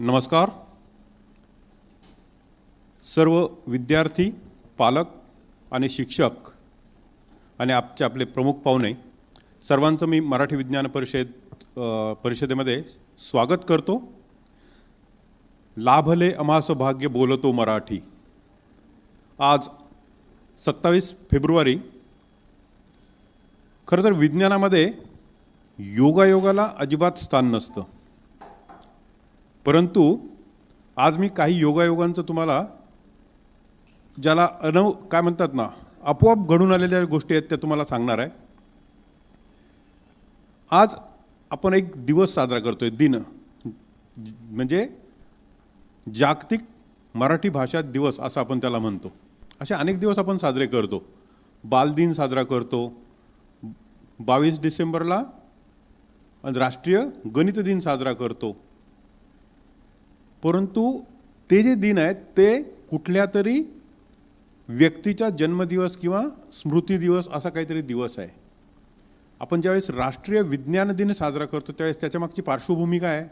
नमस्कार. सर्व विद्यार्थी, पालक आणि शिक्षक आणि आपले प्रमुख पाहुणे सर्वांचं मी मराठी विज्ञान परिषदेमध्ये स्वागत करतो. लाभले अमास भाग्य बोलतो मराठी. आज 27 फेब्रुवारी. खरं तर विज्ञानामध्ये योगायोगाला अजिबात स्थान नसतं, परंतु आज मी काही योगायोगांचं तुम्हाला ज्याला काय म्हणतात ना, आपोआप घडून आलेल्या गोष्टी आहेत त्या तुम्हाला सांगणार आहे. आज आपण एक दिवस साजरा करतोय, दिन म्हणजे जागतिक मराठी भाषा दिवस असं आपण त्याला म्हणतो. असे अनेक दिवस आपण साजरे करतो. बालदिन साजरा करतो, 22 डिसेंबरला राष्ट्रीय गणित दिन साजरा करतो. परंतु ते जे दिन आहेत ते कुठल्या तरी व्यक्तीचा जन्मदिवस किंवा स्मृती दिवस असा काहीतरी दिवस आहे. आपण ज्यावेळेस राष्ट्रीय विज्ञान दिन साजरा करतो त्यावेळेस त्याच्यामागची पार्श्वभूमी काय आहे?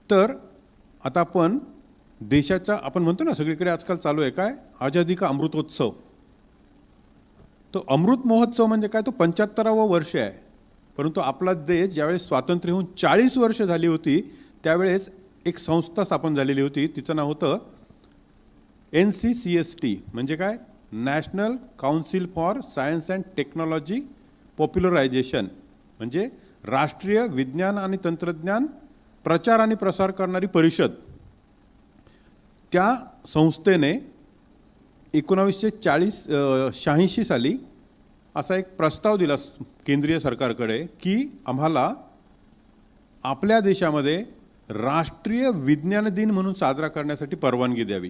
तर आता आपण देशाचा आपण म्हणतो ना, सगळीकडे आजकाल चालू आहे काय, आझादी का अमृतोत्सव. तो अमृत महोत्सव म्हणजे काय, तो 75वा वर्ष आहे. परंतु आपला देश ज्यावेळेस स्वातंत्र्य होऊन 40 वर्ष झाली होती त्यावेळेस एक संस्था स्थापन झालेली होती. तिचं नाव होतं NCCST. म्हणजे काय, national council for science and technology popularisation, म्हणजे राष्ट्रीय विज्ञान आणि तंत्रज्ञान प्रचार आणि प्रसार करणारी परिषद. त्या संस्थेने 1986 साली असा एक प्रस्ताव दिला केंद्रीय सरकारकडे की आम्हाला आपल्या देशामध्ये राष्ट्रीय विज्ञान दिन म्हणून साजरा करण्यासाठी परवानगी द्यावी.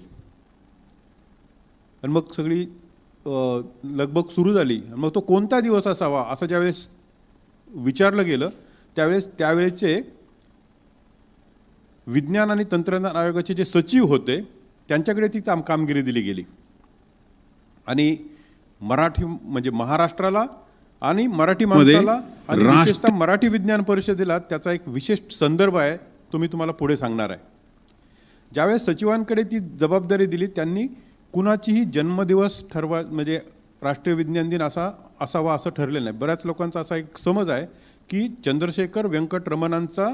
आणि मग सगळी लगबग सुरू झाली. मग तो कोणता दिवस असावा असं ज्यावेळेस विचारलं गेलं त्यावेळेचे विज्ञान आणि तंत्रज्ञान आयोगाचे जे सचिव होते त्यांच्याकडे ती कामगिरी दिली गेली. आणि मराठी म्हणजे महाराष्ट्राला आणि मराठी माणसाला आणि विशेषतः मराठी विज्ञान परिषदेला त्याचा एक विशेष संदर्भ आहे, तो मी तुम्हाला पुढे सांगणार आहे. ज्यावेळेस सचिवांकडे ती जबाबदारी दिली त्यांनी कुणाचीही जन्मदिवस म्हणजे राष्ट्रीय विज्ञान दिन असावा असं ठरलेलं नाही. बऱ्याच लोकांचा असा एक समज आहे की चंद्रशेखर व्यंकट रमणांचा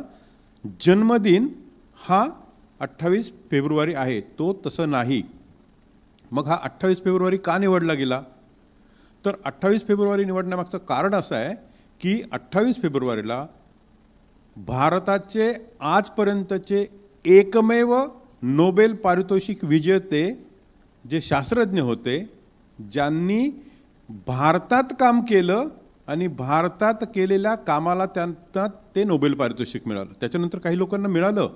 जन्मदिन हा 28 फेब्रुवारी आहे. तो तसं नाही. मग हा 28 फेब्रुवारी का निवडला गेला? तर 28 फेब्रुवारी निवडण्यामागचं कारण असं आहे की 28 फेब्रुवारीला भारताचे आजपर्यंतचे एकमेव नोबेल पारितोषिक विजेते जे शास्त्रज्ञ होते ज्यांनी भारतात काम केलं आणि भारतात केलेल्या कामाला त्यांना ते नोबेल पारितोषिक मिळालं. त्याच्यानंतर काही लोकांना मिळालं,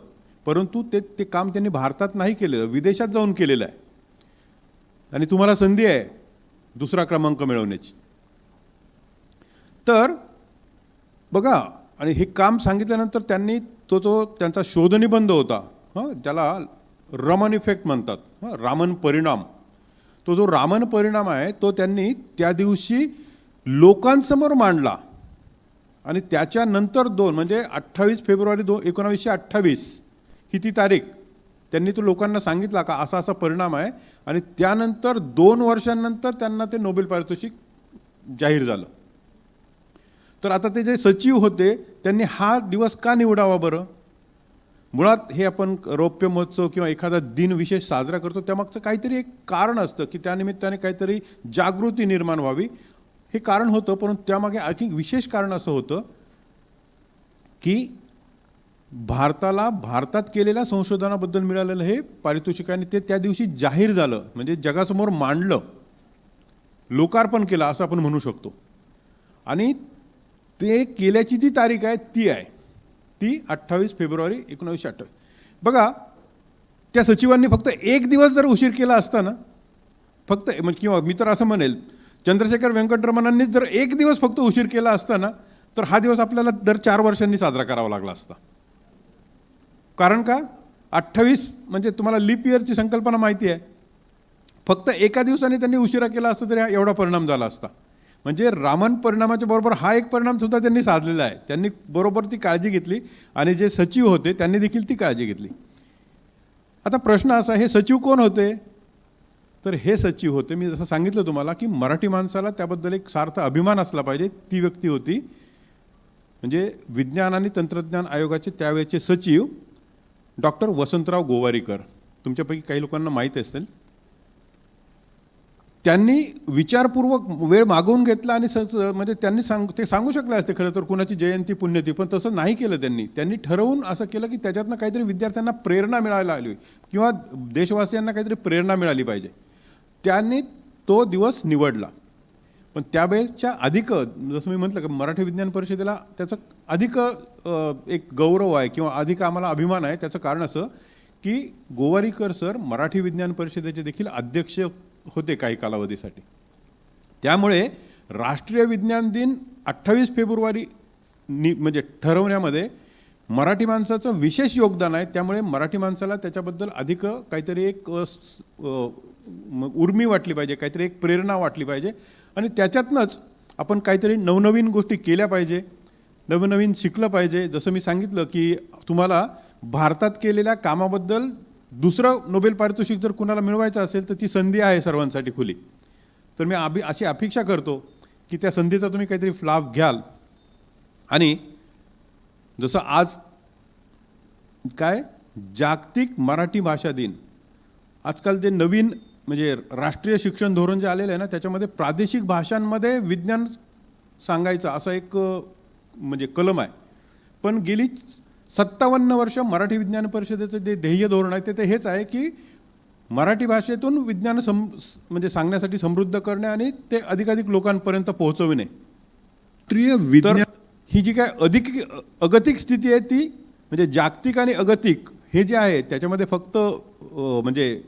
परंतु ते काम त्यांनी भारतात नाही केलेलं, विदेशात जाऊन केलेलं आहे. आणि तुम्हाला संधी आहे दुसरा क्रमांक मिळवण्याची. तर बघा, आणि हे काम सांगितल्यानंतर त्यांनी जो त्यांचा शोधनिबंध होता, त्याला रमन इफेक्ट म्हणतात, रामन परिणाम. तो जो रामन परिणाम आहे तो त्यांनी त्या दिवशी लोकांसमोर मांडला. आणि त्याच्यानंतर म्हणजे 28 फेब्रुवारी 1928 ही ती तारीख. त्यांनी तो लोकांना सांगितला का असा असा परिणाम आहे. आणि त्यानंतर 2 वर्षांनंतर त्यांना ते नोबेल पारितोषिक जाहीर झालं. तर आता ते जे सचिव होते त्यांनी हा दिवस का निवडावा बरं? मुळात हे आपण रौप्य महोत्सव किंवा एखादा दिन विशेष साजरा करतो त्यामागचं काहीतरी एक कारण असतं की त्यानिमित्ताने काहीतरी जागृती निर्माण व्हावी, हे कारण होतं. परंतु त्यामागे आणखी विशेष कारण असं होतं की भारतात केलेल्या संशोधनाबद्दल मिळालेलं हे पारितोषिक आणि ते त्या दिवशी जाहीर झालं, म्हणजे जगासमोर मांडलं, लोकार्पण केलं असं आपण म्हणू शकतो. आणि ते केल्याची जी तारीख आहे ती 28 फेब्रुवारी 1928. बघा, त्या सचिवांनी फक्त एक दिवस जर उशीर केला असता ना, फक्त किंवा मी तर असं म्हणेल चंद्रशेखर व्यंकटरमणांनी जर एक दिवस फक्त उशीर केला असता ना, तर हा दिवस आपल्याला दर 4 वर्षांनी साजरा करावा लागला असता. कारण का, 28 म्हणजे तुम्हाला लीप इयरची संकल्पना माहिती आहे. फक्त एका दिवसाने त्यांनी उशिरा केला असता तरी एवढा परिणाम झाला असता. म्हणजे रामन परिणामाच्या बरोबर हा एक परिणाम सुद्धा त्यांनी साधलेला आहे. त्यांनी बरोबर ती काळजी घेतली आणि जे सचिव होते त्यांनी देखील ती काळजी घेतली. आता प्रश्न असा, हे सचिव कोण होते? तर हे सचिव होते, मी जसं सांगितलं तुम्हाला, की मराठी माणसाला त्याबद्दल एक सार्थ अभिमान असला पाहिजे. ती व्यक्ती होती म्हणजे विज्ञान आणि तंत्रज्ञान आयोगाचे त्यावेळेचे सचिव डॉक्टर वसंतराव गोवारीकर. तुमच्यापैकी काही लोकांना माहीत असेल. त्यांनी विचारपूर्वक वेळ मागवून घेतला आणि म्हणजे त्यांनी ते सांगू शकले असते खरं तर कुणाची जयंती पुण्यती, पण तसं नाही केलं त्यांनी. त्यांनी ठरवून असं केलं की त्याच्यातनं काहीतरी विद्यार्थ्यांना प्रेरणा मिळायला आली किंवा देशवासियांना काहीतरी प्रेरणा मिळाली पाहिजे. त्यांनी तो दिवस निवडला. पण त्यावेळेच्या अधिक, जसं मी म्हटलं की मराठी विज्ञान परिषदेला त्याचं अधिक एक गौरव आहे किंवा अधिक आम्हाला अभिमान आहे. त्याचं कारण असं की गोवारीकर सर मराठी विज्ञान परिषदेचे देखील अध्यक्ष होते काही कालावधीसाठी. त्यामुळे राष्ट्रीय विज्ञान दिन 28 फेब्रुवारी म्हणजे ठरवण्यामध्ये मराठी माणसाचं विशेष योगदान आहे. त्यामुळे मराठी माणसाला त्याच्याबद्दल अधिक काहीतरी एक उर्मी वाटली पाहिजे, काहीतरी एक प्रेरणा वाटली पाहिजे आणि त्याच्यातनंच आपण काहीतरी नवनवीन गोष्टी केल्या पाहिजे, नवनवीन शिकलं पाहिजे. जसं मी सांगितलं की तुम्हाला भारतात केलेल्या कामाबद्दल दुसरं नोबेल पारितोषिक जर कुणाला मिळवायचं असेल तर ती संधी आहे सर्वांसाठी खुली. तर मी अशी अपेक्षा करतो की त्या संधीचा तुम्ही काहीतरी लाभ घ्याल. आणि जसं आज काय जागतिक मराठी भाषा दिन, आजकाल जे नवीन म्हणजे राष्ट्रीय शिक्षण धोरण जे आलेलं आहे ना, त्याच्यामध्ये प्रादेशिक भाषांमध्ये विज्ञान सांगायचं असं एक म्हणजे कलम आहे. पण गेली 57 वर्ष मराठी विज्ञान परिषदेचं जे ध्येय धोरण आहे ते हेच आहे की मराठी भाषेतून विज्ञान म्हणजे सांगण्यासाठी समृद्ध करणे आणि ते अधिकाधिक लोकांपर्यंत पोहोचविणे. राष्ट्रीय विज्ञान ही जी काय अगतिक स्थिती आहे ती म्हणजे जागतिक आणि अगतिक हे जे आहे त्याच्यामध्ये फक्त म्हणजे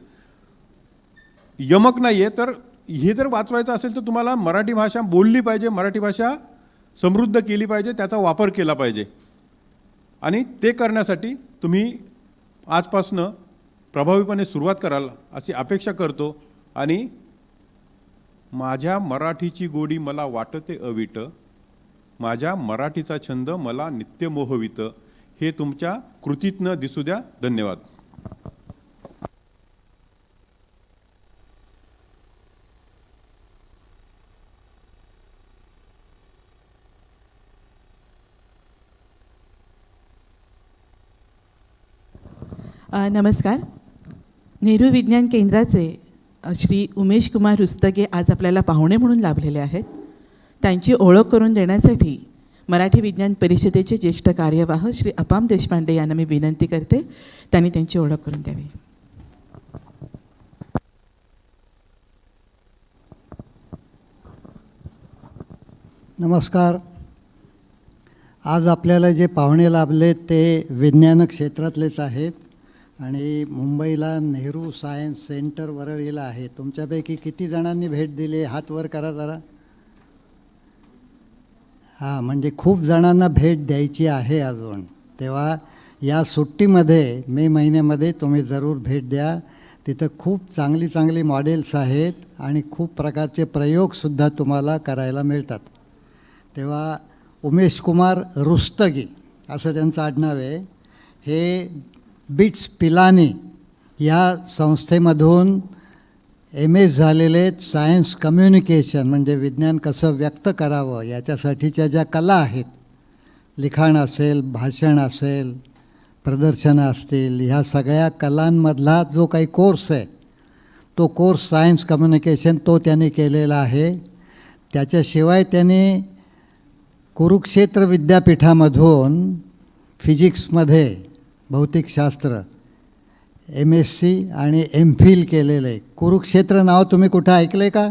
यमक नाही आहे. तर हे जर वाचवायचं असेल तर तुम्हाला मराठी भाषा बोलली पाहिजे, मराठी भाषा समृद्ध केली पाहिजे, त्याचा वापर केला पाहिजे. आणि ते करण्यासाठी तुम्ही आजपासनं प्रभावीपणे सुरुवात कराल अशी अपेक्षा करतो. आणि माझ्या मराठीची गोडी मला वाटते अविट, माझ्या मराठीचा छंद मला नित्य मोहवित, हे तुमच्या कृतीतनं दिसू द्या. धन्यवाद. नमस्कार. नेहरू विज्ञान केंद्राचे श्री उमेश कुमार रुस्तगे आज आपल्याला पाहुणे म्हणून लाभलेले आहेत. त्यांची ओळख करून देण्यासाठी मराठी विज्ञान परिषदेचे ज्येष्ठ कार्यवाह श्री अपाम देशपांडे यांना मी विनंती करते, त्यांनी त्यांची ओळख करून द्यावी. नमस्कार. आज आपल्याला जे पाहुणे लाभले ते विज्ञान क्षेत्रातलेच आहेत आणि मुंबईला नेहरू सायन्स सेंटर वरळीला आहे. तुमच्यापैकी किती जणांनी भेट दिली? हात वर करा जरा. हां, म्हणजे खूप जणांना भेट द्यायची आहे अजून. तेव्हा या सुट्टीमध्ये मे महिन्यामध्ये तुम्ही जरूर भेट द्या. तिथं खूप चांगली चांगली मॉडेल्स आहेत आणि खूप प्रकारचे प्रयोगसुद्धा तुम्हाला करायला मिळतात. तेव्हा उमेश कुमार रुस्तगी असं त्यांचं आडनाव आहे. हे बिट्स पिलानी या संस्थेमधून MS झालेले सायन्स कम्युनिकेशन म्हणजे विज्ञान कसं व्यक्त करावं याच्यासाठीच्या ज्या कला आहेत, लिखाण असेल, भाषण असेल, प्रदर्शनं असतील, ह्या सगळ्या कलांमधला जो काही कोर्स आहे तो कोर्स सायन्स कम्युनिकेशन तो त्यांनी केलेला आहे. त्याच्याशिवाय त्यांनी कुरुक्षेत्र विद्यापीठामधून फिजिक्समध्ये भौतिकशास्त्र MSc आणि MPhil केलेलं आहे. कुरुक्षेत्र नाव तुम्ही कुठं ऐकलं आहे का?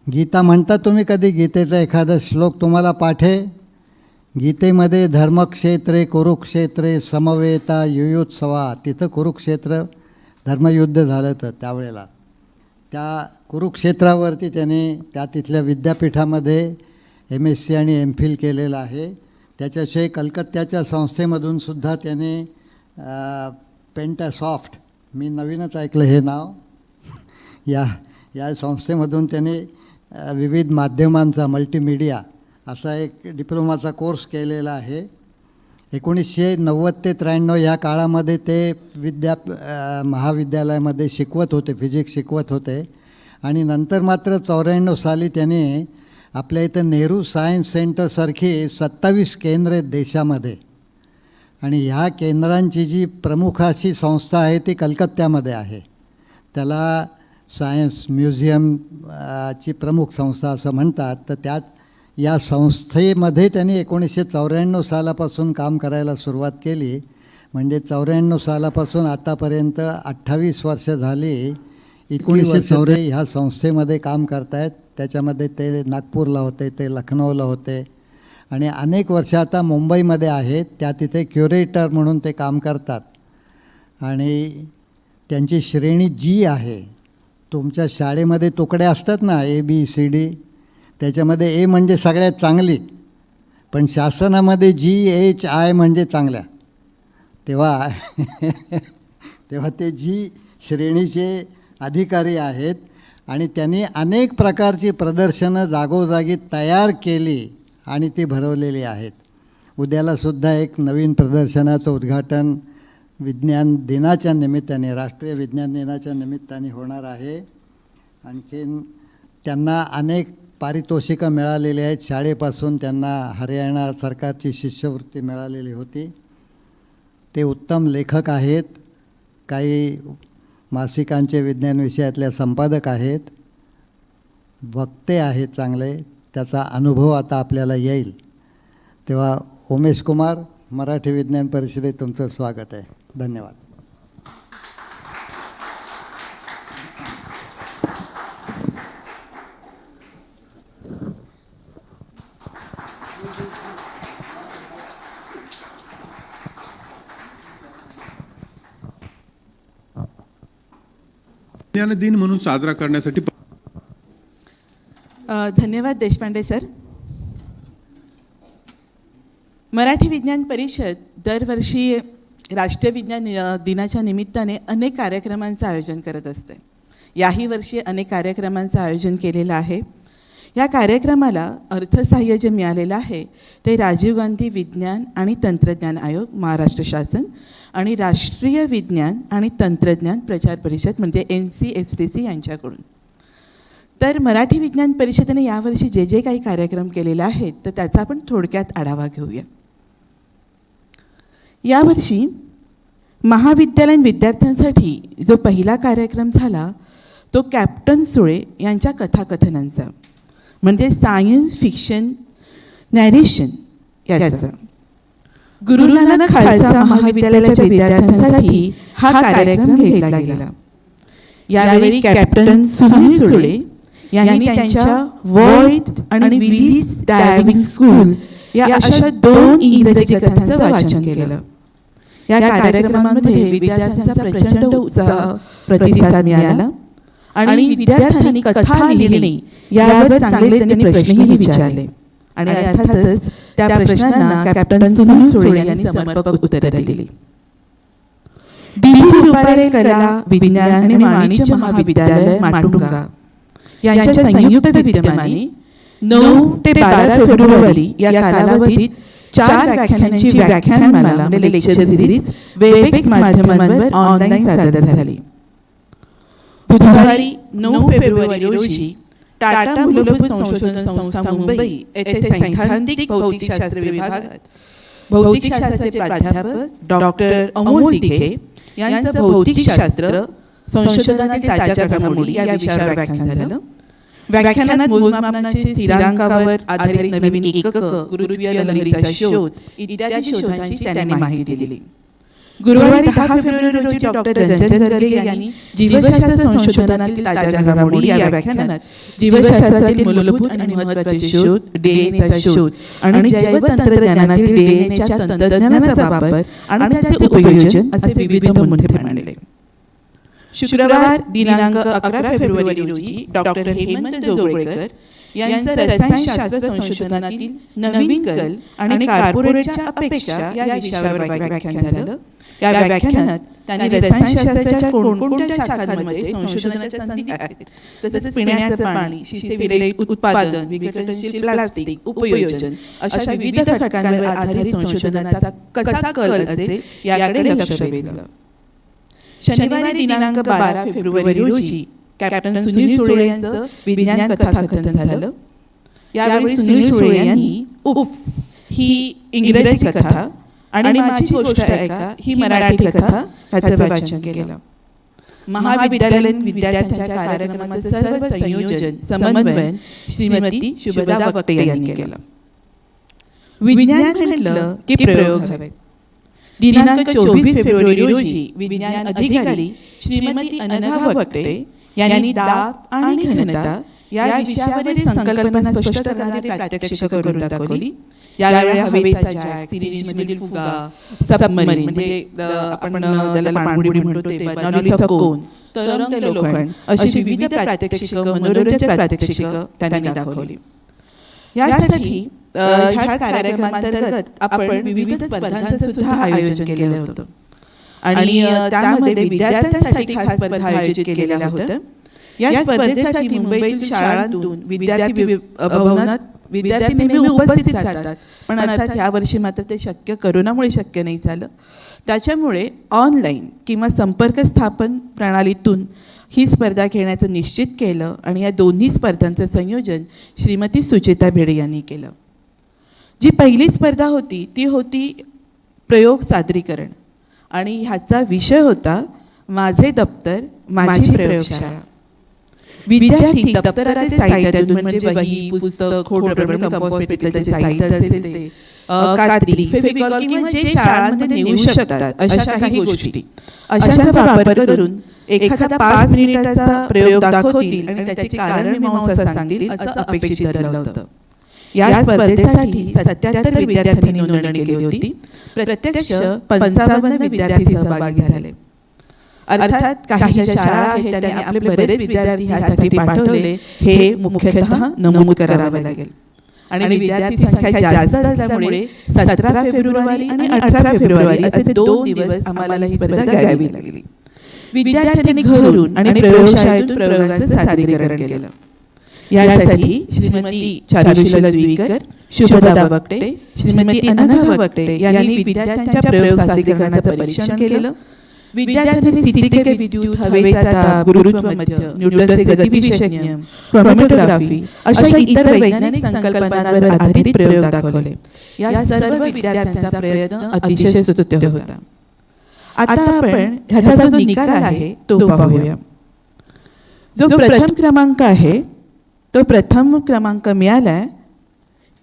गीता म्हणता तुम्ही कधी? गीतेचा एखादा श्लोक तुम्हाला पाठ आहे? गीतेमध्ये धर्मक्षेत्रे कुरुक्षेत्रे समवेता युयुत्सवा, तिथं कुरुक्षेत्र धर्मयुद्ध झालं तर त्यावेळेला त्या कुरुक्षेत्रावरती त्याने तिथल्या विद्यापीठामध्ये MSc आणि MPhil केलेलं आहे. त्याच्याशिवाय कलकत्त्याच्या संस्थेमधून सुद्धा त्याने पेंटासॉफ्ट, मी नवीनच ऐकलं हे नाव, या संस्थेमधून त्याने विविध माध्यमांचा मल्टीमीडिया असा एक डिप्लोमाचा कोर्स केलेला आहे. 1990 ते 93 या काळामध्ये ते महाविद्यालयामध्ये शिकवत होते, फिजिक्स शिकवत होते. आणि नंतर मात्र 94 साली त्याने आपल्या इथं नेहरू सायन्स सेंटरसारखी 27 केंद्र आहेत देशामध्ये. आणि ह्या केंद्रांची जी प्रमुख अशी संस्था आहे ती कलकत्त्यामध्ये आहे. त्याला सायन्स म्युझियम ची प्रमुख संस्था असं म्हणतात. तर त्यात या संस्थेमध्ये त्यांनी 1994 सालापासून काम करायला सुरुवात केली. म्हणजे 94 सालापासून आतापर्यंत 28 वर्ष झाली. 1994 ह्या संस्थेमध्ये काम करतायत. त्याच्यामध्ये ते नागपूरला होते, ते लखनौला होते आणि अनेक वर्ष आता मुंबईमध्ये आहेत. त्या तिथे क्युरेटर म्हणून ते काम करतात. आणि त्यांची श्रेणी जी आहे. तुमच्या शाळेमध्ये तुकडे असतात ना ABCD, त्याच्यामध्ये A म्हणजे सगळ्यात चांगली, पण शासनामध्ये GHI म्हणजे चांगल्या. तेव्हा ते जी श्रेणीचे अधिकारी आहेत आणि त्यांनी अनेक प्रकारची प्रदर्शनं जागोजागी तयार केली आणि ती भरवलेली आहेत. उद्यालासुद्धा एक नवीन प्रदर्शनाचं उद्घाटन विज्ञान दिनाच्या निमित्ताने, राष्ट्रीय विज्ञान दिनाच्या निमित्ताने होणार आहे. आणखीन त्यांना अनेक पारितोषिकं मिळालेली आहेत. शाळेपासून त्यांना हरियाणा सरकारची शिष्यवृत्ती मिळालेली होती. ते उत्तम लेखक आहेत. काही मासिकांचे विज्ञान विषयातल्या संपादक आहेत. वक्ते आहेत चांगले. त्याचा अनुभव आता आपल्याला येईल. तेव्हा उमेश कुमार, मराठी विज्ञान परिषदेत तुमचं स्वागत आहे. धन्यवाद. विज्ञान दिन म्हणून साजरा करण्यासाठी धन्यवाद देशपांडे सर. मराठी विज्ञान परिषद दरवर्षी राष्ट्रीय विज्ञान दिनाच्या निमित्ताने अनेक कार्यक्रमांचं आयोजन करत असते. याही वर्षी अनेक कार्यक्रमांचं आयोजन केलेलं आहे. या कार्यक्रमाला अर्थसहाय्य जे मिळालेलं आहे ते राजीव गांधी विज्ञान आणि तंत्रज्ञान आयोग, महाराष्ट्र शासन आणि राष्ट्रीय विज्ञान आणि तंत्रज्ञान प्रचार परिषद म्हणजे NCSTC यांच्याकडून. तर मराठी विज्ञान परिषदेने यावर्षी जे जे काही कार्यक्रम केलेले आहेत तर त्याचा आपण थोडक्यात आढावा घेऊया. यावर्षी महाविद्यालयीन विद्यार्थ्यांसाठी जो पहिला कार्यक्रम झाला तो कॅप्टन सुळे यांच्या कथाकथनांचा, म्हणजे सायन्स फिक्शन नॅरेशन याचा. गुरु नानक खालसा महाविद्यालयाच्या विद्यार्थ्यांसाठी हा कार्यक्रम घेतला गेला. यावेळी कॅप्टन सुनील सुळे यांनी त्यांच्या वॉइड आणि विलीज डायव्हिंग स्कूल या अशा 2 इंग्रजी कथांचं वाचन केलं. या कार्यक्रमामध्ये विद्यार्थ्यांचा प्रचंड उत्साह प्रतिसाद मिळाला आणि विद्यार्थ्यांनी कथा लिहिणे यावर चांगले त्यांनी प्रश्नही विचारले आणि अर्थातच त्या प्रश्नांना कॅप्टन सुनील सुळे यांनी समर्पक उत्तरे दिली. DG रुपारे कला विज्ञान आणि वाणिज्य महाविद्यालय माटुंगा यांच्या संयुक्त विद्यमाने 9 ते 12 फेब्रुवारी या कालावधीत 4 व्याख्यानांची व्याख्यानमाला म्हणजे लेक्चर सिरीज वेबएक्स माध्यमांवर ऑनलाईन सादर झाली. बुधवारी 9 फेब्रुवारी रोजी टाटा मूलभूत संशोधन संस्था मुंबई येथे सैद्धांतिक भौतिकशास्त्र विभागात भौतिकशास्त्राचे प्राध्यापक डॉक्टर अमोल दिघे यांचं भौतिकशास्त्र संशोधनातील ताज्या घडामोडी या विषयावर व्याख्यान झालं. व्याख्यानात मोजमापनाचे स्थिरांकावर आधारित नवीन एककं, गुरुत्वीय लहरीचा शोध इत्यादी शोधांची त्यांनी माहिती दिली. गुरुवारी 10 फेब्रुवारी रोजी डॉक्टर रंजन गर्गे यांनी जीवशास्त्र संशोधनातील ताज्या घडामोडी या व्याख्यानात जीवशास्त्रातील मूलभूत आणि महत्त्वाचे शोध, DNA चा शोध आणि जैव तंत्रज्ञानातील DNA च्या तंत्रज्ञानाचा वापर आणि त्याचे उपयोजन असे विविध मुद्दे मांडले. शुक्रवार दिनांक 11 फेब्रुवारी रोजी डॉक्टर हेमंत जोगळेकर यांचं रसायनशास्त्र संशोधनातील नवीन कल आणि कॉर्पोरेटच्या अपेक्षा या विषयावर व्याख्यान झालं. या व्याख्यानात त्यांनी रसायनशास्त्राच्या कोणकोणत्या शाखांमध्ये संशोधनाच्या संधी आहेत, तसेच पिण्याचं पाणी, शिसेविरहित उत्पादन, विघटनशील प्लास्टिक उपयोजन अशा विविध घटकांवर आधारित संशोधनाचा कसा कल असेल याकडे लक्ष वेधलं. शनिवारी दिनांक 12 फेब्रुवारी रोजी कॅप्टन सुनील सुळे यांचं विज्ञान कथाकथन झालं. यावेळी सुनील सुळे यांनी उप्स ही इंग्रजी कथा आणि माझी गोष्ट ऐका ही मराठी कथा ह्याचं वाचन केलं. महाविद्यालयीन विद्यार्थ्यांच्या कार्यक्रमाचं सर्व संयोजन समन्वयन श्रीमती शुभदा वक्ते यांनी केलं. विज्ञान म्हटलं की प्रयोग हवेत. दिनांक 24 फेब्रुवारी रोजी विज्ञान अधिकारी श्रीमती अनघा वक्ते यांनी दाब आणि घनता या विषयावरील संकल्पना स्पष्ट करणारी प्रात्यक्षिक करून दाखवली. यावेळी हवेचा जॅक, सिरिंजमधील फुगा, सबमरीन म्हणजे आपण ज्याला पाणबुडी म्हणतो ते, बर्नौलीचा कोन, तरंगते लोखंड अशी विविध प्रात्यक्षिक, मनोरंजक प्रात्यक्षिक त्यांनी दाखवली. यासाठी ह्या कार्यक्रमांतर्गत आपण विविध स्पर्धांचं सुद्धा आयोजन केलेलं होतं आणि त्यामध्ये विद्यार्थ्यांसाठी खास स्पर्धा आयोजित केलेल्या होत्या. या स्पर्धेसाठी मुंबईतील शाळांतून विद्यार्थी भवनात विद्यार्थी नेहमी उपस्थित राहतात, पण अर्थात यावर्षी मात्र ते करोनामुळे शक्य नाही झालं. त्याच्यामुळे ऑनलाईन किंवा संपर्क स्थापन प्रणालीतून ही स्पर्धा घेण्याचं निश्चित केलं आणि या दोन्ही स्पर्धांचं संयोजन श्रीमती सुचेता भिडे यांनी केलं. जी पहिली स्पर्धा होती ती होती प्रयोग सादरीकरण आणि ह्याचा विषय होता माझे दप्तर माझी प्रयोगशाळा. विद्यार्थी दप्तराचे साहित्यातून म्हणजे वही, पुस्तक, खोडरबर, कंपास पेटीचे साहित्य असेल ते, कात्री, फेविकॉल किंवा जे शाळांमध्ये नेऊ शकतात अशा काही गोष्टी अशांचा वापर करून एखादा 5 मिनिटाचा प्रयोग दाखवतील आणि त्याची कारणमीमांसा सांगतील असं अपेक्षित धरलं होतं. या स्पर्धेसाठी 77 विद्यार्थ्यांनी नोंदणी केली होती. प्रत्यक्ष 55 विद्यार्थी सहभागी झाले. अर्थात काही ज्या शाळा आहेत त्यांनी आपले बरेच विद्यार्थी ह्यासाठी पाठवले हे मुख्यतः नमूद करावं लागेल. आणि विद्यार्थी संख्या जास्त असल्यामुळे 17 फेब्रुवारी आणि 18 फेब्रुवारी असे 2 दिवस आम्हाला ही स्पर्धा घ्यावी लागली. विद्यार्थ्यांनी घरून आणि प्रयोगशाळेतून प्रयोगांचं सादरीकरण केलं. यासाठी श्रीमती चारुशीला जुईकर, शुभदा वक्ते, श्रीमती अनघा वक्ते यांनी विद्यार्थ्यांच्या प्रयोग सादरीकरणाचं परीक्षण केलं. विद्यार्थ्यांनी स्थितिके, विद्युत, हवेचा दाब, गुरुत्व मध्य, न्यूटनचे गतिविषयक नियम, क्रोमॅटोग्राफी अशा इतर वैज्ञानिक संकल्पनांवर आधारित प्रयोग दाखवले. या सर्व विद्यार्थ्यांचा प्रयत्न अतिशय स्तुत्य होता. आता आपण ह्याचा जो निकाल आहे तो पाहूया. जो प्रथम क्रमांक आहे तो प्रथम क्रमांक मिळाला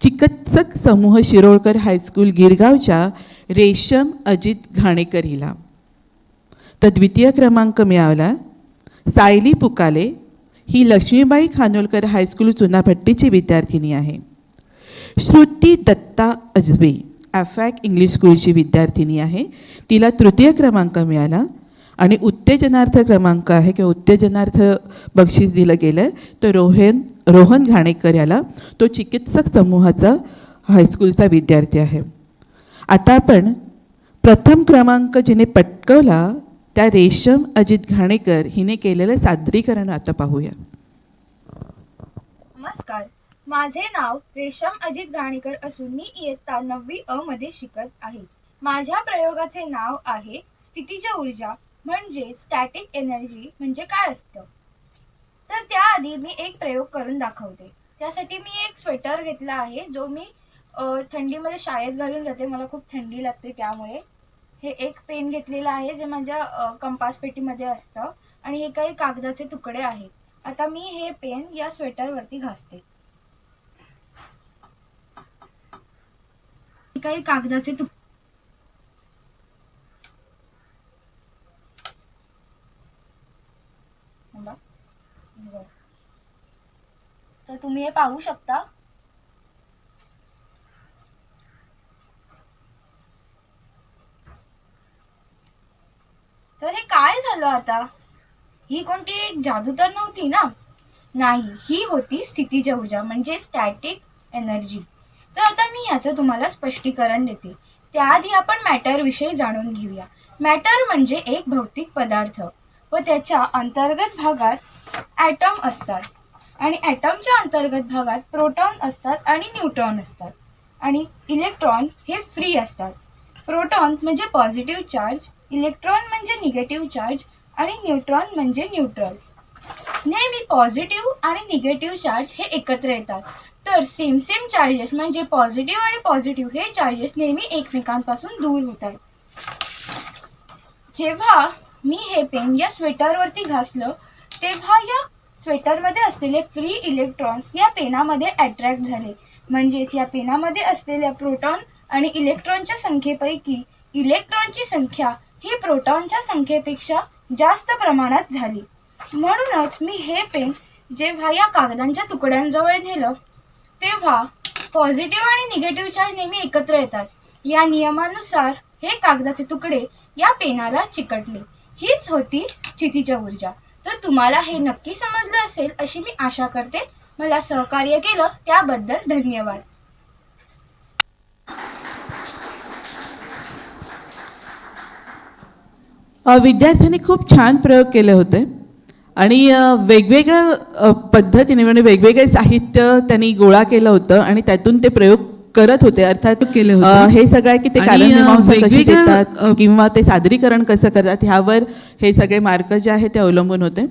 चिकित्सक समूह शिरोळकर हायस्कूल गिरगावच्या रेशम अजित घाणेकर हिला. तर द्वितीय क्रमांक मिळाला सायली पुकाले, ही लक्ष्मीबाई खानोलकर हायस्कूल चुनाभट्टीची विद्यार्थिनी आहे. श्रुती दत्ता अजबे ॲफॅक इंग्लिश स्कूलची विद्यार्थिनी आहे, तिला तृतीय क्रमांक मिळाला. आणि उत्तेजनार्थ क्रमांक आहे किंवा उत्तेजनार्थ बक्षीस दिलं गेलं तर रोहन घाणेकर याला, तो चिकित्सक समूहाचा हायस्कूलचा विद्यार्थी आहे. आता आपण प्रथम क्रमांक जिने पटकवला त्या रेशम अजित घाणेकर हिने केलेलं सादरीकरण आता पाहूया. नमस्कार, माझे नाव रेशम अजित घाणेकर असून मी इयत्ता 9वी अ मध्ये शिकत आहे. माझ्या प्रयोगाचे नाव आहे स्थितीज ऊर्जा म्हणजे स्टॅटिक एनर्जी म्हणजे काय असतं. तर त्याआधी मी एक प्रयोग करून दाखवते. त्यासाठी मी एक स्वेटर घेतला आहे जो मी थंडीमध्ये शाळेत घालून जाते, मला खूप थंडी लागते त्यामुळे. हे एक पेन घेतलेलं आहे जे माझ्या कंपास पेटीमध्ये असतं आणि हे काही कागदाचे तुकडे आहेत. आता मी हे पेन या स्वेटरवरती घासते. काही कागदाचे तुकडे तर तुम्ही हे पाहू शकता. तर हे काय झालं आता? ही कोणती एक जादू तर नव्हती ना? नाही, ही होती स्थितीज ऊर्जा म्हणजे स्टॅटिक एनर्जी. तर आता मी याचं तुम्हाला स्पष्टीकरण देते. त्याआधी आपण मॅटर विषयी जाणून घेऊया. मॅटर म्हणजे एक भौतिक पदार्थ व त्याच्या अंतर्गत भागात ॲटम असतात आणि ॲटमच्या अंतर्गत भागात प्रोटॉन असतात आणि न्यूट्रॉन असतात आणि इलेक्ट्रॉन हे फ्री असतात. प्रोटॉन म्हणजे पॉझिटिव्ह चार्ज, इलेक्ट्रॉन म्हणजे निगेटिव्ह चार्ज आणि न्यूट्रॉन म्हणजे न्यूट्रल. नेहमी पॉझिटिव्ह आणि निगेटिव्ह चार्ज हे एकत्र येतात, तर सेम चार्जेस म्हणजे पॉझिटिव्ह आणि पॉझिटिव्ह हे चार्जेस नेहमी एकमेकांपासून दूर होतात. जेव्हा मी हे पेन या स्वेटरवरती घासलं तेव्हा या स्वेटरमध्ये असलेले फ्री इलेक्ट्रॉन्स या पेनामध्ये अट्रॅक्ट झाले. म्हणजेच या पेनामध्ये असलेल्या प्रोटॉन आणि इलेक्ट्रॉनच्या संख्येपैकी इलेक्ट्रॉनची संख्या ही प्रोटॉनच्या संख्येपेक्षा जास्त प्रमाणात झाली. म्हणूनच मी हे पेन जेव्हा या कागदांच्या तुकड्यांजवळ नेलं तेव्हा पॉझिटिव्ह आणि निगेटिव्ह चार्ज नेहमी एकत्र येतात. या नियमानुसार हे कागदाचे तुकडे या पेनाला चिकटले. हीच होती स्थितीच्या ऊर्जा. तर तुम्हाला हे नक्की समजलं असेल अशी मी आशा करते. मला सहकार्य केलं त्याबद्दल धन्यवाद. विद्यार्थ्यांनी खूप छान प्रयोग केले होते आणि वेगवेगळ्या पद्धतीने म्हणजे वेगवेगळे साहित्य त्यांनी गोळा केलं होतं आणि त्यातून ते प्रयोग करत होते. अर्थात केले होते हे सगळं की ते कारणमीमांसा कशी देतात किंवा ते सादरीकरण कसं करतात ह्यावर हे सगळे मार्क जे आहेत ते अवलंबून होते.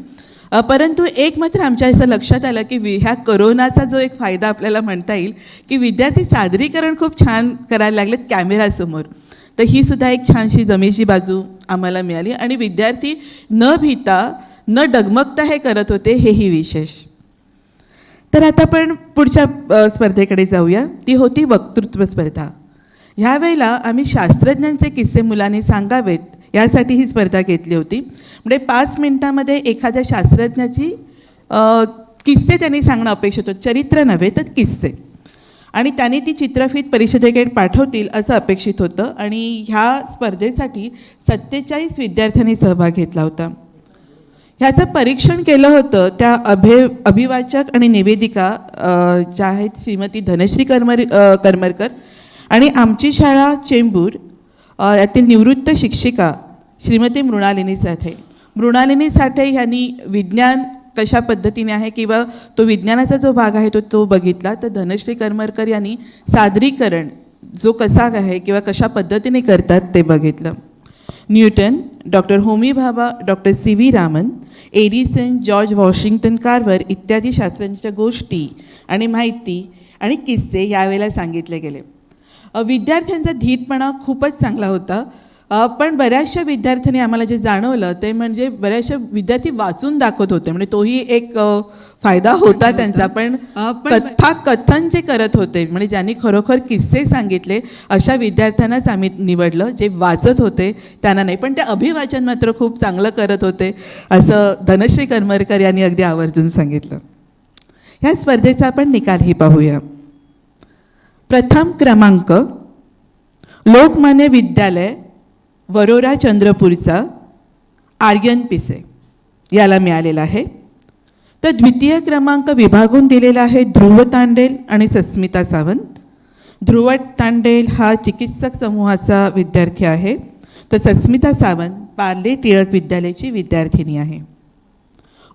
परंतु एक मात्र आमच्या असं लक्षात आलं की ह्या कोरोनाचा जो एक फायदा आपल्याला म्हणता येईल की विद्यार्थी सादरीकरण खूप छान करायला लागलेत कॅमेरासमोर. तर ही सुद्धा एक छानशी जमेची बाजू आम्हाला मिळाली आणि विद्यार्थी न भीता न डगमगता हे करत होते, हेही विशेष. तर आता आपण पुढच्या स्पर्धेकडे जाऊया. ती होती वक्तृत्व स्पर्धा. ह्यावेळेला आम्ही शास्त्रज्ञांचे किस्से मुलांनी सांगावेत यासाठी ही स्पर्धा घेतली होती. म्हणजे 5 मिनिटामध्ये एखाद्या शास्त्रज्ञाची किस्से त्यांनी सांगणं अपेक्षित होतं, चरित्र नव्हे तर किस्से. आणि त्यांनी ती चित्रफित परिषदेकडे पाठवतील असं अपेक्षित होतं. आणि ह्या स्पर्धेसाठी 47 विद्यार्थ्यांनी सहभाग घेतला होता. ह्याचं परीक्षण केलं होतं त्या अभिवाचक आणि निवेदिका ज्या आहेत श्रीमती धनश्री करमरकर आणि आमची शाळा चेंबूर यातील निवृत्त शिक्षिका श्रीमती मृणालिनी साठे. मृणालिनी साठे ह्यांनी विज्ञान कशा पद्धतीने आहे किंवा तो विज्ञानाचा जो भाग आहे तो बघितला. तर धनश्री करमरकर यांनी सादरीकरण जो कसा आहे किंवा कशा पद्धतीने करतात ते बघितलं. Newton, doctor Homi Bhabha, doctor CV Raman, Edison, George Washington Carver इत्यादी शास्त्रज्ञांच्या गोष्टी आणि माहिती आणि किस्से यावेळेला सांगितले गेले. विद्यार्थ्यांचा धीटपणा खूपच चांगला होता. पण बऱ्याचशा विद्यार्थ्यांनी आम्हाला जे जाणवलं ते म्हणजे बऱ्याचशा विद्यार्थी वाचून दाखवत होते, म्हणजे तोही एक फायदा होता त्यांचा. पण कथन जे करत होते म्हणजे ज्यांनी खरोखर किस्से सांगितले अशा विद्यार्थ्यांनाच आम्ही निवडलं, जे वाचत होते त्यांना नाही. पण ते अभिवाचन मात्र खूप चांगलं करत होते असं धनश्री करमरकर यांनी अगदी आवर्जून सांगितलं. ह्या स्पर्धेचा आपण निकालही पाहूया. प्रथम क्रमांक लोकमान्य विद्यालय वरोरा चंद्रपूरचा आर्यन पिसे याला मिळालेला आहे. तर द्वितीय क्रमांक विभागून दिलेला आहे ध्रुव तांडेल आणि सस्मिता सावंत. ध्रुव तांडेल हा चिकित्सक समूहाचा विद्यार्थी आहे, तर सस्मिता सावंत पार्ले टिळक विद्यालयाची विद्यार्थिनी आहे.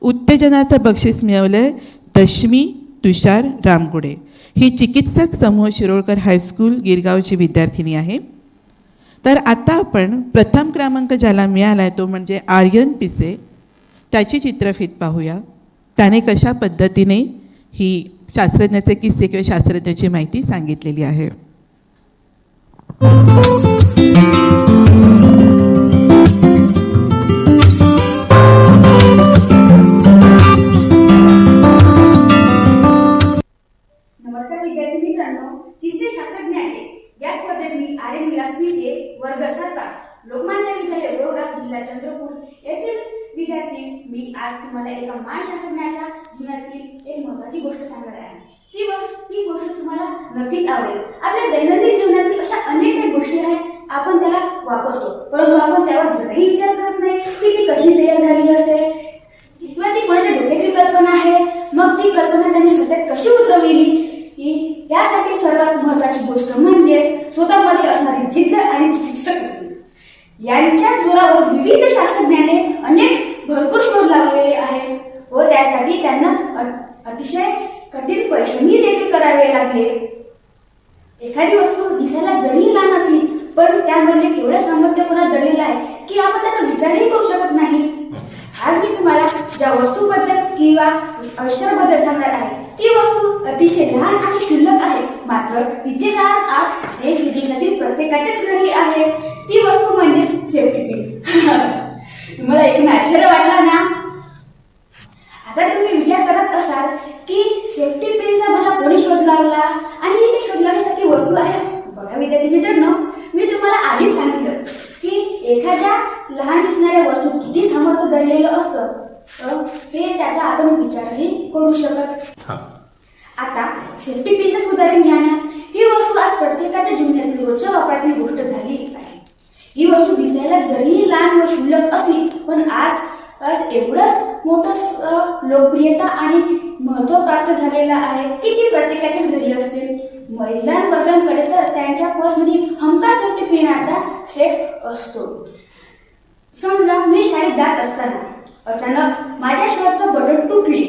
उत्तेजनार्थ बक्षीस मिळवले दशमी तुषार रामगुडे. ही चिकित्सक समूह शिरोळकर हायस्कूल गिरगावची विद्यार्थिनी आहे. तर आता आपण प्रथम क्रमांक ज्याला मिळाला आहे तो म्हणजे आर्यन पिसे, त्याची चित्रफित पाहूया. त्याने कशा पद्धतीने ही शास्त्रज्ञाचे किस्से किंवा शास्त्रज्ञाची माहिती सांगितलेली आहे. नमस्कार विद्यार्थी मित्रांनो, किस्से शास्त्रज्ञाचे या स्पर्धेत मी आर्यन विलास पिसे वर्ग 7 लोकमान्य विद्यालय वरोरा जिल्हा चंद्रपूर येथील विद्यार्थी. मी आज तुम्हाला एका मानसशास्त्रज्ञाच्या जीवनातील एक महत्त्वाची गोष्ट सांगणार आहे. ती गोष्ट तुम्हाला नक्कीच आवडेल. आपल्या दैनंदिन जीवनातील अशा अनेक काही गोष्टी आहेत, आपण त्याला वापरतो परंतु आपण त्यावर जराही विचार करत नाही की ती कशी तयार झाली असेल किंवा ती कोणाच्या डोक्याची कल्पना आहे, मग ती कल्पना त्यांनी सत्यात कशी उतरवली. यासाठी सर्वात महत्त्वाची गोष्ट म्हणजे स्वतःमध्ये असणारी जिद्द यांच्या जोरावर विविध शास्त्रज्ञाने अनेक भरपूर शोध लावलेले आहेत व त्यासाठी त्यांना अतिशय कठीण परिश्रमही देखील करावे लागले. एखादी वस्तू दिसायला जरी लहान असली पण त्यामध्ये केवढं सामर्थ्यपूर्ण दडलेलं आहे की आपण त्याचा विचारही करू शकत नाही. आज मी तुम्हाला ज्या वस्तूबद्दल किंवा आविष्काराबद्दल सांगणार आहे ती वस्तू अतिशय लहान आणि क्षुल्लक आहे, मात्र तिचे जाण आज देश विदेशातील प्रत्येकाच्याच घरी आहे. ती वस्तू म्हणजे सेफ्टी पिन. तुम्हाला ऐकून आश्चर्य वाटला ना? आता तुम्ही विचार करत असाल की सेफ्टी पिनचा मला कोणी शोध लावला आणि इथे शोध लावण्यासाठी वस्तू आहे. बघा विद्यार्थी मित्रांनो, मी तुम्हाला आधीच सांगितलं की एखाद्या लहान दिसणाऱ्या वस्तू किती सामर्थ्य दडलेलं असतं हे त्याचा आपण विचारही करू शकत. आता सेफ्टी पिनचं उदाहरण घ्या ना. ही वस्तू आज प्रत्येकाच्या जीवनातील रोजच्या वापरातील गोष्ट झाली आहे. ही वस्तू दिसायला जरी लहान व क्षुल्लक असली पण आज एवढंच मोठं लोकप्रियता आणि महत्त्व प्राप्त झालेलं आहे की ती प्रत्येकाच्याच घरी असते. महिला वर्गांकडे तर त्यांच्या पर्समध्ये हमखास सेफ्टी पिनाचा सेट असतो. समजा मी शाळेत जात असताना अचानक माझ्या शर्टचं बटन तुटले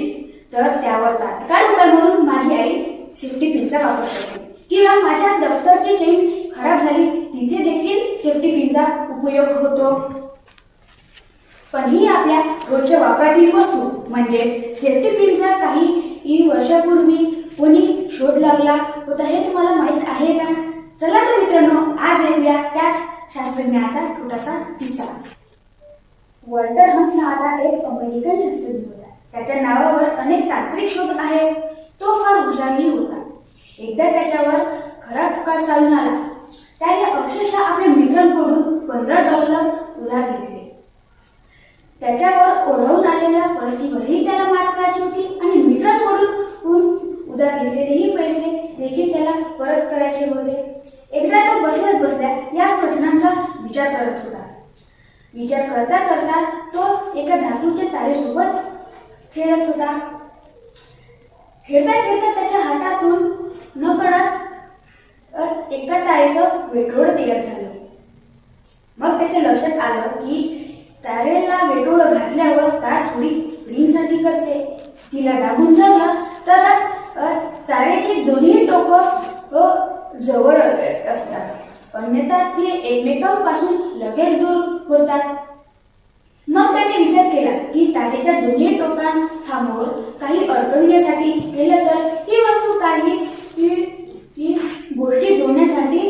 तर त्यावर तात्काळ उपाय म्हणून माझी आई सेफ्टी पिनचा वापर करते. किंवा माझ्या दफ्तरची चेन खराब झाली तिथे देखील सेफ्टी पिनचा उपयोग होतो. पण ही आपल्या रोजच्या वापरातील वस्तू म्हणजे सेफ्टी पिनचा काही वर्षापूर्वी कोणी शोध लावला होता हे तुम्हाला माहित आहे का? चला तर मित्रांनो, आज ऐकूया त्याच शास्त्रज्ञाचा छोटासा किस्सा. वॉल्टर हंट नावाचा एक अमेरिकन शास्त्रज्ञ होता. त्याच्या नावावर अनेक तांत्रिक शोध आहेत. तो फार हुशारही होता. एकदा त्याच्यावर खरा काळ चालून आला. त्याने अक्षरशः आपल्या मित्रांकडून $15 उधार घेतले. त्याच्यावर ओढवून आलेल्या परिस्थितीवरही त्याला मात करायची होती आणि मित्रांकडून उधार घेतलेलेही पैसे देखील त्याला परत करायचे होते. एकदा तो बसल्या याच घटनांचा विचार करत होता. विचार करता करता तो एका धातूच्या तारेसोबत खेळत होता. खेळता खेळता त्याच्या हातातून नकळत एका तारेचं वेटोळ तयार झालं. मग त्याच्या लक्षात आलं की तारेला वेटोळ घातल्यावर तार थोडी स्प्रिंग सारखी करते. तिला दाबून धरलं तरच तारेची दोन्ही टोकं जवळ असतात, अन्यथा ती एकमेकांपासून लगेच दूर होतात. मग त्याने विचार केला की तारेच्या दोन्ही टोकांसमोर काही अडकविण्यासाठी केलं तर ही वस्तू काही गोष्टी जोडण्यासाठी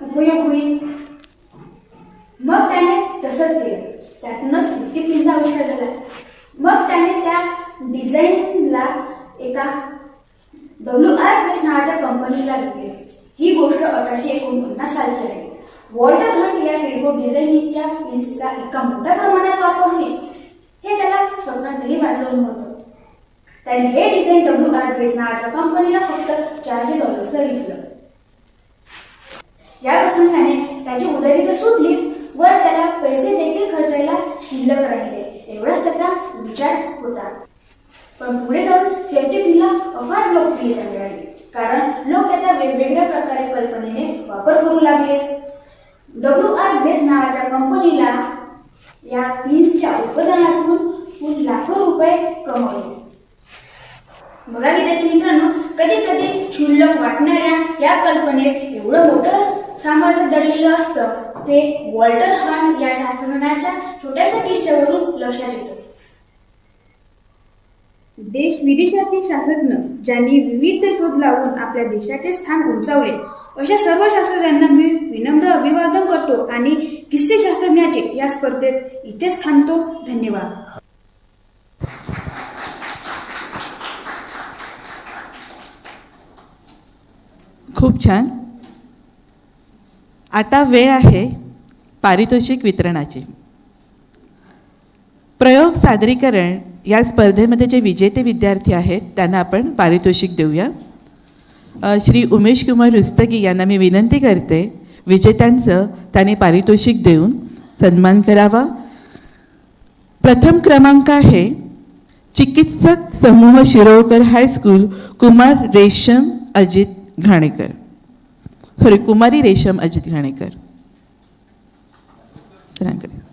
उपयोग होईल. मग त्याने तसंच केलं. त्यातूनच सेफ्टी पिनचा आविष्कार झाला. मग त्याने त्या डिझाईनला एका WR नावाच्या कंपनीला विकले. ही गोष्ट 1849 सालची आहे. वॉल्टर हंट या टेलिफोन डिझाईनच्या पिन्सचा इतका मोठ्या प्रमाणात वापर होईल हे त्याला स्वप्नातही वाटलं नव्हतं. त्याने हे डिझाईन WR नावाच्या कंपनीला फक्त $400 विकलं. या प्रसंगाने त्याची उधारी तर सुटलीच वर त्याला पैसे देखील खर्चायला शिल्लक राहिले. एवढाच त्याचा विचार होता. पण पुढे जाऊन सेफ्टी पिनला अफाट लोकप्रियता मिळाली कारण लोक त्याचा वेगवेगळ्या प्रकारे कल्पनेने वापर करू लागले. WR नावाच्या कंपनीला या पिन्सच्या उत्पादनातून लाखो रुपये कमवले. बघा विद्यार्थी मित्रांनो, कधी कधी क्षुल्लक वाटणाऱ्या या कल्पनेत एवढं मोठं सामर्थ्य दडलेलं असतं ते वॉल्टर हंट या शास्त्रज्ञाच्या छोट्याशा किस्स्यावरून लक्षात येतं. देश विदेशातील शास्त्रज्ञ ज्यांनी विविध शोध लावून आपल्या देशाचे स्थान उंचावले अशा सर्व शास्त्रज्ञांना मी विनम्र अभिवादन करतो आणि किस्से शास्त्रज्ञाचे या स्पर्धेत इथेच थांबतो. धन्यवाद. खूप छान. आता वेळ आहे पारितोषिक वितरणाची. प्रयोग सादरीकरण या स्पर्धेमध्ये जे विजेते विद्यार्थी आहेत त्यांना आपण पारितोषिक देऊया. श्री उमेश कुमार रुस्तगी यांना मी विनंती करते विजेत्यांचं त्यांनी पारितोषिक देऊन सन्मान करावा. प्रथम क्रमांक आहे चिकित्सक समूह शिरोळकर हायस्कूल कुमारी रेशम अजित घाणेकर. सरांकडे.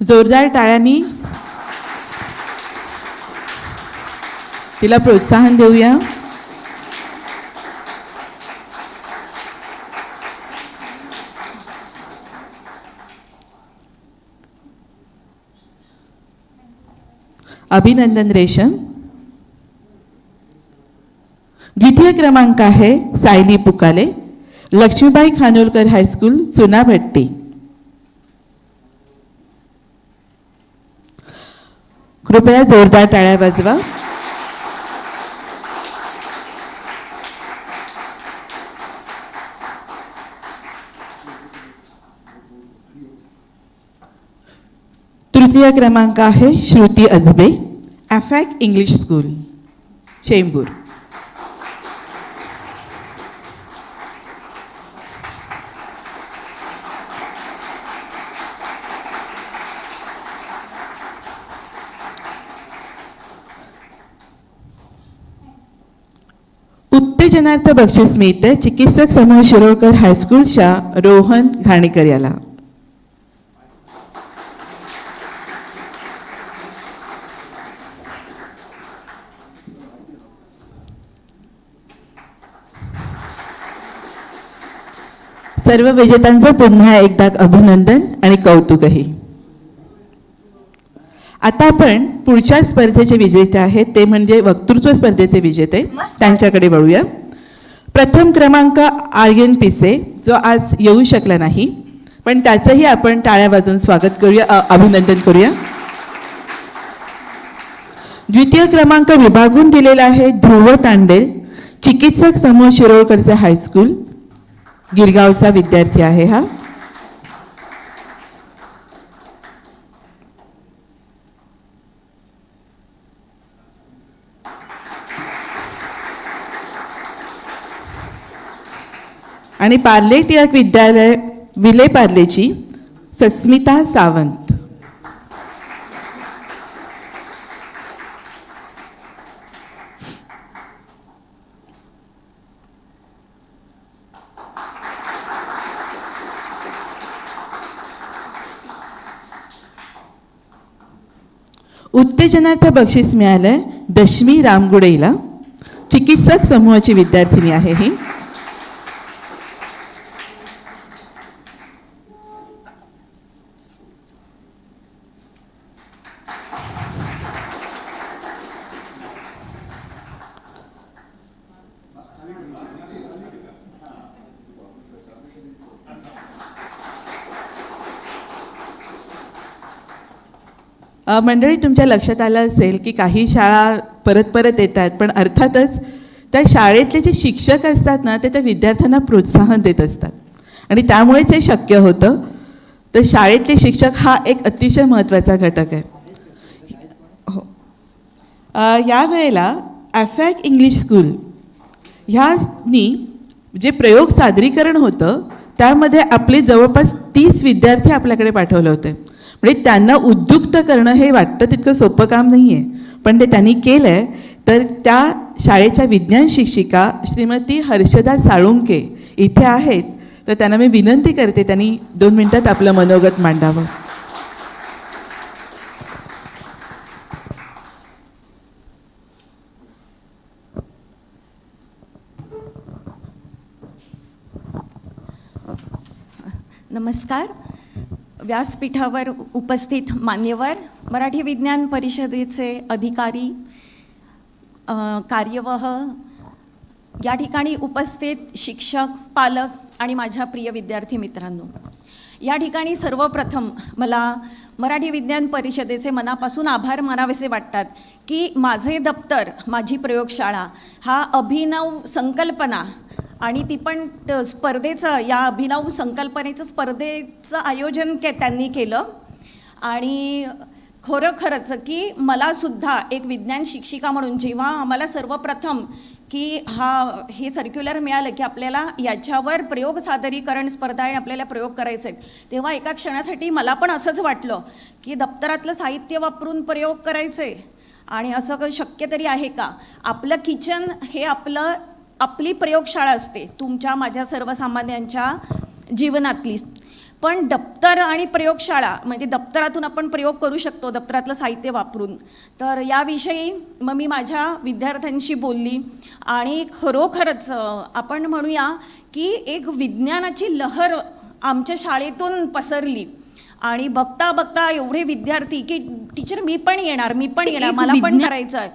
जोरदार टाळ्यांनी तिला प्रोत्साहन देऊया. अभिनंदन रेशम. द्वितीय क्रमांक आहे सायली पुकाले, लक्ष्मीबाई खानोलकर हायस्कूल, चुनाभट्टी. कृपया जोरदार टाळ्या वाजवा. तृतीय क्रमांक आहे श्रुती अजबे, अफॅक इंग्लिश स्कूल, चेंबूर. उत्तेजनार्थ बक्षीस मिळते चिकित्सक समूह शिरोळकर हायस्कूलच्या रोहन घाणेकर याला. सर्व विजेत्यांचं पुन्हा एकदा अभिनंदन आणि कौतुकही. आता आपण पुढच्या स्पर्धेचे विजेते आहेत, ते म्हणजे वक्तृत्व स्पर्धेचे विजेते, त्यांच्याकडे वळूया. प्रथम क्रमांक आर्यन पिसे, जो आज येऊ शकला नाही, पण त्याचंही आपण टाळ्या वाजवून स्वागत करूया, अभिनंदन करूया. द्वितीय क्रमांक विभागून दिलेला आहे ध्रुव तांडेल, चिकित्सक समूह शिरोळकरचे हायस्कूल, गिरगावचा विद्यार्थी आहे हा. आणि पार्ले टिळक विद्यालय विले पार्लेची सस्मिता सावंत. उत्तेजनार्थ बक्षीस मिळालंय दशमी रामगुडेला, चिकित्सक समूहाची विद्यार्थिनी आहे ही. मंडळी, तुमच्या लक्षात आलं असेल की काही शाळा परत परत येतात, पण अर्थातच त्या शाळेतले जे शिक्षक असतात ना, ते त्या विद्यार्थ्यांना प्रोत्साहन देत असतात आणि त्यामुळेच हे शक्य होतं. तर शाळेतले शिक्षक हा एक अतिशय महत्त्वाचा घटक आहे. हो, यावेळेला अफॅक इंग्लिश स्कूल ह्यानी जे प्रयोग सादरीकरण होतं त्यामध्ये आपले जवळपास 30 विद्यार्थी आपल्याकडे पाठवले होते. म्हणजे त्यांना उद्युक्त करणं हे वाटतं तितकं सोपं काम नाही आहे, पण ते त्यांनी केलं आहे. तर त्या शाळेच्या विज्ञान शिक्षिका श्रीमती हर्षदा साळुंके इथे आहेत, तर त्यांना मी विनंती करते त्यांनी 2 मिनिटात आपलं मनोगत मांडावं. नमस्कार. व्यासपीठावर उपस्थित मान्यवर, मराठी विज्ञान परिषदेचे अधिकारी, कार्यवाह, या ठिकाणी उपस्थित शिक्षक, पालक आणि माझ्या प्रिय विद्यार्थी मित्रांनो, या ठिकाणी सर्वप्रथम मला मराठी विज्ञान परिषदेचे मनापासून आभार मानावेसे वाटतात की माझे दप्तर माझी प्रयोगशाळा हा अभिनव संकल्पना आणि ती पण स्पर्धेचं, या अभिनव संकल्पनेचं स्पर्धेचं आयोजन त्यांनी केलं. आणि खरोखरच की मलासुद्धा एक विज्ञान शिक्षिका म्हणून जेव्हा आम्हाला सर्वप्रथम की हे सर्क्युलर मिळालं की आपल्याला याच्यावर प्रयोग सादरीकरण स्पर्धा आणि आपल्याला प्रयोग करायचे आहेत, तेव्हा एका क्षणासाठी मला पण असंच वाटलं की दप्तरातलं साहित्य वापरून प्रयोग करायचे आणि असं काही शक्य तरी आहे का? आपलं किचन हे आपली प्रयोगशाळा असते, तुमच्या माझ्या सर्वसामान्यांच्या जीवनातली. पण दप्तर आणि प्रयोगशाळा म्हणजे दप्तरातून आपण प्रयोग करू शकतो दप्तरातलं साहित्य वापरून. तर याविषयी मग मी माझ्या विद्यार्थ्यांशी बोलली आणि खरोखरच आपण म्हणूया की एक विज्ञानाची लहर आमच्या शाळेतून पसरली आणि बघता बघता एवढे विद्यार्थी की टीचर मी पण येणार मला पण करायचं आहे.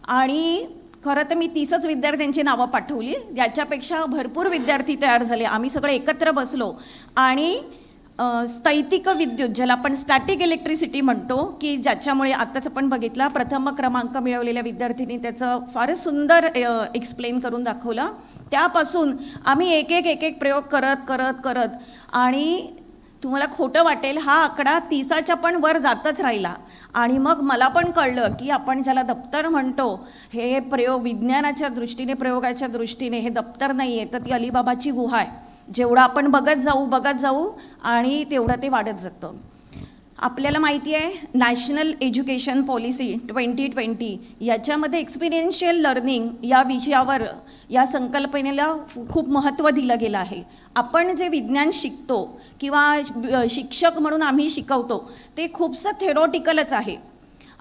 आणि खरं तर मी 30च विद्यार्थ्यांची नावं पाठवली, याच्यापेक्षा भरपूर विद्यार्थी तयार झाले. आम्ही सगळे एकत्र बसलो आणि स्थैतिक विद्युत, ज्याला आपण स्टॅटिक इलेक्ट्रिसिटी म्हणतो, की ज्याच्यामुळे आत्ताच आपण बघितला प्रथम क्रमांक मिळवलेल्या विद्यार्थ्यांनी त्याचं फारच सुंदर एक्सप्लेन करून दाखवलं. त्यापासून आम्ही एक एक प्रयोग करत आणि तुम्हाला खोटं वाटेल हा आकडा 30च्या पण वर जातच राहिला. आणि मग मला पण कळलं की आपण ज्याला दप्तर म्हणतो हे प्रयोग विज्ञानाच्या दृष्टीने प्रयोगाच्या दृष्टीने हे दप्तर नाही आहे, तर ती अलिबाबाची गुहा आहे. जेवढं आपण बघत जाऊ आणि तेवढं ते वाढत जातं. आपल्याला माहिती आहे नॅशनल एज्युकेशन पॉलिसी 2020 याच्यामध्ये एक्सपिरियन्शियल लर्निंग या विषयावर या संकल्पनेला खूप महत्त्व दिलं गेलं आहे. आपण जे विज्ञान शिकतो किंवा शिक्षक म्हणून आम्ही शिकवतो ते खूपसं थेरॉटिकलच आहे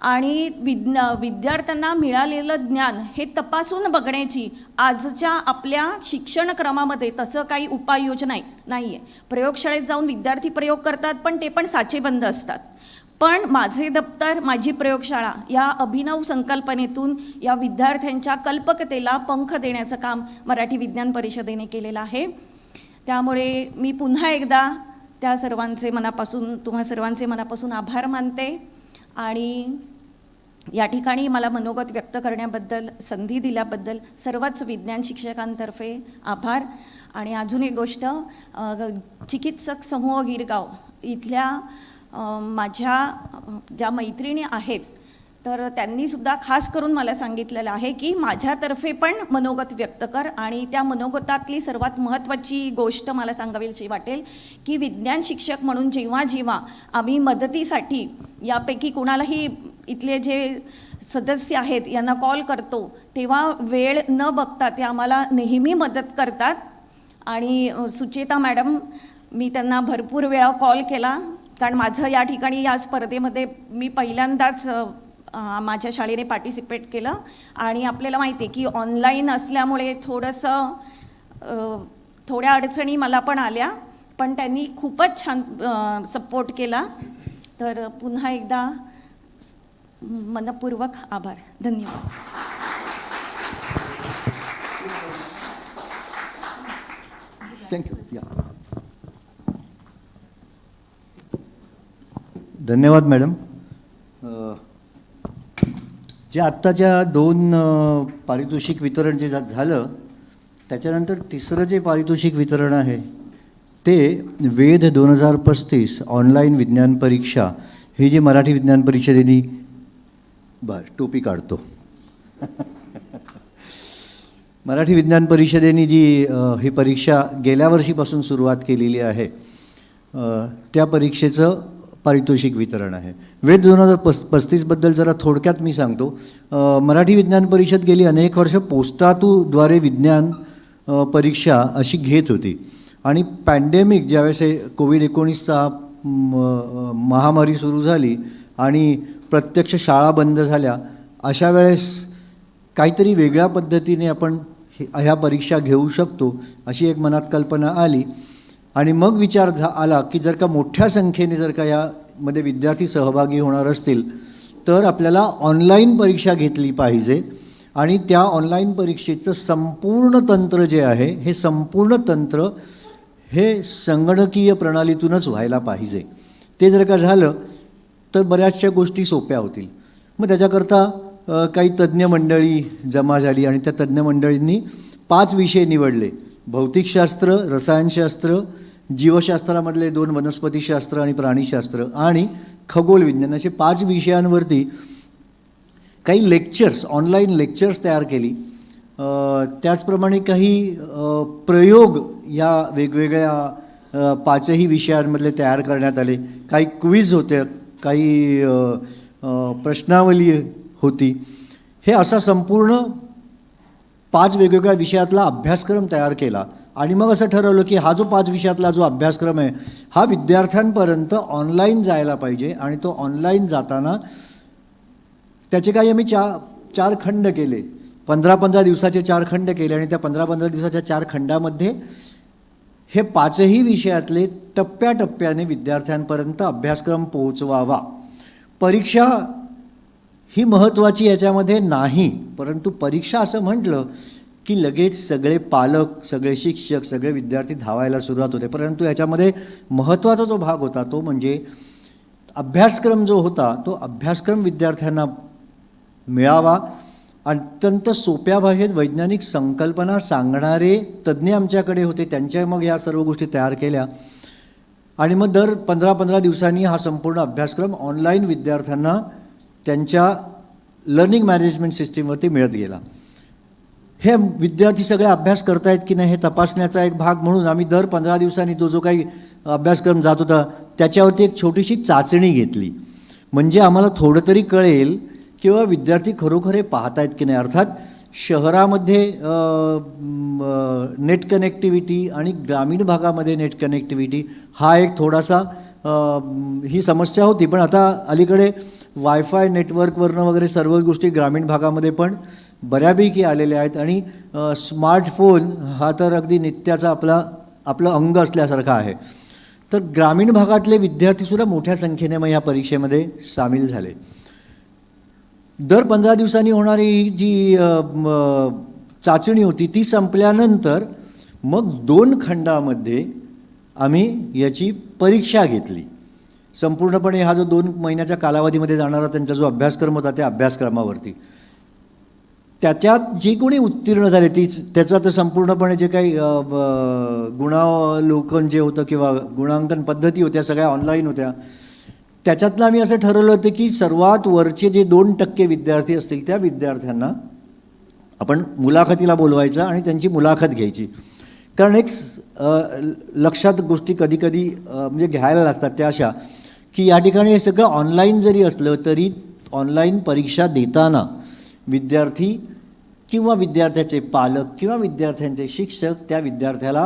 आणि विद्यार्थ्यांना मिळालेलं ज्ञान हे तपासून बघण्याची आजच्या आपल्या शिक्षण क्रमामध्ये तसं काही उपाययोजना नाही आहे. प्रयोगशाळेत जाऊन विद्यार्थी प्रयोग करतात पण ते पण साचेबंद असतात. पण माझे दप्तर माझी प्रयोगशाळा या अभिनव संकल्पनेतून या विद्यार्थ्यांच्या कल्पकतेला पंख देण्याचं काम मराठी विज्ञान परिषदेने केलेलं आहे. त्यामुळे मी पुन्हा एकदा तुम्हा सर्वांचे मनापासून आभार मानते आणि या ठिकाणी मला मनोगत व्यक्त करण्याबद्दल संधी दिल्याबद्दल सर्वच विज्ञान शिक्षकांतर्फे आभार. आणि अजून एक गोष्ट, चिकित्सक समूह गिरगाव इथल्या माझ्या ज्या मैत्रिणी आहेत तर त्यांनीसुद्धा खास करून मला सांगितलेलं आहे की माझ्यातर्फे पण मनोगत व्यक्त कर. आणि त्या मनोगतातली सर्वात महत्त्वाची गोष्ट मला सांगावीशी वाटेल की विज्ञान शिक्षक म्हणून जेव्हा आम्ही मदतीसाठी यापैकी कुणालाही इथले जे सदस्य आहेत यांना कॉल करतो तेव्हा वेळ न बघता ते आम्हाला नेहमी मदत करतात. आणि सुचेता मॅडम, मी त्यांना भरपूर वेळा कॉल केला कारण माझं या ठिकाणी या स्पर्धेमध्ये मी पहिल्यांदाच माझ्या शाळेने पार्टिसिपेट केलं आणि आपल्याला माहिती आहे की ऑनलाईन असल्यामुळे थोड्या अडचणी मला पण आल्या, पण त्यांनी खूपच छान सपोर्ट केला. तर पुन्हा एकदा मनपूर्वक आभार. धन्यवाद. थँक्यू. धन्यवाद मॅडम. जे आत्ताच्या 2 पारितोषिक वितरण जे झालं त्याच्यानंतर तिसरं जे पारितोषिक वितरण आहे ते वेध 2035 ऑनलाईन विज्ञान परीक्षा ही जी मराठी विज्ञान परिषदेने टोपी काढतो मराठी विज्ञान परिषदेने जी ही परीक्षा गेल्या वर्षीपासून सुरुवात केलेली आहे त्या परीक्षेचं पारितोषिक वितरण आहे. वेद 2035बद्दल जरा थोडक्यात मी सांगतो. मराठी विज्ञान परिषद गेली अनेक वर्ष पोस्टाद्वारे विज्ञान परीक्षा अशी घेत होती आणि पॅन्डेमिक ज्यावेळेस कोविड-19चा महामारी सुरू झाली आणि प्रत्यक्ष शाळा बंद झाल्या, अशा वेळेस काहीतरी वेगळ्या पद्धतीने आपण ह्या परीक्षा घेऊ शकतो अशी एक मनात कल्पना आली. आणि मग विचार आला की जर का मोठ्या संख्येने जर का यामध्ये विद्यार्थी सहभागी होणार असतील तर आपल्याला ऑनलाईन परीक्षा घेतली पाहिजे आणि त्या ऑनलाईन परीक्षेचं संपूर्ण तंत्र जे आहे हे संपूर्ण तंत्र हे संगणकीय प्रणालीतूनच व्हायला पाहिजे. ते जर का झालं तर बऱ्याचशा गोष्टी सोप्या होतील. मग त्याच्याकरता काही तज्ज्ञ मंडळी जमा झाली आणि त्या तज्ज्ञ मंडळींनी 5 विषय निवडले. भौतिकशास्त्र, रसायनशास्त्र, जीवशास्त्रामधले 2 वनस्पतीशास्त्र आणि प्राणीशास्त्र आणि खगोल विज्ञान असे 5 विषयांवरती काही लेक्चर्स, ऑनलाईन लेक्चर्स तयार केली त्याचप्रमाणे काही प्रयोग या वेगवेगळ्या पाचही विषयांमधले तयार करण्यात आले. काही क्विज होते, काही प्रश्नावली होती. हे असा संपूर्ण 5 वेगवेगळ्या विषयातला अभ्यासक्रम तयार केला आणि मग असं ठरवलं की हा जो 5 विषयातला जो अभ्यासक्रम आहे हा विद्यार्थ्यांपर्यंत ऑनलाईन जायला पाहिजे. आणि तो ऑनलाईन जाताना त्याचे काही आम्ही 4 खंड केले. 15-15 दिवसाचे 4 खंड केले आणि त्या 15-15 दिवसाच्या 4 खंडामध्ये हे 5ही विषयातले टप्प्याटप्प्याने विद्यार्थ्यांपर्यंत अभ्यासक्रम पोहोचवावा. परीक्षा ही महत्त्वाची याच्यामध्ये नाही, परंतु परीक्षा असं म्हटलं की लगेच सगळे पालक, सगळे शिक्षक, सगळे विद्यार्थी धावायला सुरुवात होते. परंतु याच्यामध्ये महत्त्वाचा जो भाग होता तो म्हणजे अभ्यासक्रम जो होता तो अभ्यासक्रम विद्यार्थ्यांना मिळावा. अत्यंत सोप्या भाषेत वैज्ञानिक संकल्पना सांगणारे तज्ज्ञ आमच्याकडे होते, त्यांच्या मग या सर्व गोष्टी तयार केल्या आणि मग दर 15-15 दिवसांनी हा संपूर्ण अभ्यासक्रम ऑनलाईन विद्यार्थ्यांना त्यांच्या लर्निंग मॅनेजमेंट सिस्टीमवरती मिळत गेला. हे विद्यार्थी सगळे अभ्यास करतायत की नाही हे तपासण्याचा एक भाग म्हणून आम्ही दर 15 दिवसांनी तो जो काही अभ्यासक्रम जात होता त्याच्यावरती एक छोटीशी चाचणी घेतली. म्हणजे आम्हाला थोडं तरी कळेल किंवा विद्यार्थी खरोखर हे पाहतायत की नाही. अर्थात शहरामध्ये नेट कनेक्टिव्हिटी आणि ग्रामीण भागामध्ये नेट कनेक्टिव्हिटी हा एक थोडासा ही समस्या होती. पण आता अलीकडे वायफाय नेटवर्कवरनं वगैरे सर्व गोष्टी ग्रामीण भागामध्ये पण बऱ्यापैकी आलेल्या आहेत आणि स्मार्टफोन हा तर अगदी नित्याचा आपलं अंग असल्यासारखा आहे. तर ग्रामीण भागातले विद्यार्थीसुद्धा मोठ्या संख्येने मग या परीक्षेमध्ये सामील झाले. दर 15 दिवसांनी होणारी ही जी चाचणी होती ती संपल्यानंतर मग 2 खंडामध्ये आम्ही याची परीक्षा घेतली. संपूर्णपणे हा जो 2 महिन्याच्या कालावधीमध्ये जाणारा त्यांचा जो अभ्यासक्रम होता त्या अभ्यासक्रमावरती त्याच्यात जे कोणी उत्तीर्ण झाले त्याचा तर संपूर्णपणे जे काही गुणावलोकन जे होतं किंवा गुणांकन पद्धती होत्या सगळ्या ऑनलाईन होत्या. त्याच्यातनं आम्ही असं ठरवलं होतं की सर्वात वरचे जे 2% विद्यार्थी असतील त्या विद्यार्थ्यांना आपण मुलाखतीला बोलवायचं आणि त्यांची मुलाखत घ्यायची. कारण एक लक्षात गोष्टी कधी म्हणजे घ्यायला लागतात त्या अशा की या ठिकाणी हे सगळं ऑनलाईन जरी असलं तरी ऑनलाईन परीक्षा देताना विद्यार्थी किंवा विद्यार्थ्याचे पालक किंवा विद्यार्थ्यांचे शिक्षक त्या विद्यार्थ्याला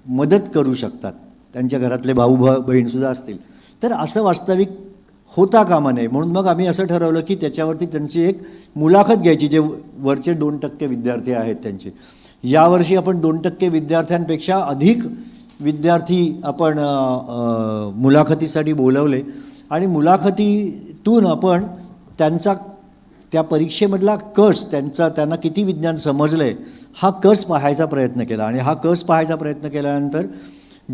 मदत करू शकतात. त्यांच्या घरातले भाऊ बहीणसुद्धा असतील तर असं वास्तविक होता कामा नये. म्हणून मग आम्ही असं ठरवलं की त्याच्यावरती त्यांची एक मुलाखत घ्यायची जे वरचे 2% विद्यार्थी आहेत त्यांचे. यावर्षी आपण 2% विद्यार्थ्यांपेक्षा अधिक विद्यार्थी आपण मुलाखतीसाठी बोलवले आणि मुलाखतीतून आपण त्या परीक्षेमधला कस त्यांना किती विज्ञान समजलं आहे हा कस पाहायचा प्रयत्न केला. आणि हा कस पाहायचा प्रयत्न केल्यानंतर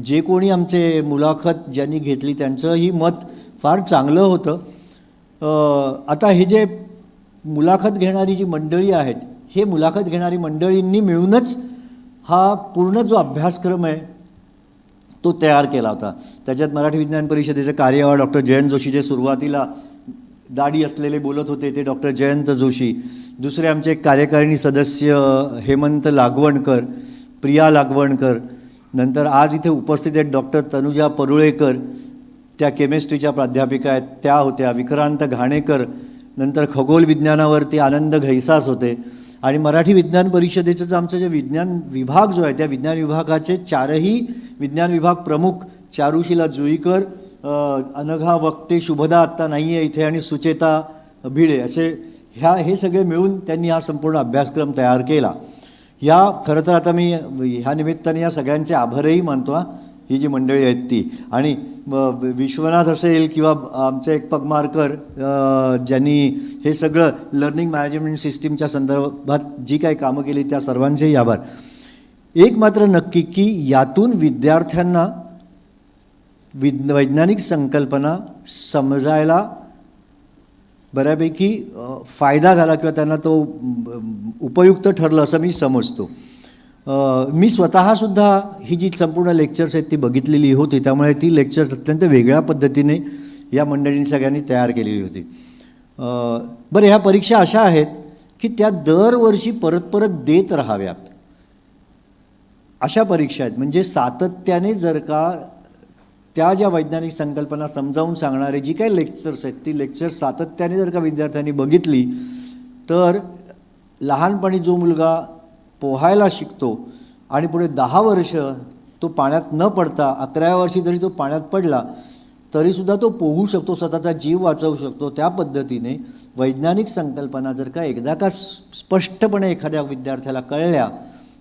जे कोणी आमचे मुलाखत ज्यांनी घेतली त्यांचंही मत फार चांगलं होतं. आता हे जे मुलाखत घेणारी जी मंडळी आहेत हे मुलाखत घेणारी मंडळींनी मिळूनच हा पूर्ण जो अभ्यासक्रम आहे तो तयार केला होता. त्याच्यात मराठी विज्ञान परिषदेचे कार्यवाह डॉक्टर जयंत जोशी जे सुरुवातीला दाढी असलेले बोलत होते ते डॉक्टर जयंत जोशी. दुसरे आमचे कार्यकारिणी सदस्य हेमंत लागवणकर, प्रिया लागवणकर. नंतर आज इथे उपस्थित आहेत डॉक्टर तनुजा परुळेकर, त्या केमिस्ट्रीच्या प्राध्यापिका आहेत त्या होत्या. विक्रांत घाणेकर. नंतर खगोल विज्ञानावरती आनंद घैसास होते. आणि मराठी विज्ञान परिषदेचं आमचं जे विज्ञान विभाग जो आहे त्या विज्ञान विभागाचे 4ही विज्ञान विभाग प्रमुख चारुशीला जुईकर, अनघा वक्ते, शुभदा आत्ता नाही आहे इथे, आणि सुचेता भिडे असे हे सगळे मिळून त्यांनी हा संपूर्ण अभ्यासक्रम तयार केला. खरं तर आता मी ह्या निमित्ताने या सगळ्यांचे आभारही मानतो. ही जी मंडळी आहेत ती, आणि विश्वनाथ असेल किंवा आमचे एक पगमारकर ज्यांनी हे सगळं लर्निंग मॅनेजमेंट सिस्टीमच्या संदर्भात जी काही कामं केली त्या सर्वांचेही आभार. एक मात्र नक्की की यातून विद्यार्थ्यांना वैज्ञानिक संकल्पना समजायला बऱ्यापैकी फायदा झाला किंवा त्यांना तो उपयुक्त ठरलं असं मी समजतो. मी स्वतःसुद्धा ही जी संपूर्ण लेक्चर्स आहेत ती बघितलेली होती, त्यामुळे ती लेक्चर्स अत्यंत वेगळ्या पद्धतीने या मंडळींनी सगळ्यांनी तयार केलेली होती. बरं, ह्या परीक्षा अशा आहेत की त्या दरवर्षी परत परत देत राहाव्यात. अशा परीक्षा आहेत. म्हणजे सातत्याने जर का त्या ज्या वैज्ञानिक संकल्पना समजावून सांगणारे जी काही लेक्चर्स आहेत ती लेक्चर्स सातत्याने जर का विद्यार्थ्यांनी बघितली तर लहानपणी जो मुलगा पोहायला शिकतो आणि पुढे 10 वर्ष तो पाण्यात न पडता 11व्या वर्षी जरी तो पाण्यात पडला तरीसुद्धा तो पोहू शकतो, स्वतःचा जीव वाचवू शकतो, त्या पद्धतीने वैज्ञानिक संकल्पना जर का एकदा का स्पष्टपणे एखाद्या विद्यार्थ्याला कळल्या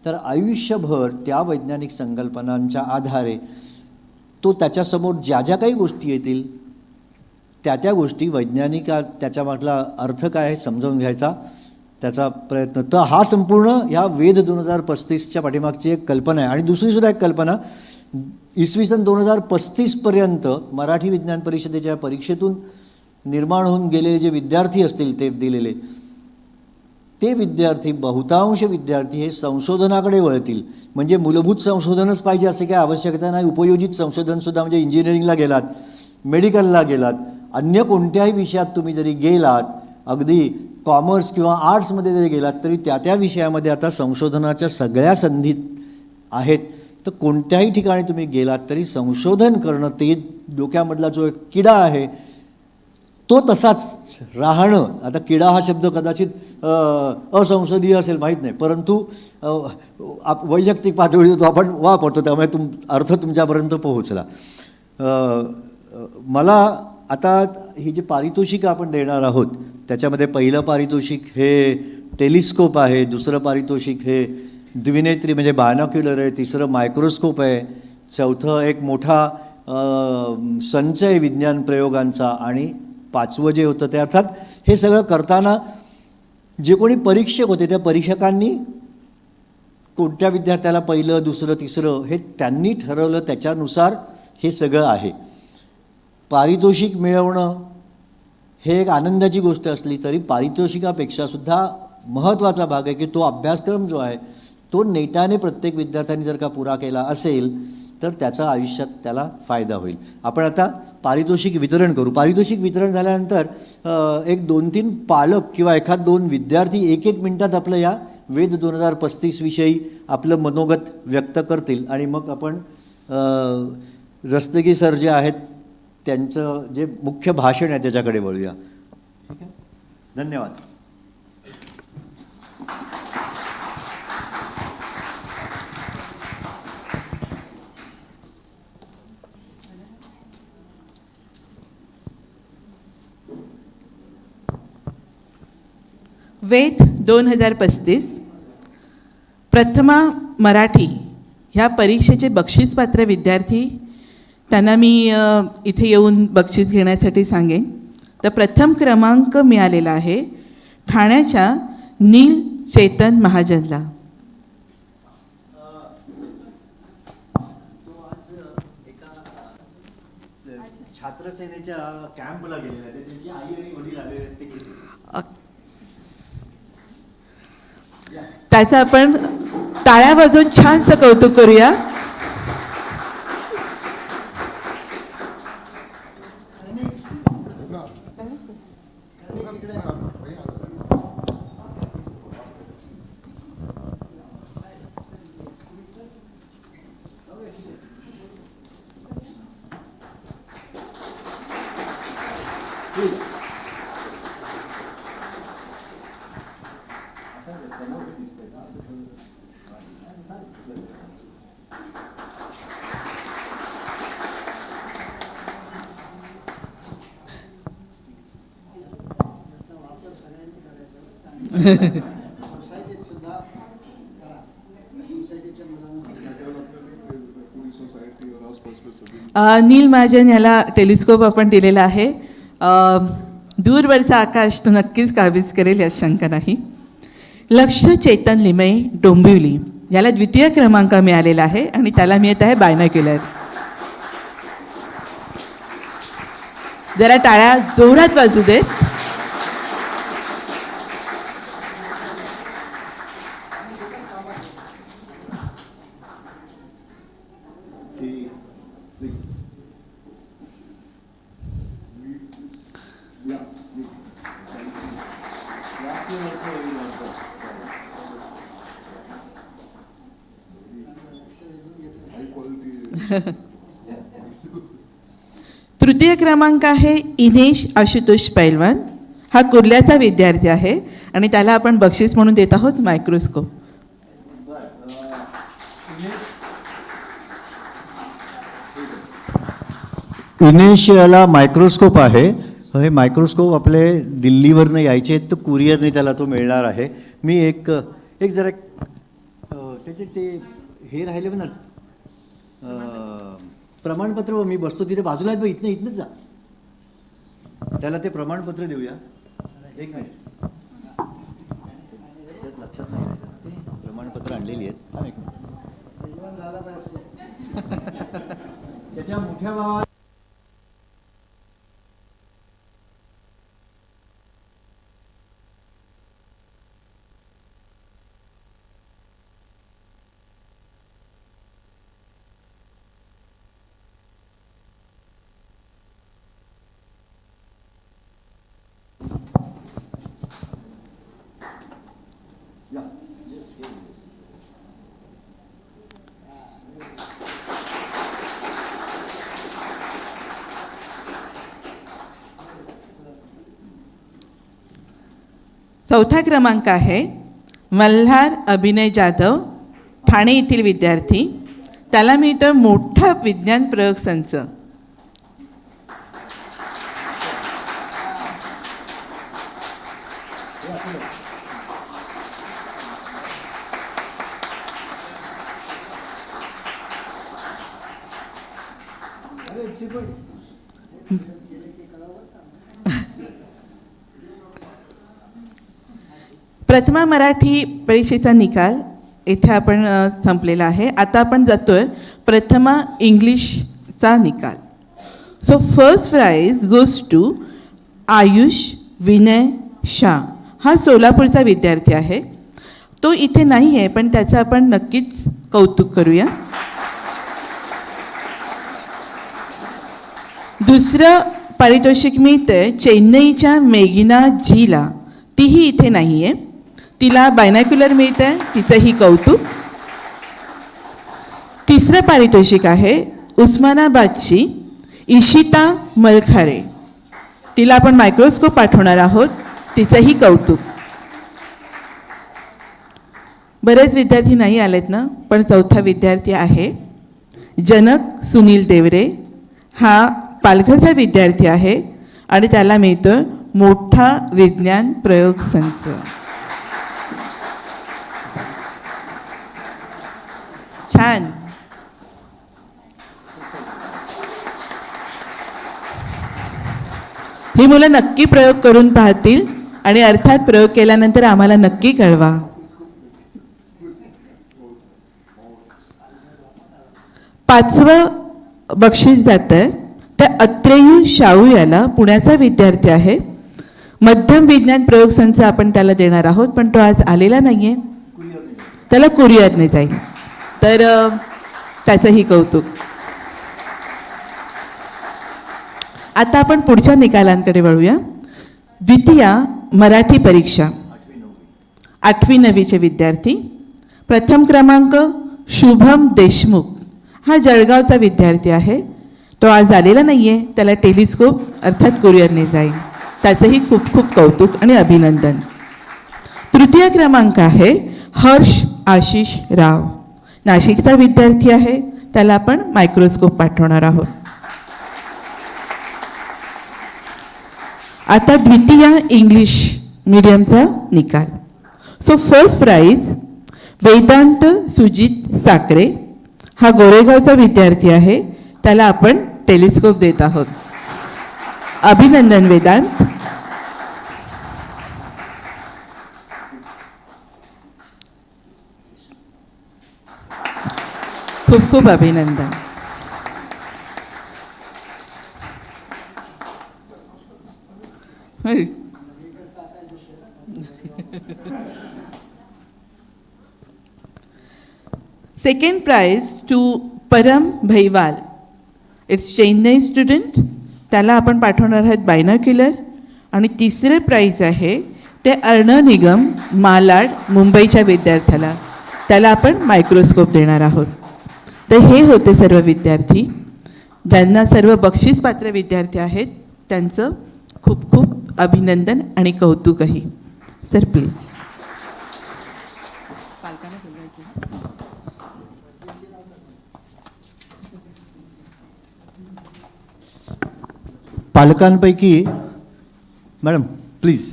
तर आयुष्यभर त्या वैज्ञानिक संकल्पनांच्या आधारे तो त्याच्यासमोर ज्या ज्या काही गोष्टी येतील त्या गोष्टी वैज्ञानिक त्याच्या मागला अर्थ काय आहे समजावून घ्यायचा त्याचा प्रयत्न. तर हा संपूर्ण ह्या वेद 2035च्या पाठीमागची एक कल्पना आहे. आणि दुसरीसुद्धा एक कल्पना, इसवी सन 2035पर्यंत मराठी विज्ञान परिषदेच्या परीक्षेतून निर्माण होऊन गेलेले जे विद्यार्थी असतील ते दिलेले ते विद्यार्थी, बहुतांश विद्यार्थी हे संशोधनाकडे वळतील. म्हणजे मूलभूत संशोधनच पाहिजे असे काही आवश्यकता नाही. उपयोजित संशोधनसुद्धा, म्हणजे इंजिनिअरिंगला गेलात, मेडिकलला गेलात, अन्य कोणत्याही विषयात तुम्ही जरी गेलात, अगदी कॉमर्स किंवा आर्ट्समध्ये जरी गेलात तरी त्या विषयामध्ये आता संशोधनाच्या सगळ्या संधी आहेत. तर कोणत्याही ठिकाणी तुम्ही गेलात तरी संशोधन करणं, ते डोक्यामधला जो एक किडा आहे तो तसाच राहणं. आता किडा हा शब्द कदाचित असंसदीय असेल, माहीत नाही, परंतु वैयक्तिक पातळीवर तो आपण वापरतो, त्यामुळे अर्थ तुमच्यापर्यंत पोहोचला. मला आता ही जी पारितोषिकं आपण देणार आहोत त्याच्यामध्ये पहिलं पारितोषिक हे टेलिस्कोप आहे, दुसरं पारितोषिक हे द्विनेत्री म्हणजे बायनॉक्युलर आहे, तिसरं मायक्रोस्कोप आहे, चौथं एक मोठा संचय विज्ञान प्रयोगांचा, आणि 5वं जे होतं ते अर्थात हे सगळं करताना जे कोणी परीक्षक होते त्या परीक्षकांनी कोणत्या विद्यार्थ्याला पहिलं, दुसरं, तिसरं हे त्यांनी ठरवलं, त्याच्यानुसार हे सगळं आहे. पारितोषिक मिळवणं हे एक आनंदाची गोष्ट असली तरी पारितोषिकापेक्षासुद्धा महत्त्वाचा भाग आहे की तो अभ्यासक्रम जो आहे तो नेटाने प्रत्येक विद्यार्थ्यांनी जर का पुरा केला असेल तर त्याचा आयुष्यात त्याला फायदा होईल. आपण आता पारितोषिक वितरण करू. पारितोषिक वितरण झाल्यानंतर एक 2-3 पालक किंवा एखाद 2 विद्यार्थी 1-1 मिनिटात आपलं या वेद 2035 विषयी आपलं मनोगत व्यक्त करतील आणि मग आपण रस्तगी सर जे आहेत त्यांचं जे मुख्य भाषण आहे त्याच्याकडे वळूया. ठीक आहे, धन्यवाद. वेद 2035 प्रथमा मराठी ह्या परीक्षेचे बक्षीसपात्र विद्यार्थी त्यांना मी इथे येऊन बक्षीस घेण्यासाठी सांगेन. तर प्रथम क्रमांक मिळालेला आहे ठाण्याच्या नील चेतन महाजनला. छात्रसेनेच्या कॅम्पला गेलेला आहे, त्यांची आई आणि वडील आलेले आहेत, ते किती त्याचं आपण टाळ्या वाजवून छानसं कौतुक करूया. नील महाजन ह्याला टेलिस्कोप आपण दिलेला आहे. दूरवरचा आकाश तो नक्कीच काबीज करेल यात शंका नाही. लक्ष चेतन लिमये डोंबिवली याला 2य क्रमांक मिळालेला आहे आणि त्याला मिळत आहे बायनॉक्युलर. जरा टाळ्या जोरात वाजू देत. Yeah. तृतीय क्रमांक आहे इनेश आशुतोष पैलवान. हा कुर्ल्याचा विद्यार्थी आहे आणि त्याला आपण बक्षीस म्हणून देत आहोत मायक्रोस्कोप. इनेशियाला मायक्रोस्कोप आहे. हे मायक्रोस्कोप आपले दिल्लीवरनं यायचे आहेत, तर कुरिअरने त्याला तो मिळणार आहे. मी एक जरा त्याचे ते हे राहिले ना प्रमाणपत्र. मी बसतो तिथे बाजूला आहेत, इथनंच जा, त्याला ते प्रमाणपत्र देऊया. एक मिनिट, लक्षात नाही राहिलं. प्रमाणपत्र आणलेली आहेत. त्याच्या मोठ्या भावात चौथा क्रमांक आहे मल्हार अभिनय जाधव, ठाणे येथील विद्यार्थी. त्याला मिळतं मोठा विज्ञान प्रयोग संच. प्रथमा मराठी परीक्षेचा निकाल इथे आपण संपलेला आहे. आता आपण जातोय प्रथमा इंग्लिशचा निकाल. So first prize goes to Ayush Vinay Shah. हा सोलापूरचा विद्यार्थी आहे. तो इथे नाही आहे, पण त्याचं आपण नक्कीच कौतुक करूया. दुसरं पारितोषिक मिळतंय चेन्नईच्या मेघिना जीला. तीही इथे नाही आहे. तिला बायनॅक्युलर मिळतं आहे, तिचंही कौतुक. तिसरं पारितोषिक आहे उस्मानाबादची इशिता मलखारे. तिला आपण मायक्रोस्कोप पाठवणार आहोत, तिचंही कौतुक. बरेच विद्यार्थी नाही आलेत ना, पण चौथा विद्यार्थी आहे जनक सुनील देवरे. हा पालघरचा विद्यार्थी आहे आणि त्याला मिळतोय मोठा विज्ञान प्रयोग संच. छान. ही मुलं नक्की प्रयोग करून पाहतील आणि अर्थात प्रयोग केल्यानंतर आम्हाला नक्की कळवा. पाचवं बक्षीस जातं त्या अत्रेयू शाहू याला. पुण्याचा विद्यार्थी आहे. मध्यम विज्ञान प्रयोग संच आपण त्याला देणार आहोत, पण तो आज आलेला नाही आहे. त्याला कुरिअरने जाईल, तर त्याचंही कौतुक. आता आपण पुढच्या निकालांकडे वळूया. द्वितीय मराठी परीक्षा 8वी-9वीचे विद्यार्थी. प्रथम क्रमांक शुभम देशमुख. हा जळगावचा विद्यार्थी आहे. तो आज आलेला नाही आहे. त्याला टेलिस्कोप अर्थात कुरिअरने जाईल. त्याचंही खूप खूप कौतुक आणि अभिनंदन. तृतीय क्रमांक आहे हर्ष आशिष राव. नाशिकचा विद्यार्थी आहे. त्याला आपण मायक्रोस्कोप पाठवणार आहोत. आता द्वितीय इंग्लिश मीडियमचा निकाल. So first prize Vedant Sujit Sakare. हा गोरेगावचा विद्यार्थी आहे. त्याला आपण टेलिस्कोप देत आहोत. अभिनंदन वेदांत. खूप खूप अभिनंदन. सेकंड प्राइज टू परम भैवाल. It's Chennai student. त्याला आपण पाठवणार आहोत बायनॉक्युलर. आणि तिसरे प्राइज आहे ते अर्ण निगम मालाड मुंबईच्या विद्यार्थ्याला. त्याला आपण मायक्रोस्कोप देणार आहोत. तर हे होते सर्व विद्यार्थी. ज्यांना सर्व बक्षीसपात्र विद्यार्थी आहेत त्यांचं खूप खूप अभिनंदन आणि कौतुकही. Sir please. पालकांपैकी मॅडम प्लीज.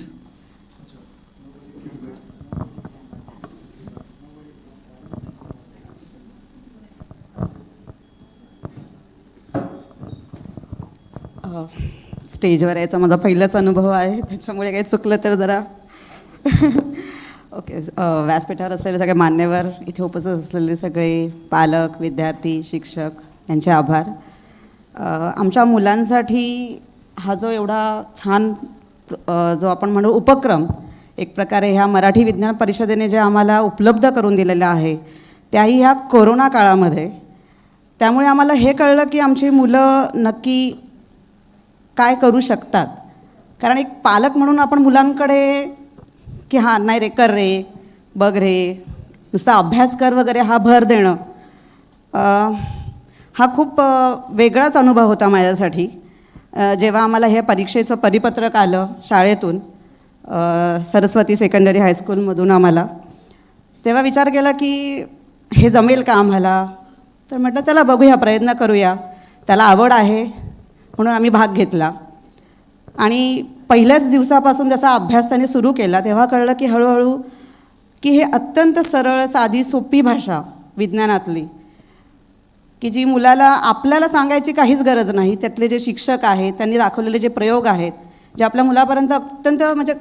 स्टेजवर यायचा माझा पहिलाच अनुभव आहे, त्याच्यामुळे काही चुकलं तर जरा ओके. व्यासपीठावर असलेले सगळे मान्यवर, इथे उपस्थित असलेले सगळे पालक, विद्यार्थी, शिक्षक यांचे आभार. आमच्या मुलांसाठी हा जो एवढा छान जो आपण म्हणू उपक्रम एक प्रकारे ह्या मराठी विज्ञान परिषदेने जे आम्हाला उपलब्ध करून दिलेलं आहे, त्याही ह्या कोरोना काळामध्ये. त्यामुळे आम्हाला हे कळलं की आमची मुलं नक्की काय करू शकतात. कारण एक पालक म्हणून आपण मुलांकडे की हां नाही रे, कर रे, बघ रे, नुसता अभ्यास कर वगैरे हा भर देणं हा खूप वेगळाच अनुभव होता माझ्यासाठी. जेव्हा आम्हाला हे परीक्षेचं परिपत्रक आलं शाळेतून, सरस्वती सेकंडरी हायस्कूलमधून आम्हाला, तेव्हा विचार केला की हे जमेल का आम्हाला. तर म्हटलं चला बघूया, प्रयत्न करूया. त्याला आवड आहे म्हणून आम्ही भाग घेतला. आणि पहिल्याच दिवसापासून जसा अभ्यास त्याने सुरू केला तेव्हा कळलं की हळूहळू की हे अत्यंत सरळ, साधी, सोपी भाषा विज्ञानातली, की जी मुलाला आपल्याला सांगायची काहीच गरज नाही. त्यातले जे शिक्षक आहेत त्यांनी दाखवलेले जे प्रयोग आहेत, जे आपल्या मुलापर्यंत अत्यंत म्हणजे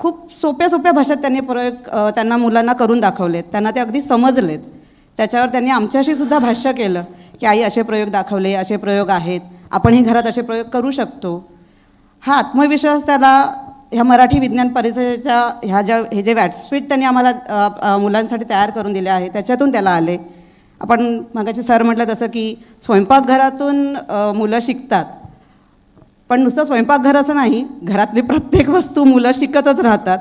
खूप सोप्या सोप्या भाषेत त्यांनी प्रयोग त्यांना मुलांना करून दाखवलेत. त्यांना ते अगदी समजलेत. त्याच्यावर त्यांनी आमच्याशी सुद्धा भाष्य केलं की आई असे प्रयोग दाखवले, असे प्रयोग आहेत, आपणही घरात असे प्रयोग करू शकतो. हा आत्मविश्वास त्याला ह्या मराठी विज्ञान परिषदेच्या हे जे व्यासपीठ त्यांनी आम्हाला मुलांसाठी तयार करून दिले आहे त्याच्यातून त्याला आले. आपण मगाशी सर म्हटलं तसं की स्वयंपाकघरातून मुलं शिकतात, पण नुसतं स्वयंपाकघर असं नाही, घरातली प्रत्येक वस्तू मुलं शिकतच राहतात.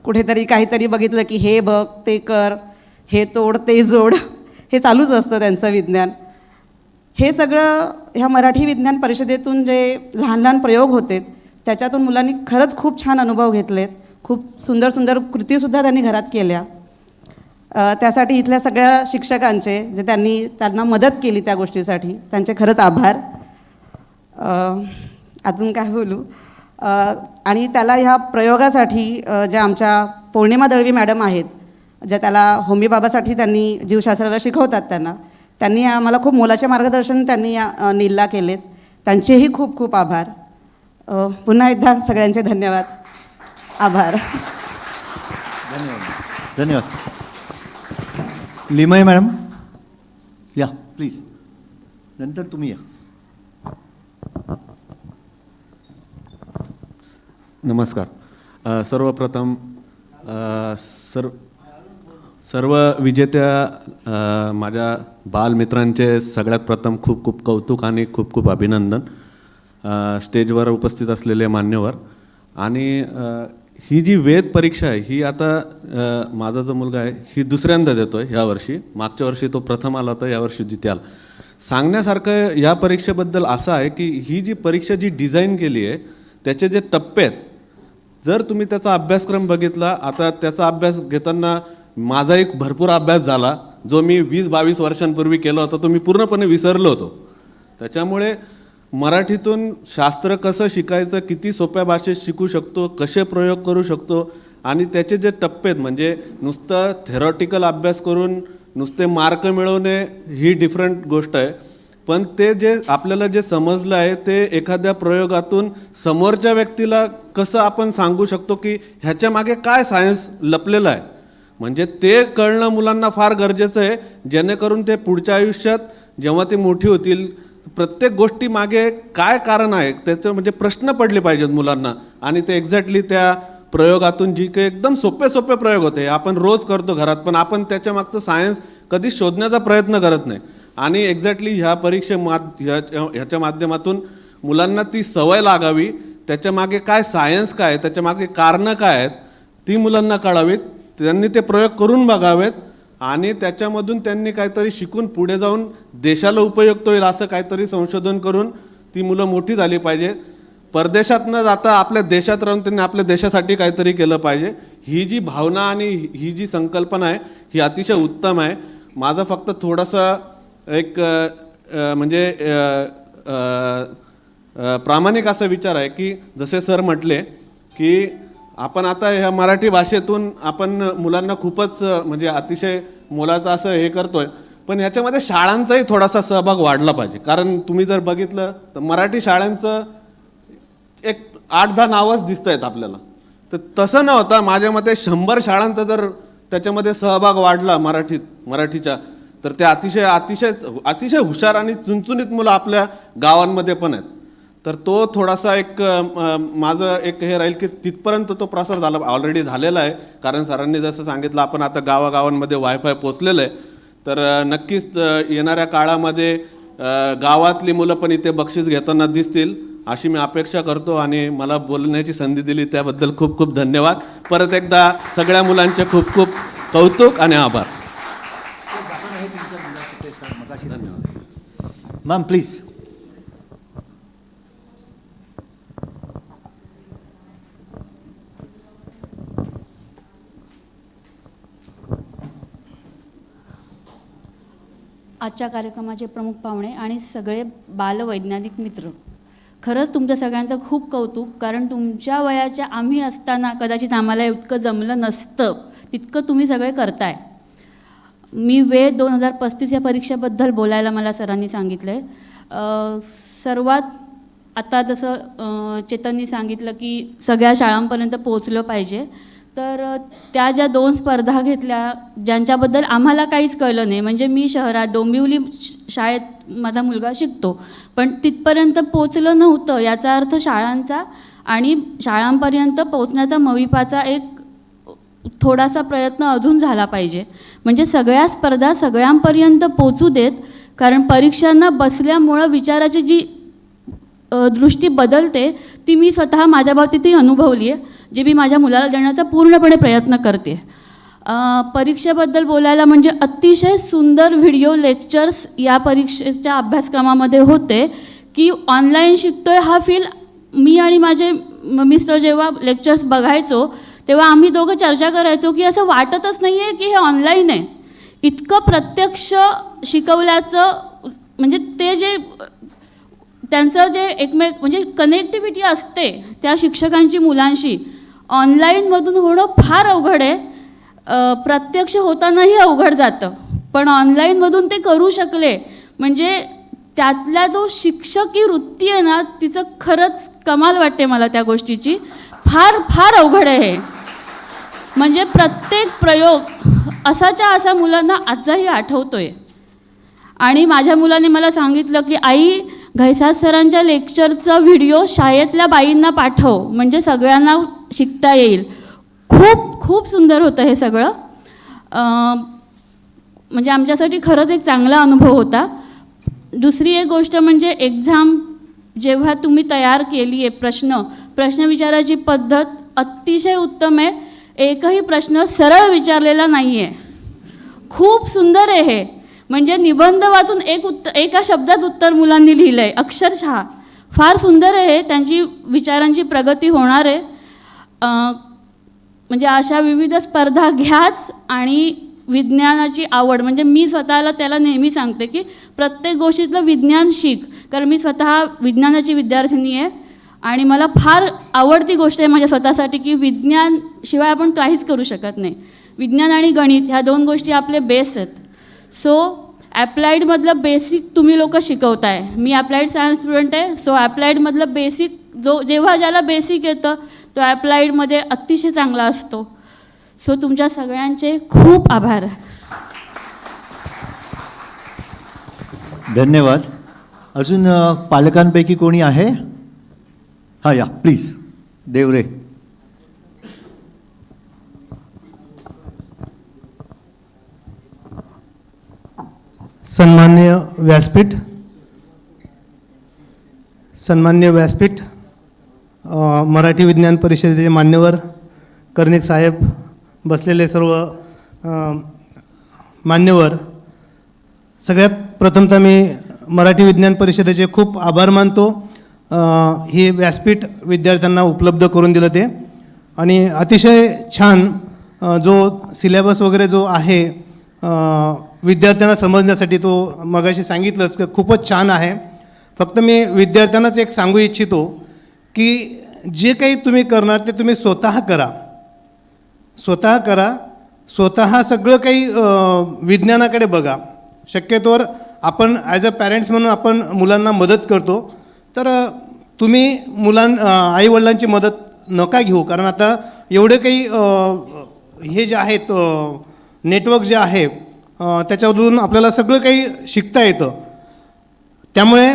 कुठेतरी काहीतरी बघितलं की हे बघ, ते कर, हे तोड, ते जोड, हे चालूच असतं त्यांचं विज्ञान. हे सगळं ह्या मराठी विज्ञान परिषदेतून जे लहान लहान प्रयोग होते त्याच्यातून मुलांनी खरंच खूप छान अनुभव घेतलेत. खूप सुंदर सुंदर कृतीसुद्धा त्यांनी घरात केल्या. त्यासाठी इथल्या सगळ्या शिक्षकांचे जे त्यांना मदत केली त्या गोष्टीसाठी त्यांचे खरंच आभार. अजून काय बोलू. आणि त्याला ह्या प्रयोगासाठी ज्या आमच्या पौर्णिमा दळवी मॅडम आहेत, ज्या त्याला होमी बाबासाठी त्यांनी जीवशास्त्राला शिकवतात, त्यांनी आम्हाला खूप मोलाचे मार्गदर्शन त्यांनी नीलला केलेत. त्यांचेही खूप खूप आभार. पुन्हा एकदा सगळ्यांचे धन्यवाद, आभार. धन्यवाद. धन्यवाद. लिमय मॅडम या प्लीज, नंतर तुम्ही या. नमस्कार. सर्वप्रथम सर्व विजेत्या माझ्या बालमित्रांचे सगळ्यात प्रथम खूप खूप कौतुक आणि खूप खूप अभिनंदन. स्टेजवर उपस्थित असलेले मान्यवर. आणि ही जी वेद परीक्षा आहे ही आता माझा जो मुलगा आहे ही दुसऱ्यांदा देतो आहे यावर्षी. मागच्या वर्षी तो प्रथम आला होता, यावर्षी द्वितीय आला. सांगण्यासारखं या परीक्षेबद्दल असं आहे की ही जी परीक्षा जी डिझाईन केली आहे त्याचे जे टप्पे आहेत, जर तुम्ही त्याचा अभ्यासक्रम बघितला, आता त्याचा अभ्यास घेताना माझा एक भरपूर अभ्यास झाला जो मी 20-22 वर्षांपूर्वी केला होता, तो मी पूर्णपणे विसरलो होतो. त्याच्यामुळे मराठीतून शास्त्र कसं शिकायचं, किती सोप्या भाषेत शिकू शकतो, कसे प्रयोग करू शकतो, आणि त्याचे जे टप्पे आहेत, म्हणजे नुसतं थेरॉटिकल अभ्यास करून नुसते मार्क मिळवणे ही डिफरंट गोष्ट आहे. पण ते जे आपल्याला जे समजलं आहे ते एखाद्या प्रयोगातून समोरच्या व्यक्तीला कसं आपण सांगू शकतो की ह्याच्या मागे काय सायन्स लपलेलं आहे, म्हणजे ते कळणं मुलांना फार गरजेचं आहे. जेणेकरून ते पुढच्या आयुष्यात जेव्हा ते मोठी होतील प्रत्येक गोष्टी मागे काय कारण आहे त्याचं म्हणजे प्रश्न पडले पाहिजेत मुलांना. आणि ते एक्झॅक्टली त्या प्रयोगातून जी काही एकदम सोपे प्रयोग होते आपण रोज करतो घरात, पण आपण त्याच्या मागचं सायन्स कधीच शोधण्याचा प्रयत्न करत नाही. आणि एक्झॅक्टली ह्या ह्याच्या माध्यमातून मुलांना ती सवय लागावी, त्याच्या मागे काय सायन्स काय, त्याच्या मागे कारणं काय आहेत ती मुलांना कळावीत, त्यांनी ते प्रयोग करून बघावेत आणि त्याच्यामधून त्यांनी काहीतरी शिकून पुढे जाऊन देशाला उपयुक्त होईल असं काहीतरी संशोधन करून ती मुलं मोठी झाली पाहिजे. परदेशात न जाता आपल्या देशात राहून त्यांनी आपल्या देशासाठी काहीतरी केलं पाहिजे. ही जी भावना आणि ही जी संकल्पना आहे ही अतिशय उत्तम आहे. माझं फक्त थोडंसं एक म्हणजे प्रामाणिक असा विचार आहे की जसे सर म्हटले की आपण आता ह्या मराठी भाषेतून आपण मुलांना खूपच म्हणजे अतिशय मोलाचं असं हे करतोय, पण ह्याच्यामध्ये शाळांचाही थोडासा सहभाग वाढला पाहिजे. कारण तुम्ही जर बघितलं तर मराठी शाळांचं एक 8-10 नावच दिसत आहेत आपल्याला. तर तसं न होता माझ्या मते 100 शाळांचा जर त्याच्यामध्ये सहभाग वाढला मराठीच्या तर ते अतिशय अतिशय अतिशय हुशार आणि चुणचुणीत मुलं आपल्या गावांमध्ये पण आहेत. तर तो थोडासा एक माझं एक हे राहील की तिथपर्यंत तो प्रसार झाला ऑलरेडी झालेला आहे. कारण सरांनी जसं सांगितलं आपण आता गावागावांमध्ये वायफाय पोचलेलं आहे. तर नक्कीच येणाऱ्या काळामध्ये गावातली मुलं पण इथे बक्षीस घेताना दिसतील अशी मी अपेक्षा करतो. आणि मला बोलण्याची संधी दिली त्याबद्दल खूप खूप धन्यवाद. परत एकदा सगळ्या मुलांचे खूप खूप कौतुक आणि आभार. Ma'am please. आजच्या कार्यक्रमाचे प्रमुख पाहुणे आणि सगळे बालवैज्ञानिक मित्र, खरंच तुमच्या सगळ्यांचं खूप कौतुक. कारण तुमच्या वयाच्या आम्ही असताना कदाचित आम्हाला इतकं जमलं नसतं तितकं तुम्ही सगळे करताय. मी वेद 2035 या परीक्षेबद्दल बोलायला मला सरांनी सांगितलं आहे. सर्वात आता जसं चेतननी सांगितलं की सगळ्या शाळांपर्यंत पोहोचलं पाहिजे. तर त्या ज्या 2 स्पर्धा घेतल्या ज्यांच्याबद्दल आम्हाला काहीच कळलं नाही, म्हणजे मी शहरात डोंबिवली शाळेत माझा मुलगा शिकतो, पण तिथपर्यंत पोचलं नव्हतं. याचा अर्थ शाळांचा आणि शाळांपर्यंत पोचण्याचा मविपाचा एक थोडासा प्रयत्न अजून झाला पाहिजे. म्हणजे सगळ्या स्पर्धा सगळ्यांपर्यंत पोचू देत. कारण परीक्षांना बसल्यामुळं विचाराची जी दृष्टी बदलते ती मी स्वतः माझ्या बाबतीतही अनुभवली आहे, जे मी माझ्या मुलाला देण्याचा पूर्णपणे प्रयत्न करते. परीक्षेबद्दल बोलायला म्हणजे अतिशय सुंदर व्हिडिओ लेक्चर्स या परीक्षेच्या अभ्यासक्रमामध्ये होते की ऑनलाईन शिकतोय हा फील मी आणि माझे मिस्टर जेव्हा लेक्चर्स बघायचो तेव्हा आम्ही दोघं चर्चा करायचो की असं वाटतच नाही आहे की हे ऑनलाईन आहे. इतकं प्रत्यक्ष शिकवल्याचं म्हणजे ते जे त्यांचं जे एकमेक म्हणजे कनेक्टिव्हिटी असते त्या शिक्षकांची मुलांशी ऑनलाईनमधून होणं फार अवघड आहे. प्रत्यक्ष होतानाही अवघड जातं, पण ऑनलाईनमधून ते करू शकले म्हणजे त्यातला जो शिक्षकी वृत्ती आहे ना तिचं खरंच कमाल वाटते मला त्या गोष्टीची. फार फार अवघड आहे हे. म्हणजे प्रत्येक प्रयोग असाच्या असा मुलांना आजही आठवतोय. आणि माझ्या मुलाने मला सांगितलं की आई घैसास सरांच्या लेक्चरचा व्हिडिओ शाळेतल्या बाईंना पाठव म्हणजे सगळ्यांना शिकता येईल. खूप खूप सुंदर होतं हे सगळं. म्हणजे आमच्यासाठी खरंच एक चांगला अनुभव होता. दुसरी एक गोष्ट म्हणजे एक्झाम जेव्हा तुम्ही तयार केली आहे प्रश्न विचाराची पद्धत अतिशय उत्तम आहे. एकही प्रश्न सरळ विचारलेला नाही आहे. खूप सुंदर आहे हे. म्हणजे निबंध वाचून एका शब्दात उत्तर मुलांनी लिहिलं आहे अक्षरशः. फार सुंदर आहे. त्यांची विचारांची प्रगती होणार आहे. म्हणजे अशा विविध स्पर्धा घ्याच आणि विज्ञानाची आवड म्हणजे मी स्वतःला त्याला नेहमी सांगते की प्रत्येक गोष्टीतलं विज्ञान शिक. कारण मी स्वतः विज्ञानाची विद्यार्थिनी आहे आणि मला फार आवडती गोष्ट आहे माझ्या स्वतःसाठी की विज्ञान शिवाय आपण काहीच करू शकत नाही. विज्ञान आणि गणित ह्या 2 गोष्टी आपले बेस आहेत. सो ॲप्लाइडमधलं बेसिक तुम्ही लोक शिकवताय. मी ॲप्लाइड सायन्स स्टुडंट आहे. सो ॲप्लाइडमधलं बेसिक जेव्हा ज्याला बेसिक येतं तो ॲप्लाइडमध्ये अतिशय चांगला असतो. सो तुमच्या सगळ्यांचे खूप आभार. धन्यवाद. अजून पालकांपैकी कोणी आहे? हां या प्लीज. देवरे. सन्मान्य व्यासपीठ, मराठी विज्ञान परिषदेचे मान्यवर, कर्णिक साहेब, बसलेले सर्व मान्यवर, सगळ्यात प्रथमतः मी मराठी विज्ञान परिषदेचे खूप आभार मानतो. हे व्यासपीठ विद्यार्थ्यांना उपलब्ध करून दिलं ते, आणि अतिशय छान जो सिलेबस वगैरे जो आहे विद्यार्थ्यांना समजण्यासाठी तो मगाशी सांगितलंच की खूपच छान आहे. फक्त मी विद्यार्थ्यांनाच एक सांगू इच्छितो की जे काही तुम्ही करणार ते तुम्ही स्वतः करा, स्वतः सगळं काही विज्ञानाकडे बघा. शक्यतोवर आपण ॲज अ पॅरेंट्स म्हणून आपण मुलांना मदत करतो, तर तुम्ही आईवडिलांची मदत नका घेऊ, कारण आता एवढे काही हे जे आहेत नेटवर्क जे आहे त्याच्यामधून आपल्याला सगळं काही शिकता येतं. त्यामुळे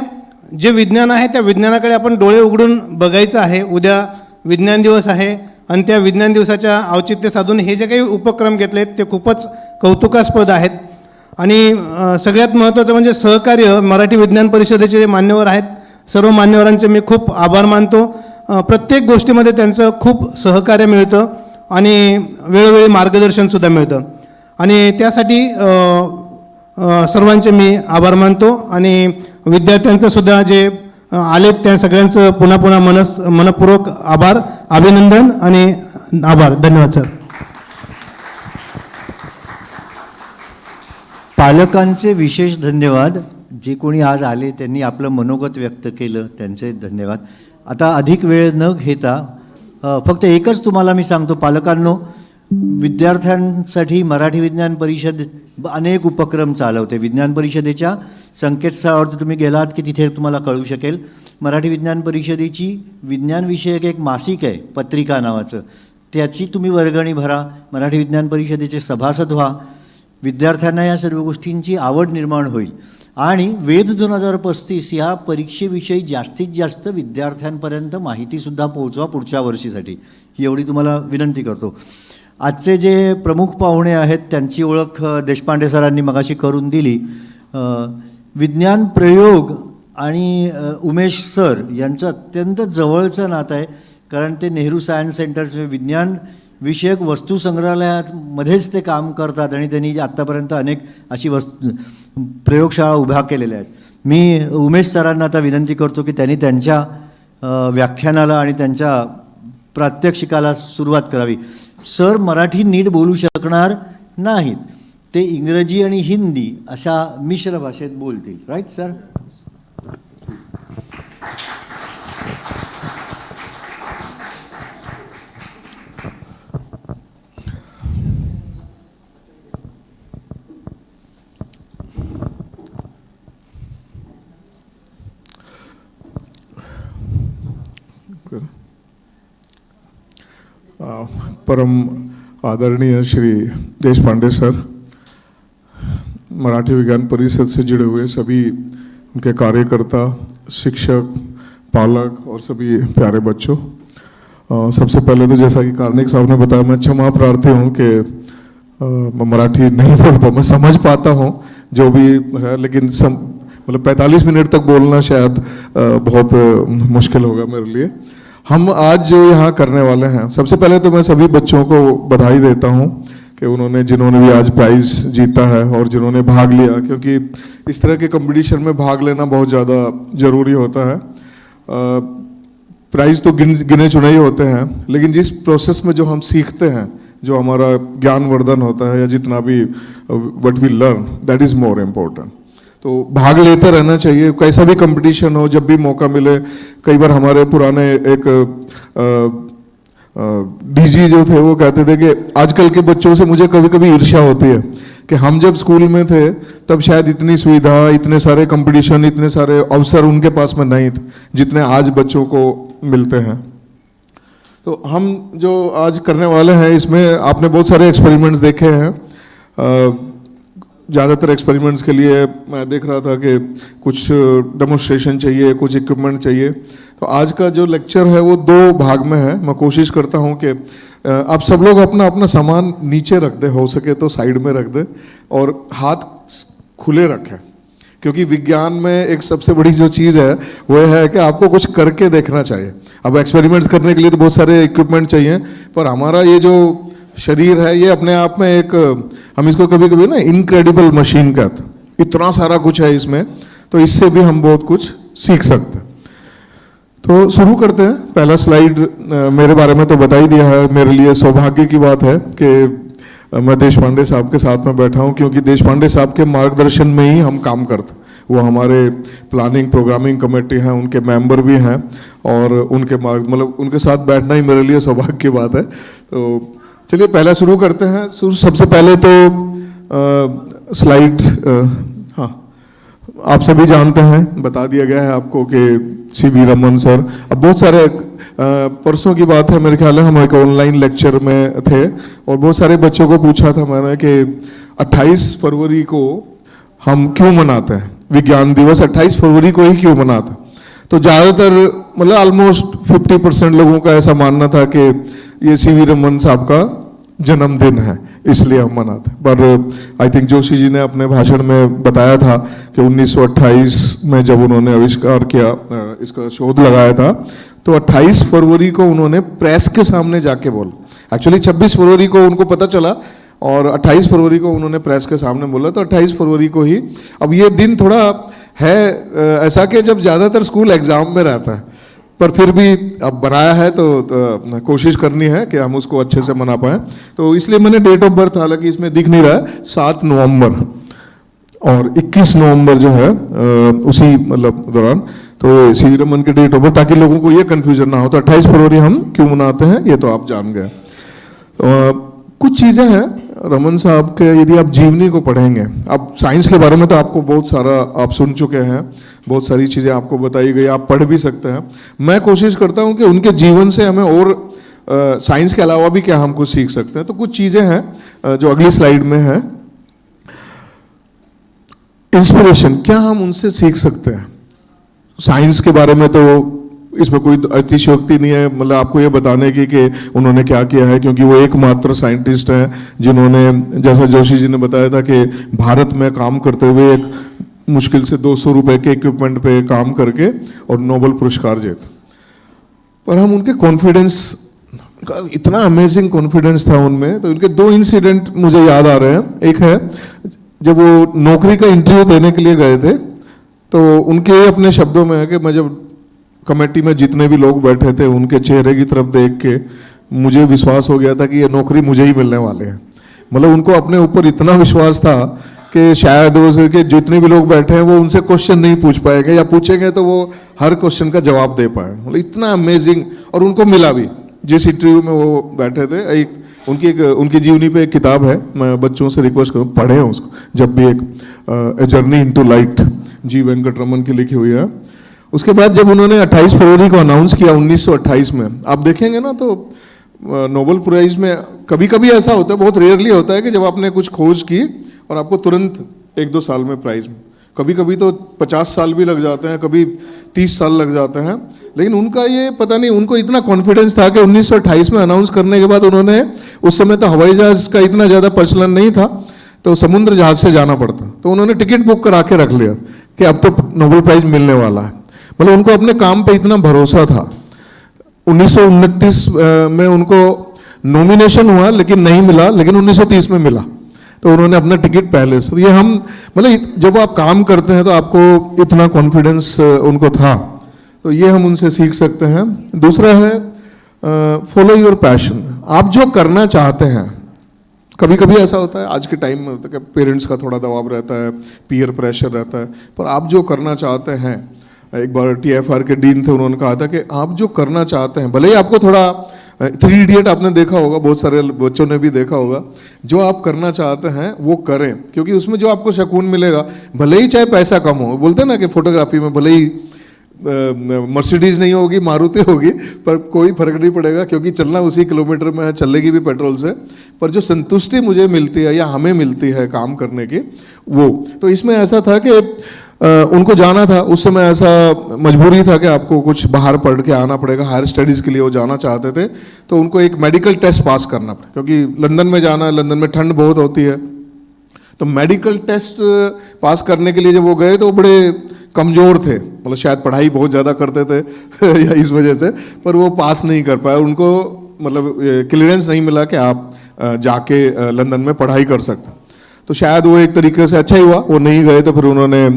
जे विज्ञान आहे त्या विज्ञानाकडे आपण डोळे उघडून बघायचं आहे. उद्या विज्ञान दिवस आहे आणि त्या विज्ञान दिवसाच्या औचित्य साधून हे जे काही उपक्रम घेतले आहेत ते खूपच कौतुकास्पद आहेत. आणि सगळ्यात महत्त्वाचं म्हणजे सहकार्य मराठी विज्ञान परिषदेचे जे मान्यवर आहेत, सर्व मान्यवरांचे मी खूप आभार मानतो. प्रत्येक गोष्टीमध्ये त्यांचं खूप सहकार्य मिळतं आणि वेळोवेळी मार्गदर्शनसुद्धा मिळतं, आणि त्यासाठी सर्वांचे मी आभार मानतो. आणि विद्यार्थ्यांचं सुद्धा जे आलेत त्या सगळ्यांचं पुन्हा पुन्हा मनपूर्वक आभार, अभिनंदन आणि आभार. धन्यवाद सर. पालकांचे विशेष धन्यवाद. जे कोणी आज आले त्यांनी आपलं मनोगत व्यक्त केलं, त्यांचे धन्यवाद. आता अधिक वेळ न घेता फक्त एकच तुम्हाला मी सांगतो, पालकांनो, विद्यार्थ्यांसाठी मराठी विज्ञान परिषद अनेक उपक्रम चालवते. विज्ञान परिषदेच्या संकेतस्थळावरती तुम्ही गेलात की तिथे तुम्हाला कळू शकेल. मराठी विज्ञान परिषदेची विज्ञानविषयक एक मासिक आहे, पत्रिका नावाचं, त्याची तुम्ही वर्गणी भरा, मराठी विज्ञान परिषदेचे सभासद व्हा. विद्यार्थ्यांना या सर्व गोष्टींची आवड निर्माण होईल. आणि वेद 2035 या परीक्षेविषयी जास्तीत जास्त विद्यार्थ्यांपर्यंत माहितीसुद्धा पोहोचवा पुढच्या वर्षीसाठी, ही एवढी तुम्हाला विनंती करतो. आजचे जे प्रमुख पाहुणे आहेत त्यांची ओळख देशपांडे सरांनी मगाशी करून दिली. विज्ञान प्रयोग आणि उमेश सर यांचं अत्यंत जवळचं नातं आहे, कारण ते नेहरू सायन्स सेंटर विज्ञान विषयक वस्तू संग्रहालयामध्येच ते काम करतात आणि त्यांनी आत्तापर्यंत अनेक अशी प्रयोगशाळा उभ्या केलेल्या आहेत. मी उमेश सरांना आता विनंती करतो की त्यांनी त्यांच्या व्याख्यानाला आणि त्यांच्या प्रात्यक्षिकाला सुरुवात करावी. सर मराठी नीट बोलू शकणार नाहीत, ते इंग्रजी आणि हिंदी अशा मिश्र भाषेत बोलतील. Right sir? परम आदरणीय श्री देशपांडे सर, मराठी विज्ञान परिषद से जुड़े हुए सभी उनके कार्यकर्ता, शिक्षक, पालक और सभी प्यारे बच्चों, सबसे पहले तो जैसा कि कार्निक साहब ने बताया, मैं क्षमा प्रार्थी हूँ कि मराठी नहीं बोल पाऊँ. मैं समझ पाता हूँ जो भी है, लेकिन मतलब 45 मिनट तक बोलना शायद बहुत मुश्किल होगा मेरे लिए. हम आज जो यहाँ करने वाले हैं, सबसे पहले तो मैं सभी बच्चों को बधाई देता हूँ कि जिन्होंने भी आज प्राइज़ जीता है और जिन्होंने भाग लिया, क्योंकि इस तरह के कंपटीशन में भाग लेना बहुत ज़्यादा ज़रूरी होता है. प्राइज़ तो गिने चुने ही होते हैं, लेकिन जिस प्रोसेस में जो हम सीखते हैं, जो हमारा ज्ञानवर्धन होता है या जितना भी what we learn, that is more important. तो भाग लेते रहना चाहिए, कैसा भी कंपटीशन हो, जब भी मौका मिले. कई बार हमारे पुराने एक डीजी जो थे वो कहते थे कि आजकल के बच्चों से मुझे कभी कभी ईर्ष्या होती है कि हम जब स्कूल में थे तब शायद इतनी सुविधा, इतने सारे कंपटीशन, इतने सारे अवसर उनके पास में नहीं थे जितने आज बच्चों को मिलते हैं. तो हम जो आज करने वाले हैं, इसमें आपने बहुत सारे एक्सपेरिमेंट्स देखे हैं. ज़्यादातर एक्सपेरिमेंट्स के लिए मैं देख रहा था कि कुछ डेमोन्स्ट्रेशन चाहिए, कुछ इक्विपमेंट चाहिए. तो आज का जो लेक्चर है वो 2 भाग में है. मैं कोशिश करता हूँ कि आप सब लोग अपना अपना सामान नीचे रख दें, हो सके तो साइड में रख दें और हाथ खुले रखें, क्योंकि विज्ञान में एक सबसे बड़ी जो चीज़ है वो है कि आपको कुछ करके देखना चाहिए. अब एक्सपेरिमेंट्स करने के लिए तो बहुत सारे इक्विपमेंट चाहिए, पर हमारा ये जो शरीर है, ये अपने आप में एक, हम इसको कभी कभी ना इनक्रेडिबल मशीन कहते हैं। इतना सारा कुछ है इसमें, तो इससे भी हम बहुत कुछ सीख सकते हैं। तो शुरू करते हैं। पहला स्लाइड मेरे बारे में तो बता ही दिया है। मेरे लिए सौभाग्य की बात है कि मैं देशपांडे साहब के साथ में बैठा हूं, क्योंकि देशपांडे साहब के मार्गदर्शन में ही हम काम करते। वो हमारे प्लानिंग प्रोग्रामिंग कमेटी हैं, उनके मेंबर भी हैं, और उनके मतलब उनके साथ बैठना ही मेरे लिए सौभाग्य की बात है। तो चलिए पहला शुरू करते हैं। सबसे पहले तो स्लाइड, हाँ, आप सभी जानते हैं, बता दिया गया है आपको कि CV रमन सर, अब बहुत सारे परसों की बात है मेरे ख्याल है, हम एक ऑनलाइन लेक्चर में थे और बहुत सारे बच्चों को पूछा था मैंने कि 28 फरवरी को हम क्यों मनाते हैं, विज्ञान दिवस 28 फरवरी को ही क्यों मनाते हैं। तो ज़्यादातर मतलब ऑलमोस्ट 50% लोगों का ऐसा मानना था कि ये CV रमन साहब का जन्मदिन है, इसलिए हम मनाते हैं। पर आई थिंक जोशी जी ने अपने भाषण में बताया था कि 1928 में जब उन्होंने आविष्कार किया, इसका शोध लगाया था, तो 28 फरवरी को उन्होंने प्रेस के सामने जाके बोला। एक्चुअली 26 फरवरी को उनको पता चला और 28 फरवरी को उन्होंने प्रेस के सामने बोला। तो 28 फरवरी को ही, अब ये दिन थोड़ा है ऐसा कि जब ज़्यादातर स्कूल एग्जाम में रहता है, पर फिर भी अब बनाया है तो कोशिश करनी है कि हम उसको अच्छे से मना पाएँ। तो इसलिए मैंने डेट ऑफ बर्थ, हालांकि इसमें दिख नहीं रहा है, 7 नवंबर और 21 नवंबर जो है उसी मतलब दौरान, तो CV रमन के डेट ऑफ बर्थ, ताकि लोगों को ये कन्फ्यूजन ना हो। तो 28 फरवरी हम क्यों मनाते हैं ये तो आप जान गए। कुछ चीज़ें हैं रमन साहब के, यदि आप जीवनी को पढ़ेंगे, अब साइंस के बारे में तो आपको बहुत सारा आप सुन चुके हैं, बहुत सारी चीज़ें आपको बताई गई, आप पढ़ भी सकते हैं। मैं कोशिश करता हूं कि उनके जीवन से हमें और साइंस के अलावा भी क्या हम कुछ सीख सकते हैं। तो कुछ चीज़ें हैं जो अगली स्लाइड में है। इंस्पिरेशन, क्या हम उनसे सीख सकते हैं। साइंस के बारे में तो इसमें कोई अतिशयोक्ति नहीं है, मतलब आपको ये बताने की कि उन्होंने क्या किया है, क्योंकि वो एकमात्र साइंटिस्ट हैं जिन्होंने, जैसा जोशी जी ने बताया था कि भारत में काम करते हुए एक मुश्किल से 200 रुपए के इक्विपमेंट पे काम करके और नोबेल पुरस्कार जीता। पर हम उनके कॉन्फिडेंस, इतना अमेजिंग कॉन्फिडेंस था उनमें। तो उनके 2 इंसिडेंट मुझे याद आ रहे हैं। एक है जब वो नौकरी का इंटरव्यू देने के लिए गए थे, तो उनके अपने शब्दों में है कि मैं जब कमेटी में जितने भी लोग बैठे थे उनके चेहरे की तरफ देख के मुझे विश्वास हो गया था कि ये नौकरी मुझे ही मिलने वाले हैं। मतलब उनको अपने ऊपर इतना विश्वास था कि शायद वो के जितने भी लोग बैठे हैं वो उनसे क्वेश्चन नहीं पूछ पाएंगे, या पूछेंगे तो वो हर क्वेश्चन का जवाब दे पाए। मतलब इतना अमेजिंग, और उनको मिला भी। जिस इंटरव्यू में वो बैठे थे, एक उनकी जीवनी पे एक किताब है, मैं बच्चों से रिक्वेस्ट करूँ पढ़ें उसको जब भी, एक ए जर्नी इनटू लाइट, जी वेंकटरमन की लिखी हुई है। उसके बाद जब उन्होंने 28 फरवरी को अनाउंस किया 1928 में, आप देखेंगे ना तो नोबेल प्राइज में कभी कभी ऐसा होता है, बहुत रेयरली होता है कि जब आपने कुछ खोज की और आपको तुरंत 1-2 साल में प्राइज में, कभी कभी तो 50 साल भी लग जाते हैं, कभी 30 साल लग जाते हैं। लेकिन उनका ये पता नहीं, उनको इतना कॉन्फिडेंस था कि 1928 में अनाउंस करने के बाद उन्होंने, उस समय तो हवाई जहाज का इतना ज़्यादा प्रचलन नहीं था, तो समुद्र जहाज से जाना पड़ता, तो उन्होंने टिकट बुक करा के रख लिया कि अब तो नोबेल प्राइज मिलने वाला है। मतलब उनको अपने काम पे इतना भरोसा था। 1929 में उनको नॉमिनेशन हुआ लेकिन नहीं मिला, लेकिन 1930 में मिला, तो उन्होंने अपना टिकट पहले से। ये हम मतलब जब आप काम करते हैं तो आपको इतना कॉन्फिडेंस उनको था, तो ये हम उनसे सीख सकते हैं। दूसरा है फॉलो योर पैशन। आप जो करना चाहते हैं, कभी कभी ऐसा होता है आज के टाइम में होता है कि पेरेंट्स का थोड़ा दबाव रहता है, पीयर प्रेशर रहता है, पर आप जो करना चाहते हैं, एक बार TFR के डीन थे, उन्होंने कहा था कि आप जो करना चाहते हैं, भले ही आपको थोड़ा 3 इडियट आपने देखा होगा, बहुत सारे बच्चों ने भी देखा होगा, जो आप करना चाहते हैं वो करें, क्योंकि उसमें जो आपको सुकून मिलेगा, भले ही चाहे पैसा कम हो। बोलते हैं ना कि फोटोग्राफी में भले ही मर्सिडीज नहीं होगी, मारुति होगी, पर कोई फर्क नहीं पड़ेगा, क्योंकि चलना उसी किलोमीटर में है, चलेगी भी पेट्रोल से, पर जो संतुष्टि मुझे मिलती है या हमें मिलती है काम करने की, वो। तो इसमें ऐसा था कि उनको जाना था, उस समय ऐसा मजबूरी था कि आपको कुछ बाहर पढ़ के आना पड़ेगा, हायर स्टडीज़ के लिए वो जाना चाहते थे, तो उनको एक मेडिकल टेस्ट पास करना पड़ा, क्योंकि लंदन में जाना है, लंदन में ठंड बहुत होती है। तो मेडिकल टेस्ट पास करने के लिए जब वो गए तो वो बड़े कमज़ोर थे, मतलब शायद पढ़ाई बहुत ज़्यादा करते थे या इस वजह से, पर वो पास नहीं कर पाए, उनको मतलब क्लियरेंस नहीं मिला कि आप जाके लंदन में पढ़ाई कर सकता। तो शायद वो एक तरीके से अच्छा ही हुआ, वो नहीं गए तो फिर उन्होंने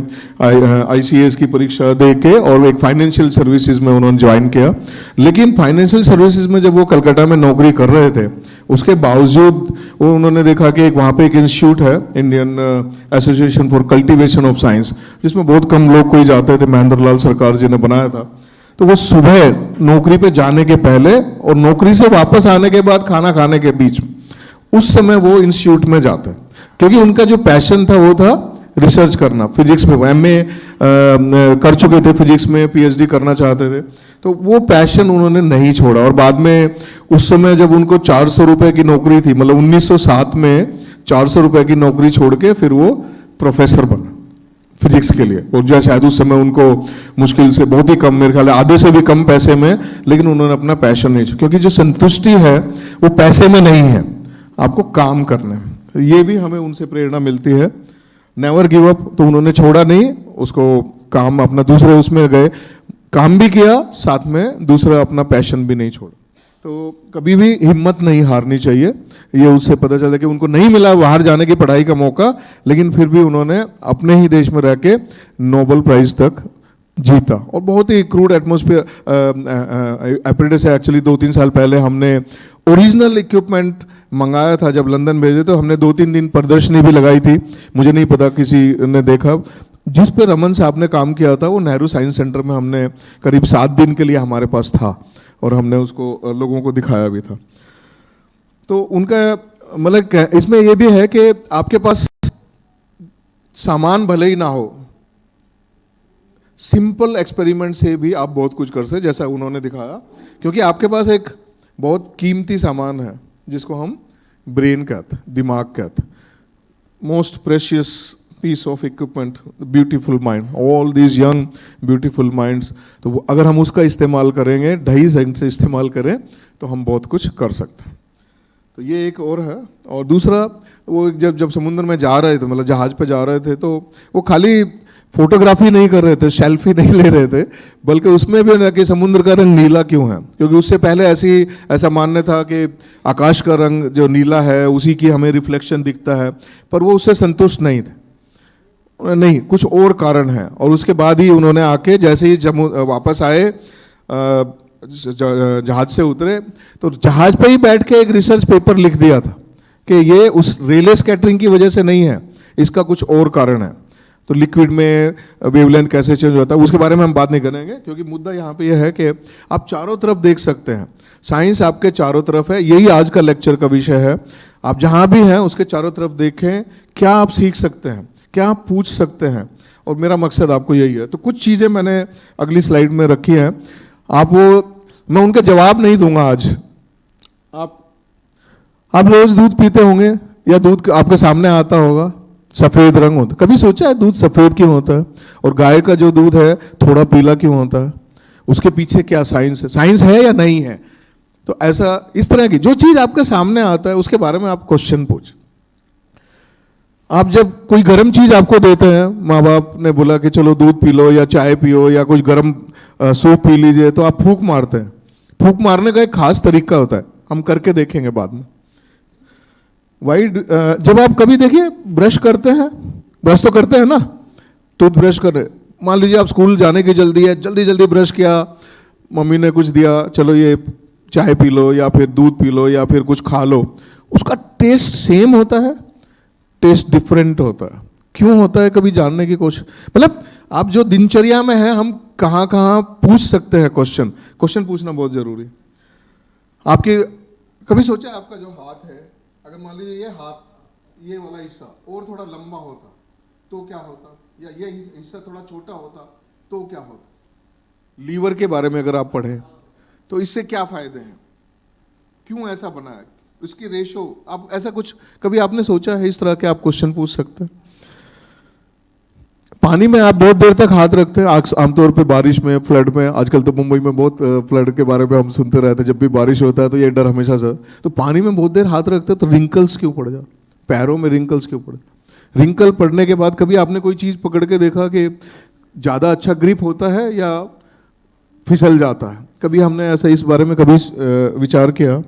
ICAS की परीक्षा दे के और एक फाइनेंशियल सर्विसेज में उन्होंने ज्वाइन किया। लेकिन फाइनेंशियल सर्विसेज में जब वो कलकत्ता में नौकरी कर रहे थे, उसके बावजूद वो उन्होंने देखा कि वहाँ पे एक इंस्टीट्यूट है, Indian association for cultivation of science, जिसमें बहुत कम लोग कोई जाते थे, महेंद्र लाल सरकार जी ने बनाया था। तो वो सुबह नौकरी पे जाने के पहले और नौकरी से वापस आने के बाद खाना खाने के बीच उस समय वो इंस्टीट्यूट में जाते, क्योंकि उनका जो पैशन था वो था रिसर्च करना। फिजिक्स में MA कर चुके थे, फिजिक्स में PhD करना चाहते थे, तो वो पैशन उन्होंने नहीं छोड़ा। और बाद में उस समय जब उनको 400 रुपए की नौकरी थी, मतलब 1907 में 400 रुपए की नौकरी छोड़ के फिर वो प्रोफेसर बना फिजिक्स के लिए। और जो शायद उस समय उनको मुश्किल से बहुत ही कम, मेरे ख्याल आधे से भी कम पैसे में, लेकिन उन्होंने अपना पैशन नहीं छोड़ा, क्योंकि जो संतुष्टि है वो पैसे में नहीं है, आपको काम करना है। ये भी हमें उनसे प्रेरणा मिलती है। नेवर गिव अप, तो उन्होंने छोड़ा नहीं उसको, काम अपना दूसरे उसमें गए, काम भी किया, साथ में दूसरा अपना पैशन भी नहीं छोड़ा। तो कभी भी हिम्मत नहीं हारनी चाहिए। ये उससे पता चला कि उनको नहीं मिला बाहर जाने की पढ़ाई का मौका, लेकिन फिर भी उन्होंने अपने ही देश में रह के नोबेल प्राइज तक जीता। और बहुत ही क्रूड एटमॉस्फेयर एप्रेंटिस है। एक्चुअली 2-3 साल पहले हमने ओरिजिनल इक्विपमेंट मंगाया था, जब लंदन भेजे तो हमने 2-3 दिन प्रदर्शनी भी लगाई थी, मुझे नहीं पता किसी ने देखा। जिस पे रमन साहब ने काम किया था वो नेहरू साइंस सेंटर में हमने करीब 7 दिन के लिए हमारे पास था, और हमने उसको लोगों को दिखाया भी था। तो उनका मतलब इसमें यह भी है कि आपके पास सामान भले ही ना हो, सिंपल एक्सपेरिमेंट से भी आप बहुत कुछ कर सकते हैं, जैसा उन्होंने दिखाया। क्योंकि आपके पास एक बहुत कीमती सामान है जिसको हम ब्रेन कहते हैं, दिमाग कहते हैं, most precious piece of equipment, beautiful mind, all these young beautiful minds. तो वो अगर हम उसका इस्तेमाल करेंगे, ढही से इस्तेमाल करें, तो हम बहुत कुछ कर सकते हैं। तो ये एक और है। और दूसरा, वो जब समुद्र में जा रहे थे, मतलब जहाज पे जा रहे थे, तो वो खाली फोटोग्राफी नहीं कर रहे थे, सेल्फी नहीं ले रहे थे, बल्कि उसमें भी ना कि समुद्र का रंग नीला क्यों है, क्योंकि उससे पहले ऐसा मानना था कि आकाश का रंग जो नीला है उसी की हमें रिफ्लेक्शन दिखता है, पर वो उससे संतुष्ट नहीं थे, नहीं कुछ और कारण है। और उसके बाद ही उन्होंने आके जैसे ही वापस आए, जहाज से उतरे, तो जहाज पे ही बैठ के एक रिसर्च पेपर लिख दिया था कि ये उस रेले स्कैटरिंग की वजह से नहीं है, इसका कुछ और कारण है। तो लिक्विड में वेवलेंथ कैसे चेंज होता है उसके बारे में हम बात नहीं करेंगे, क्योंकि मुद्दा यहाँ पे यह है कि आप चारों तरफ देख सकते हैं, साइंस आपके चारों तरफ है। यही आज का लेक्चर का विषय है। आप जहाँ भी हैं उसके चारों तरफ देखें, क्या आप सीख सकते हैं, क्या आप पूछ सकते हैं, और मेरा मकसद आपको यही है। तो कुछ चीज़ें मैंने अगली स्लाइड में रखी हैं, मैं उनका जवाब नहीं दूंगा आज। आप रोज दूध पीते होंगे, या दूध आपके सामने आता होगा, सफेद रंग होता है। कभी सोचा है दूध सफेद क्यों होता है, और गाय का जो दूध है थोड़ा पीला क्यों होता है? उसके पीछे क्या साइंस है, साइंस है या नहीं है? तो ऐसा इस तरह की जो चीज आपके सामने आता है उसके बारे में आप क्वेश्चन पूछ। आप जब कोई गर्म चीज आपको देते हैं, माँ बाप ने बोला कि चलो दूध पी लो या चाय पियो या कुछ गर्म सूप पी लीजिए, तो आप फूंक मारते हैं। फूंक मारने का एक खास तरीका होता है, हम करके देखेंगे बाद में। जब आप कभी देखिए ब्रश करते हैं, ब्रश तो करते हैं ना, टूथब्रश कर रहे, मान लीजिए आप स्कूल जाने की जल्दी है, जल्दी जल्दी ब्रश किया, मम्मी ने कुछ दिया, चलो ये चाय पी लो या फिर दूध पी लो या फिर कुछ खा लो, उसका टेस्ट सेम होता है, टेस्ट डिफरेंट होता है। क्यों होता है, कभी जानने की कोशिश, मतलब आप जो दिनचर्या में है, हम कहाँ कहाँ पूछ सकते हैं क्वेश्चन पूछना बहुत जरूरी है। आपके कभी सोचा आपका जो हाथ है, अगर मान लीजिए ये हाथ, ये वाला हिस्सा और थोड़ा लंबा होता तो क्या होता, या ये हिस्सा थोड़ा छोटा होता तो क्या होता? लीवर के बारे में अगर आप पढ़ें तो इससे क्या फायदे हैं, क्यों ऐसा बना है, इसकी रेशो, आप ऐसा कुछ कभी आपने सोचा है? इस तरह के आप क्वेश्चन पूछ सकते हैं। पानी में आप बहुत देर तक हाथ रखते हैं, आमतौर पे बारिश में, फ्लड में, आजकल तो मुंबई में बहुत फ्लड के बारे में हम सुनते रहते हैं, जब भी बारिश होता है तो ये डर हमेशा से, तो पानी में बहुत देर हाथ रखते हैं तो रिंकल्स क्यों पड़ जाते, पैरों में रिंकल्स क्यों पड़े? रिंकल पड़ने के बाद कभी आपने कोई चीज़ पकड़ के देखा कि ज़्यादा अच्छा ग्रिप होता है या फिसल जाता है? कभी हमने ऐसा इस बारे में कभी विचार किया?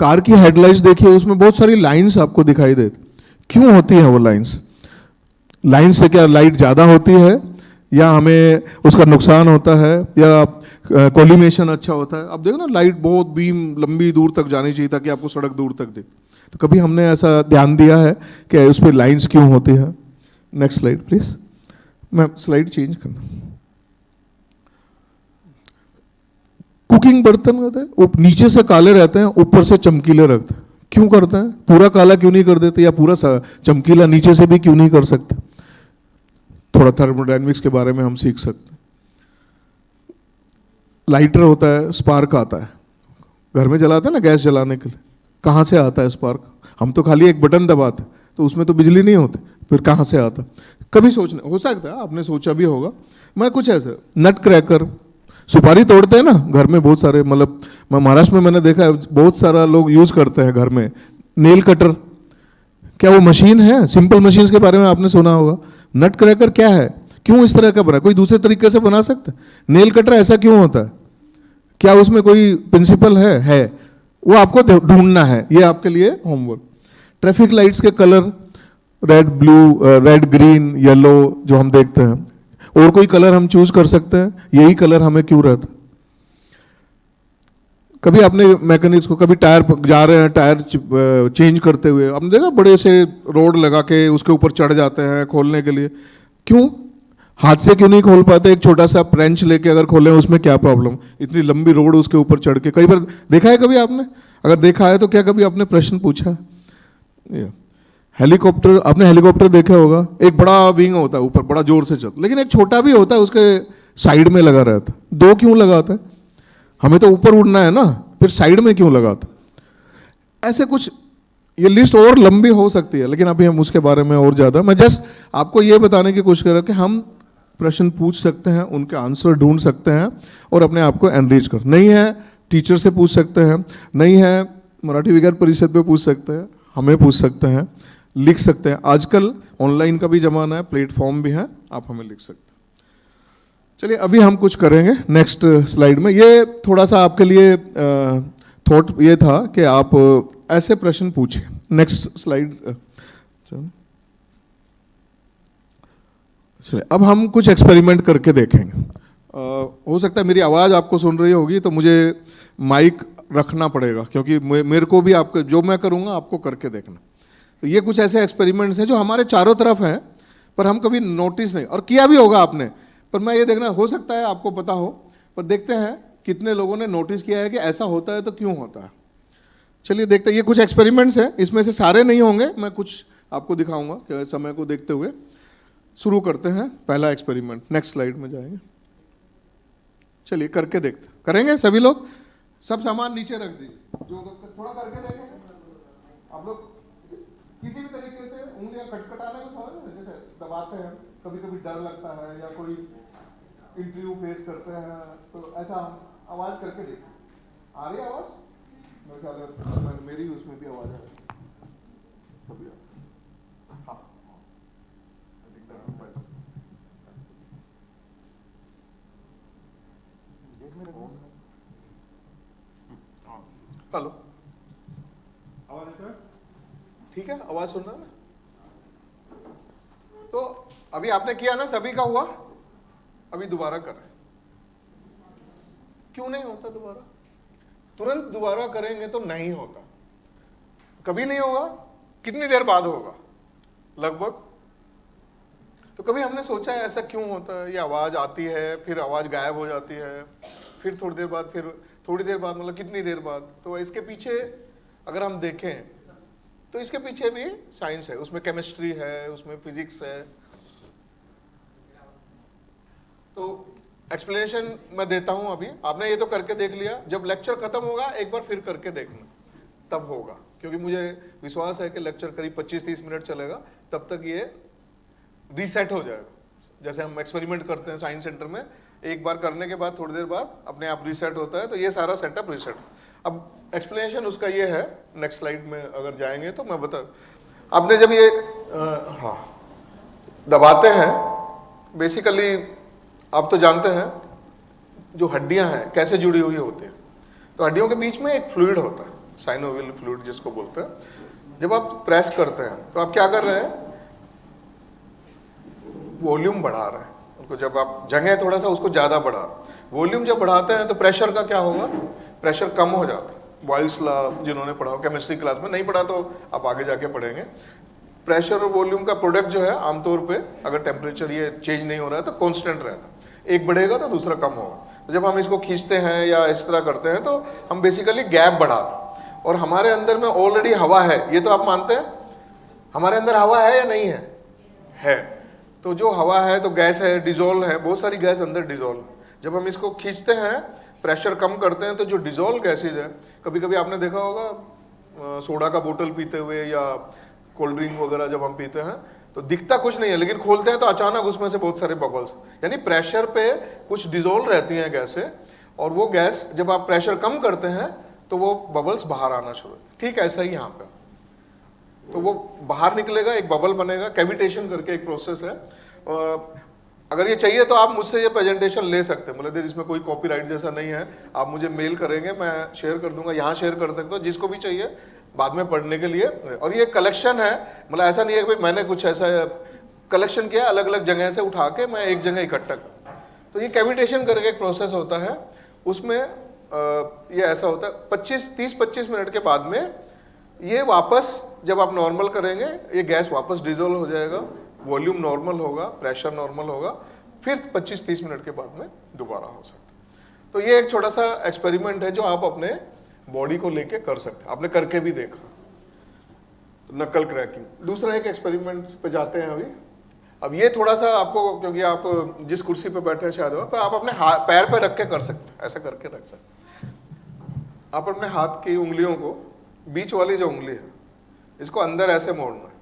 कार की हेडलाइट्स देखिए, उसमें बहुत सारी लाइंस आपको दिखाई देती। क्यों होती है वो लाइंस? लाइन से क्या लाइट ज़्यादा होती है, या हमें उसका नुकसान होता है, या कोलिमेशन अच्छा होता है? अब देखो ना, लाइट बहुत बीम लंबी दूर तक जानी चाहिए ताकि आपको सड़क दूर तक दे। तो कभी हमने ऐसा ध्यान दिया है कि उस पर लाइंस क्यों होती है? Next slide please. मैं स्लाइड चेंज करना। कुकिंग बर्तन होते हैं, वो नीचे से काले रहते हैं, ऊपर से चमकीले रखते हैं। क्यों करते हैं? पूरा काला क्यों नहीं कर देते, या पूरा चमकीला नीचे से भी क्यों नहीं कर सकते? थोड़ा थर्मोडायनेमिक्स के बारे में हम सीख सकते हैं। लाइटर होता है, स्पार्क आता है, घर में जलाते हैं ना गैस जलाने के लिए, कहाँ से आता है स्पार्क? हम तो खाली एक बटन दबाते, तो उसमें तो बिजली नहीं होती, फिर कहाँ से आता? कभी सोचना हो सकता है आपने सोचा भी होगा। मैं कुछ ऐसे नट क्रैकर, सुपारी तोड़ते हैं ना घर में बहुत सारे, मतलब मैं महाराष्ट्र में मैंने देखा है बहुत सारा लोग यूज करते हैं घर में। नेल कटर, क्या वो मशीन है? सिंपल मशीन्स के बारे में आपने सुना होगा। नट क्रैकर क्या है? क्यों इस तरह का बना? कोई दूसरे तरीके से बना सकते? नेल कटर ऐसा क्यों होता है? क्या उसमें कोई प्रिंसिपल है? वो आपको ढूंढना है, ये आपके लिए होमवर्क। ट्रैफिक लाइट्स के colour, red blue, red green yellow जो हम देखते हैं, और कोई कलर हम चूज कर सकते हैं? यही कलर हमें क्यों रहता? कभी आपने मैकेनिक्स को, कभी टायर जा रहे हैं, टायर चेंज करते हुए आपने देखा बड़े से रोड लगा के उसके ऊपर चढ़ जाते हैं खोलने के लिए। क्यों? हाथ से क्यों नहीं खोल पाते? एक छोटा सा रेंच लेके अगर खोलें उसमें क्या प्रॉब्लम? इतनी लंबी रोड उसके ऊपर चढ़ के, कई बार देखा है कभी आपने? अगर देखा है तो क्या कभी आपने प्रश्न पूछा? हेलीकॉप्टर, आपने हेलीकॉप्टर देखा होगा, एक बड़ा विंग होता है ऊपर, बड़ा जोर से चलता, लेकिन एक छोटा भी होता है उसके साइड में लगा रहता है। दो क्यों लगाता है? हमें तो ऊपर उड़ना है ना, फिर साइड में क्यों लगाता? ऐसे कुछ, ये लिस्ट और लंबी हो सकती है, लेकिन अभी हम उसके बारे में और ज़्यादा, मैं जस्ट आपको ये बताने की कोशिश कर रहा हूं कि हम प्रश्न पूछ सकते हैं, उनके आंसर ढूंढ सकते हैं और अपने आप को एनरिच कर। नहीं है टीचर से पूछ सकते हैं, नहीं है मराठी विज्ञान परिषद पे पूछ सकते हैं, हमें पूछ सकते हैं, लिख सकते हैं। आजकल ऑनलाइन का भी जमाना है, प्लेटफॉर्म भी है, आप हमें लिख सकते हैं। चलिए अभी हम कुछ करेंगे नेक्स्ट स्लाइड में। ये थोड़ा सा आपके लिए थॉट ये था कि आप ऐसे प्रश्न पूछें। Next slide. चलिए अब हम कुछ एक्सपेरिमेंट करके देखेंगे। हो सकता है मेरी आवाज़ आपको सुन रही होगी तो मुझे माइक रखना पड़ेगा, क्योंकि मेरे को भी आपको जो मैं करूँगा आपको करके देखना। तो ये कुछ ऐसे एक्सपेरिमेंट्स हैं जो हमारे चारों तरफ हैं, पर हम कभी नोटिस नहीं, और किया भी होगा आपने, पर मैं ये देखना, हो सकता है आपको पता हो, पर देखते हैं कितने लोगों ने नोटिस किया है कि ऐसा होता है तो क्यों होता है। चलिए देखते हैं। ये कुछ एक्सपेरिमेंट्स हैं, इसमें से सारे नहीं होंगे, मैं कुछ आपको दिखाऊंगा कि समय को देखते हुए। शुरू करते हैं पहला एक्सपेरिमेंट। नेक्स्ट स्लाइड में जाएंगे। चलिए करके देखते, करेंगे सभी लोग। सब सामान नीचे रख दीजिए, जो लोग थोड़ा करके देखेंगे। आप लोग किसी भी तरीके से उंगलियां खटखटाने को समझ रहे हैं, जैसे दबाते हैं, कभी कभी डर लगता है या कोई इंटरव्यू फेस करते हैं, तो ऐसा आवाज करके देखिए। आ रही है आवाज? मेरे ख्याल है मेरी उसमें भी आवाज है। हेलो, आवाज ठीक है? आवाज सुन रहा है ना? तो अभी आपने किया ना, सभी का हुआ। अभी दोबारा करें। क्यों नहीं होता दोबारा? तुरंत दोबारा करेंगे तो नहीं होता, कभी नहीं होगा। कितनी देर बाद होगा लगभग? तो कभी हमने सोचा है ऐसा क्यों होता है? ये आवाज आती है, फिर आवाज गायब हो जाती है, फिर थोड़ी देर बाद, फिर थोड़ी देर बाद, मतलब कितनी देर बाद? तो इसके पीछे अगर हम देखें तो इसके पीछे भी साइंस है, उसमें केमिस्ट्री है, उसमें फिजिक्स है। तो एक्सप्लेनेशन मैं देता हूं अभी। आपने ये तो करके देख लिया, जब लेक्चर खत्म होगा एक बार फिर करके देखना, तब होगा। क्योंकि मुझे विश्वास है कि लेक्चर करीब 25-30 मिनट चलेगा, तब तक ये रीसेट हो जाएगा। जैसे हम एक्सपेरिमेंट करते हैं साइंस सेंटर में, एक बार करने के बाद थोड़ी देर बाद अपने आप रीसेट होता है, तो ये सारा सेटअप रीसेट। अब एक्सप्लेनेशन उसका ये है, नेक्स्ट स्लाइड में अगर जाएंगे तो मैं बता। आपने जब ये दबाते हैं, बेसिकली आप तो जानते हैं जो हड्डियां हैं कैसे जुड़ी हुई होती हैं। तो हड्डियों के बीच में एक फ्लूइड होता है, साइनोवियल फ्लूइड जिसको बोलते हैं, जब आप प्रेस करते हैं तो आप क्या कर रहे हैं, वॉल्यूम बढ़ा रहे हैं उनको। जब आप जगह थोड़ा सा उसको ज़्यादा बढ़ा, वॉल्यूम जब बढ़ाते हैं तो प्रेशर का क्या होगा, प्रेशर कम हो जाता है। बॉयल्स लॉ जिन्होंने पढ़ा हो केमिस्ट्री क्लास में, नहीं पढ़ा तो आप आगे जाके पढ़ेंगे। प्रेशर और वॉल्यूम का प्रोडक्ट जो है आमतौर पे अगर टेम्परेचर ये चेंज नहीं हो रहा है तो कांस्टेंट रहता है, एक बढ़ेगा तो दूसरा कम होगा। तो जब हम इसको खींचते हैं या इस तरह करते हैं तो हम बेसिकली गैप बढ़ाते हैं, और हमारे अंदर में ऑलरेडी हवा है, ये तो आप मानते हैं हमारे अंदर हवा है या नहीं है। तो जो हवा है तो गैस है, डिजोल्व है, बहुत सारी गैस अंदर डिजोल्व। जब हम इसको खींचते हैं, प्रेशर कम करते हैं, तो जो डिजोल्व गैसेज है, कभी कभी आपने देखा होगा सोडा का बोतल पीते हुए या कोल्ड ड्रिंक वगैरह जब हम पीते हैं तो दिखता कुछ नहीं है, लेकिन खोलते हैं तो अचानक उसमें से बहुत सारे बबल्स, यानी प्रेशर पे कुछ डिजोल्व रहती हैं गैसें, और वो गैस जब आप प्रेशर कम करते हैं तो वो बबल्स बाहर आना शुरू होते हैं। ठीक ऐसा ही यहाँ पे, तो वो बाहर निकलेगा, एक बबल बनेगा, कैविटेशन करके एक प्रोसेस है। अगर ये चाहिए तो आप मुझसे ये प्रेजेंटेशन ले सकते हैं, मतलब इसमें कोई कॉपीराइट जैसा नहीं है, आप मुझे मेल करेंगे, मैं शेयर कर दूंगा, यहाँ शेयर कर सकता हूँ, जिसको भी चाहिए बाद में पढ़ने के लिए। और ये कलेक्शन है, मतलब ऐसा नहीं है कि मैंने कुछ ऐसा कलेक्शन किया अलग अलग जगह से उठा के मैं एक जगह इकट्ठा कर। तो ये कैविटेशन करके एक प्रोसेस होता है, उसमें ये ऐसा होता है 30-25 मिनट के बाद में ये वापस जब आप नॉर्मल करेंगे, ये गैस वापस डिजोल्व हो जाएगा, वॉल्यूम नॉर्मल होगा, प्रेशर नॉर्मल होगा, फिर 25-30 मिनट के बाद में दोबारा हो सकता है। तो ये एक छोटा सा एक्सपेरिमेंट है जो आप अपने बॉडी को लेके कर सकते हैं, आपने करके भी देखा, तो नकल क्रैकिंग। दूसरा एक एक्सपेरिमेंट पे जाते हैं अभी। अब ये थोड़ा सा आपको, क्योंकि आप जिस कुर्सी पे बैठे हैं शायद, पर आप अपने पैर पे रख के कर सकते हैं, ऐसा करके रख सकते हैं। आप अपने हाथ की उंगलियों को, बीच वाली जो उंगली है, इसको अंदर ऐसे मोड़ना है,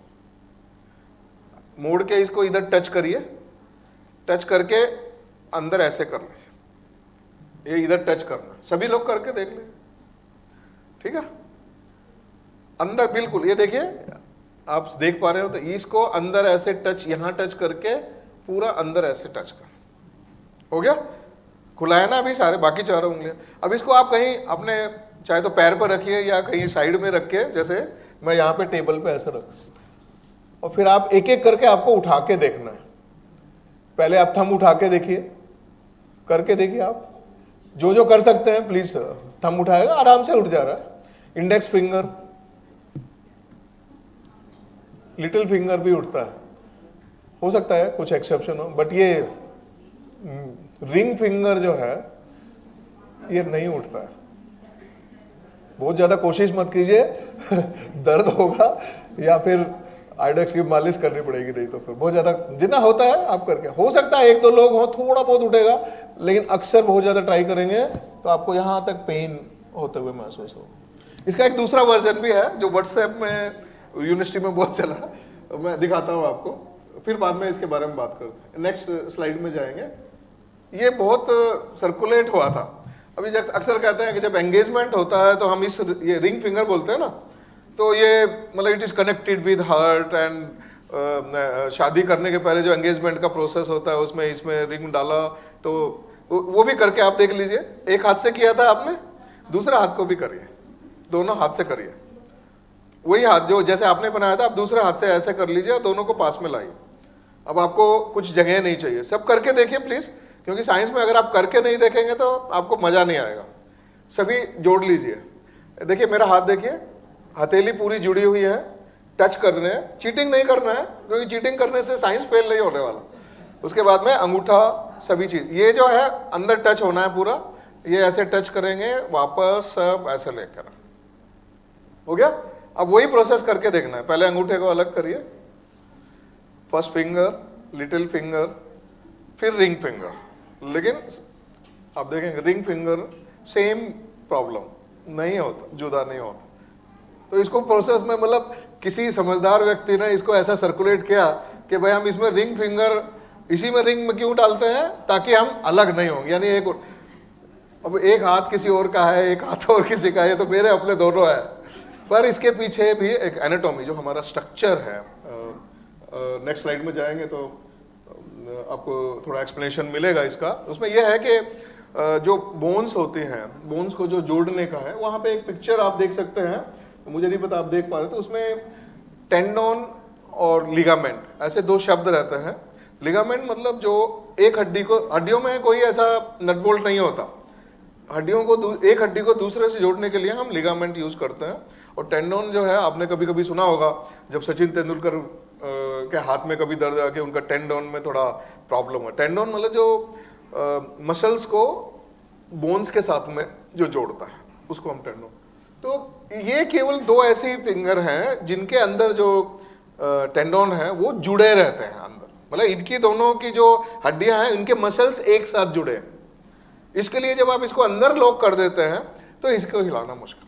मोड़ के इसको इधर टच करिए, टच करके अंदर ऐसे कर लीजिए, ये इधर टच करना, सभी लोग करके देख लीजिए, ठीक है। अंदर बिल्कुल, ये देखिए आप देख पा रहे हो, तो इसको अंदर ऐसे टच, यहां टच करके पूरा अंदर ऐसे टच कर, हो गया, खुलाया ना अभी सारे बाकी चारों उंगलियां। अब इसको आप कहीं अपने चाहे तो पैर पर रखिए या कहीं साइड में रख के, जैसे मैं यहाँ पे टेबल पे ऐसे रख, और फिर आप एक एक करके आपको उठा के देखना है। पहले आप थंब उठा के देखिए, करके देखिए, आप जो जो कर सकते हैं प्लीज। थंब उठाएगा, आराम से उठ जा रहा है। इंडेक्स फिंगर, लिटिल फिंगर भी उठता है, हो सकता है कुछ एक्सेप्शन हो, बट ये रिंग फिंगर जो है ये नहीं उठता है। बहुत ज्यादा कोशिश मत कीजिए दर्द होगा, या फिर आइडेक्स की मालिश करनी पड़ेगी, नहीं तो फिर बहुत ज्यादा, जितना होता है आप करके। हो सकता है एक दो लोग हो थोड़ा बहुत उठेगा, लेकिन अक्सर बहुत ज्यादा ट्राई करेंगे तो आपको यहाँ तक पेन होते हुए महसूस हो। इसका एक दूसरा वर्जन भी है जो व्हाट्सएप में यूनिवर्सिटी में बहुत चला, मैं दिखाता हूँ आपको, फिर बाद में इसके बारे में बात करते हैं। नेक्स्ट स्लाइड में जाएंगे। ये बहुत सर्कुलेट हुआ था। अभी अक्सर कहते हैं कि जब एंगेजमेंट होता है तो हम ये रिंग फिंगर बोलते हैं ना, तो ये मतलब इट इज कनेक्टेड विद हार्ट एंड शादी करने के पहले जो एंगेजमेंट का प्रोसेस होता है उसमें इसमें रिंग डाला, तो वो भी करके आप देख लीजिए। एक हाथ से किया था आपने, दूसरा हाथ को भी करिए, दोनों हाथ से करिए। वही हाथ जो जैसे आपने बनाया था आप दूसरे हाथ से ऐसे कर लीजिए और दोनों को पास में लाइए। अब आपको कुछ जगह नहीं चाहिए, सब करके देखिए प्लीज, क्योंकि साइंस में अगर आप करके नहीं देखेंगे तो आपको मजा नहीं आएगा। सभी जोड़ लीजिए। देखिए मेरा हाथ देखिए, हथेली पूरी जुड़ी हुई है, टच कर रहे हैं, चीटिंग नहीं करना है, क्योंकि चीटिंग करने से साइंस फेल नहीं होने वाला। उसके बाद में अंगूठा, सभी चीज, ये जो है अंदर टच होना है पूरा, ये ऐसे टच करेंगे, वापस सब ऐसे लेकर, हो गया। अब वही प्रोसेस करके देखना है। पहले अंगूठे को अलग करिए, फर्स्ट फिंगर, लिटिल फिंगर, फिर रिंग फिंगर। लेकिन आप देखेंगे रिंग फिंगर सेम प्रॉब्लम नहीं होता, जुदा नहीं होता। तो इसको प्रोसेस में मतलब किसी समझदार व्यक्ति ने इसको ऐसा सर्कुलेट किया कि भाई हम इसमें रिंग फिंगर, इसी में रिंग में क्यों डालते हैं, ताकि हम अलग नहीं होंगे। यानी अब एक हाथ किसी और का है, एक हाथ और किसी का है, तो मेरे अपने दोनों है, पर इसके पीछे भी एक एनाटॉमी जो हमारा स्ट्रक्चर है। नेक्स्ट स्लाइड में जाएंगे तो आपको थोड़ा एक्सप्लेनेशन मिलेगा इसका। उसमें यह है कि जो बोन्स होते हैं, बोन्स को जो जोड़ने का है, वहाँ पे एक पिक्चर आप देख सकते हैं, मुझे नहीं पता आप देख पा रहे, तो उसमें टेंडोन और लिगामेंट ऐसे दो शब्द रहते हैं। लिगामेंट मतलब जो एक हड्डियों में कोई ऐसा नट बोल्ट नहीं होता, एक हड्डी को दूसरे से जोड़ने के लिए हम लिगामेंट यूज करते हैं। और टेंडोन जो है, आपने कभी कभी सुना होगा जब सचिन तेंदुलकर के हाथ में कभी दर्द आके उनका टेंडोन में थोड़ा प्रॉब्लम है। टेंडोन मतलब जो मसल्स को बोन्स के साथ में जो जोड़ता है, उसको हम टेंडोन। तो ये केवल दो ऐसी फिंगर हैं जिनके अंदर जो टेंडोन है वो जुड़े रहते हैं अंदर, मतलब इनकी दोनों की जो हड्डियां हैं इनके मसल्स एक साथ जुड़े हैं। इसके लिए जब आप इसको अंदर लॉक कर देते हैं तो इसको हिलाना मुश्किल।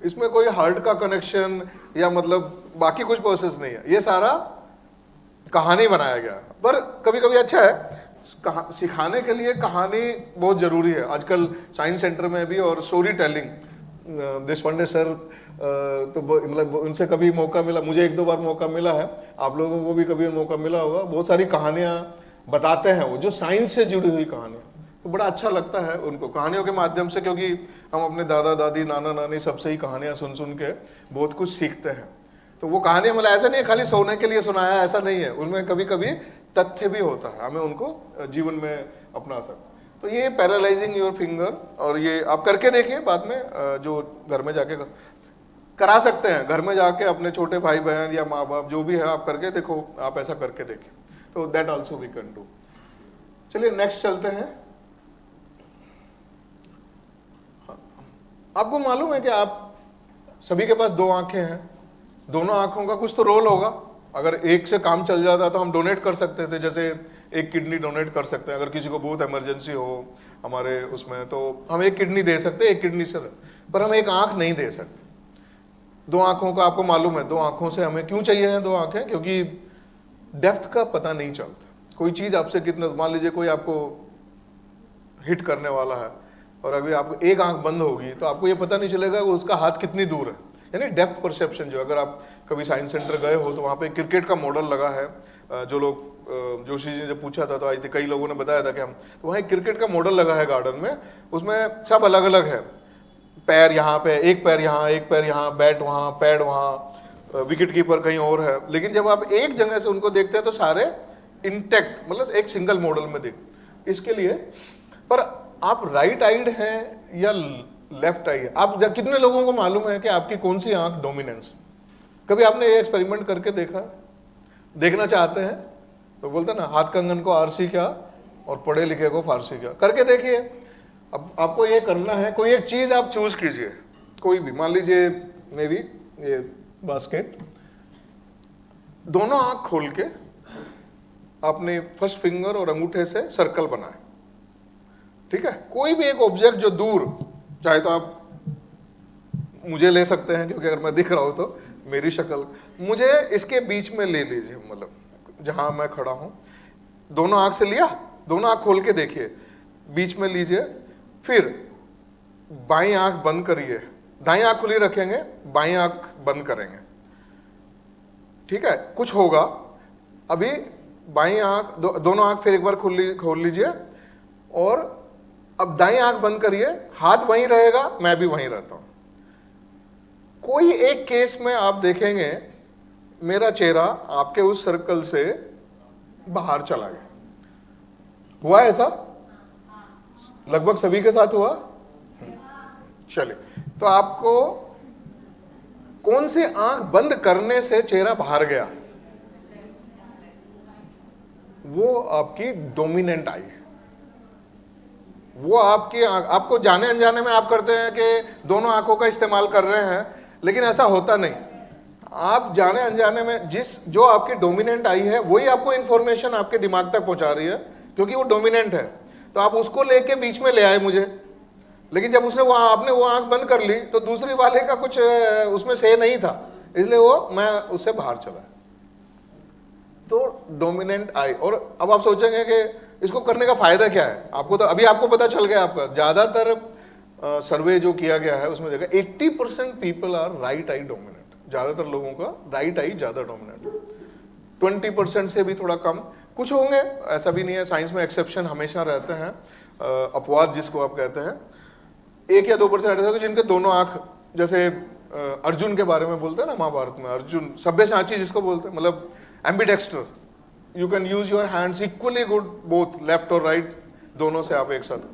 इसमें कोई हार्ट का कनेक्शन या मतलब बाकी कुछ प्रोसेस नहीं है, ये सारा कहानी बनाया गया है। पर कभी कभी अच्छा है सिखाने के लिए, कहानी बहुत जरूरी है आजकल साइंस सेंटर में भी, और स्टोरी टेलिंग। देशपांडे सर तो मतलब उनसे कभी मौका मिला, मुझे एक दो बार मौका मिला है, आप लोगों को भी कभी मौका मिला होगा, बहुत सारी कहानियां बताते हैं वो, जो साइंस से जुड़ी हुई कहानियां, तो बड़ा अच्छा लगता है उनको कहानियों के माध्यम से, क्योंकि हम अपने दादा दादी नाना नानी सबसे ही कहानियां सुन सुन के बहुत कुछ सीखते हैं। तो वो कहानियां मतलब ऐसा नहीं है खाली सोने के लिए सुनाया, ऐसा नहीं है, उनमें कभी कभी तथ्य भी होता है, हमें उनको जीवन में अपना सकते। तो ये पैरालाइजिंग योर फिंगर, और ये आप करके देखिए बाद में, जो घर में जाके करा सकते हैं, घर में जाके अपने छोटे भाई बहन या माँ बाप जो भी है आप करके देखो, आप ऐसा करके देखिए, तो that also we can do. चलिए नेक्स्ट चलते हैं। आपको मालूम है कि आप सभी के पास दो आंखें हैं, दोनों आंखों का कुछ तो रोल होगा। अगर एक से काम चल जाता तो हम डोनेट कर सकते थे, जैसे एक किडनी डोनेट कर सकते हैं, अगर किसी को बहुत इमरजेंसी हो हमारे उसमें, तो हम एक किडनी दे सकते हैं, एक किडनी से, पर हम एक आंख नहीं दे सकते। दो आंखों का आपको मालूम है, दो आंखों से हमें क्यों चाहिए हैं दो आंखें, क्योंकि डेप्थ का पता नहीं चलता। कोई चीज आपसे कितना, मान लीजिए कोई आपको हिट करने वाला है और अभी आपको एक आंख बंद होगी तो आपको ये पता नहीं चलेगा कि उसका हाथ कितनी दूर है, यानी डेप्थ परसेप्शन जो, अगर आप कभी साइंस सेंटर गए हो तो वहाँ पे क्रिकेट का मॉडल लगा है, जो लोग जोशी जी ने पूछा था तो आज कई लोगों ने बताया था कि हम, तो वहाँ एक क्रिकेट का मॉडल लगा है गार्डन में, उसमें सब अलग अलग है, पैर यहाँ पे, एक पैर यहाँ, बैट वहाँ, पैड वहाँ, विकेट कीपर कहीं और है, लेकिन जब आप एक जगह से उनको देखते हैं तो सारे इंटेक्ट, मतलब एक सिंगल मॉडल में देख। इसके लिए पर आप राइट आइड हैं या लेफ्ट आई है, आप कितने लोगों को मालूम है कि आपकी कौन सी आंख डोमिनेंस? कभी आपने ये एक्सपेरिमेंट करके देखा? देखना चाहते हैं तो बोलते ना, हाथ कंगन को आरसी क्या और पढ़े लिखे को फारसी क्या, करके देखिए। अब आपको ये करना है, कोई एक चीज आप चूज कीजिए, कोई भी, मान लीजिए मे बी ये बास्केट, दोनों आंख खोल के आपने फर्स्ट फिंगर और अंगूठे से सर्कल बनाए, ठीक है? कोई भी एक ऑब्जेक्ट जो दूर, चाहे तो आप मुझे ले सकते हैं क्योंकि अगर मैं दिख रहा हूं तो मेरी शक्ल, मुझे इसके बीच में ले लीजिए, मतलब जहां मैं खड़ा हूं, दोनों आंख से लिया, दोनों आंख खोल के देखिए, बीच में लीजिए, फिर बाईं आंख बंद करिए, दाईं आंख खुली रखेंगे, बाईं आंख बंद करेंगे, ठीक है? कुछ होगा, अभी बाईं आंख, दोनों आंख फिर एक बार खोल लीजिए, और अब दाईं आंख बंद करिए, हाथ वहीं रहेगा, मैं भी वहीं रहता हूं। कोई एक केस में आप देखेंगे मेरा चेहरा आपके उस सर्कल से बाहर चला गया। हुआ ऐसा? लगभग सभी के साथ हुआ? चलिए, तो आपको कौन सी आंख बंद करने से चेहरा बाहर गया? वो आपकी डोमिनेंट आई है। वो आपकी आपको जाने अनजाने में आप करते हैं कि दोनों आंखों का इस्तेमाल कर रहे हैं, लेकिन ऐसा होता नहीं। आप जाने अनजाने में जो आपकी डोमिनेंट आई है वही आपको इंफॉर्मेशन आपके दिमाग तक पहुंचा रही है, क्योंकि वो डोमिनेंट है। तो आप उसको लेके बीच में ले आए मुझे, लेकिन जब उसने आपने वो आंख बंद कर ली तो दूसरी वाले का कुछ उसमें से नहीं था, इसलिए वो मैं उससे बाहर चला। तो डोमिनेंट आई। और अब आप सोचेंगे कि इसको करने का फायदा क्या है? आपको तो अभी आपको पता चल गया। आपका ज्यादातर सर्वे जो किया गया है उसमें देखा 80% people are right eye dominant. ज्यादातर लोगों का राइट आई ज्यादा डोमिनेंट है, 20% से भी थोड़ा कम। कुछ होंगे, ऐसा भी नहीं है, साइंस में एक्सेप्शन हमेशा रहते हैं। अपवाद जिसको आप कहते हैं, 1 या 2% ऐसे होंगे जिनके दोनों आंख, जैसे अर्जुन के बारे में बोलते हैं ना महाभारत में, अर्जुन सब्यसाची जिसको बोलते हैं, मतलब ambidexter, you can use your hands equally good both left और राइट, दोनों से आप एक साथ।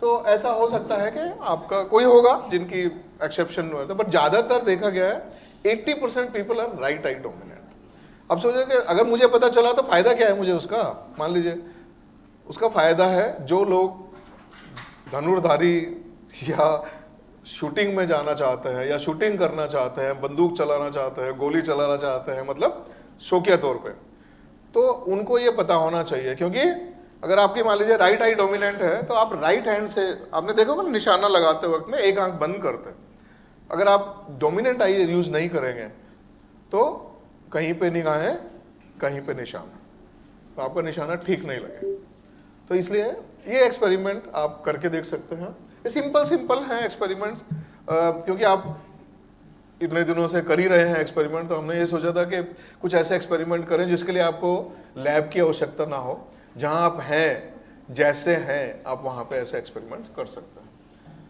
तो ऐसा हो सकता है कि आपका कोई होगा जिनकी एक्सेप्शन होता है, बट ज्यादातर देखा गया है 80% people are right eye dominant. अब सोचिए कि अगर मुझे पता चला तो फायदा क्या है मुझे उसका, मान लीजिए उसका फायदा है जो लोग धनुर्धारी या शूटिंग में जाना चाहते हैं या शूटिंग करना चाहते हैं, बंदूक चलाना चाहते हैं, गोली चलाना चाहते हैं, मतलब शौकिया तौर पे, तो उनको ये पता होना चाहिए। क्योंकि अगर आपकी मान लीजिए राइट आई डोमिनेंट है तो आप राइट हैंड से, आपने देखा होगा निशाना लगाते वक्त में एक आंख बंद करते हैं, अगर आप डोमिनेंट आई यूज नहीं करेंगे तो कहीं पे निगाहें कहीं पे निशाना, तो आपका निशाना ठीक नहीं लगे। तो इसलिए ये एक्सपेरिमेंट आप करके देख सकते हैं। ये सिंपल हैं एक्सपेरिमेंट्स, क्योंकि आप इतने दिनों से कर ही रहे हैं एक्सपेरिमेंट, तो हमने ये सोचा था कि कुछ ऐसे एक्सपेरिमेंट करें जिसके लिए आपको लैब की आवश्यकता ना हो, जहां आप हैं जैसे हैं आप वहां पे ऐसे एक्सपेरिमेंट कर सकते हैं।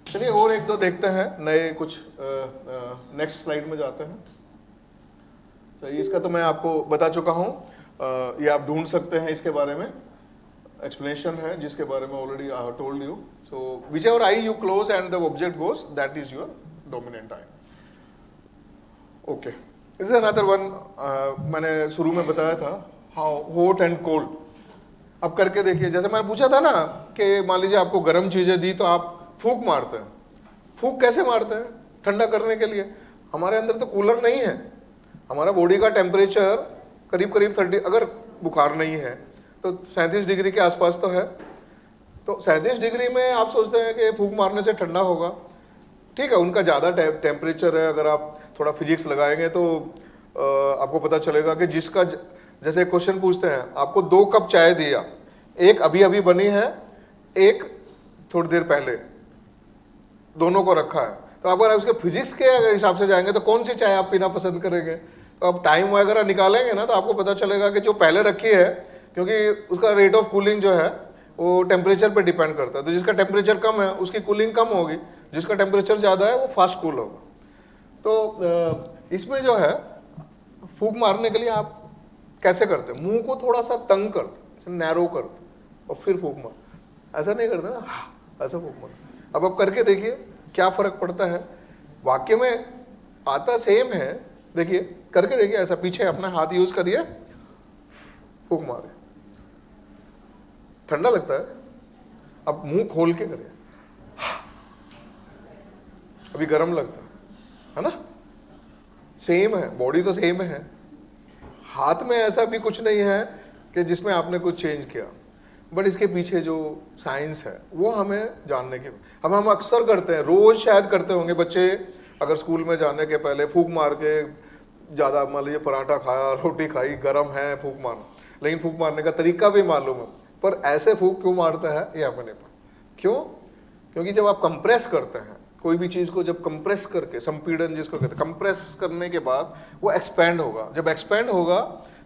चलिए और एक दो देखते हैं नए कुछ, नेक्स्ट स्लाइड में जाते हैं। तो इसका तो मैं आपको बता चुका हूं, ये आप ढूंढ सकते हैं, इसके बारे में एक्सप्लेनेशन है जिसके बारे में already I have told you. So whichever eye you close and the object goes, that is your dominant eye. Okay, this is another one, मैंने शुरू में बताया था how hot and cold। अब करके देखिए, जैसे मैंने पूछा था ना कि मान लीजिए आपको गर्म चीजें दी तो आप फूंक मारते हैं। फूंक कैसे मारते हैं? ठंडा करने के लिए। हमारे अंदर तो कूलर नहीं है, हमारा बॉडी का टेम्परेचर करीब 30, अगर बुखार नहीं है तो 37 डिग्री के आसपास तो है। तो 37 डिग्री में आप सोचते हैं कि फूंक मारने से ठंडा होगा, ठीक है, उनका ज़्यादा टेम्परेचर है। अगर आप थोड़ा फिजिक्स लगाएंगे तो आपको पता चलेगा कि जिसका, जैसे क्वेश्चन पूछते हैं आपको 2 कप चाय दिया, एक अभी अभी बनी है, एक थोड़ी देर पहले, दोनों को रखा है, तो अगर उसके फिजिक्स के हिसाब से जाएंगे तो कौन सी चाय आप पीना पसंद करेंगे? तो आप टाइम वगैरह निकालेंगे ना तो आपको पता चलेगा कि जो पहले रखी है, क्योंकि उसका रेट ऑफ कूलिंग जो है वो टेम्परेचर पे डिपेंड करता है, तो जिसका टेम्परेचर कम है उसकी कूलिंग कम होगी, जिसका टेम्परेचर ज़्यादा है वो फास्ट कूल होगा। तो इसमें जो है फूंक मारने के लिए आप कैसे करते हैं? मुंह को थोड़ा सा तंग करते, नैरो करते और फिर फूंक मार, ऐसा नहीं करते ना, ऐसा फूंक मार। अब आप करके देखिए क्या फर्क पड़ता है। वाक्य में आता सेम है, देखिए करके देखिए, ऐसा पीछे अपना हाथ यूज करिए, फूंक मारे, ठंडा लगता है। अब मुंह खोल के करिए, अभी गर्म लगता है ना, सेम है, बॉडी तो सेम है, हाथ में ऐसा भी कुछ नहीं है कि जिसमें आपने कुछ चेंज किया, बट इसके पीछे जो साइंस है वो हमें जानने की। अब हम अक्सर करते हैं, रोज शायद करते होंगे बच्चे, अगर स्कूल में जाने के पहले फूंक मार के, ज़्यादा मान लीजिए पराठा खाया, रोटी खाई, गर्म है, फूंक मारना, लेकिन फूंक मारने का तरीका भी मालूम है, पर ऐसे फूंक क्यों मारता है ये हमें नहीं पता। क्यों? क्योंकि जब आप कंप्रेस करते हैं कोई भी चीज़ को, जब कंप्रेस करके, संपीड़न जिसको कहते हैं, कंप्रेस करने के बाद वो एक्सपैंड होगा, जब एक्सपैंड होगा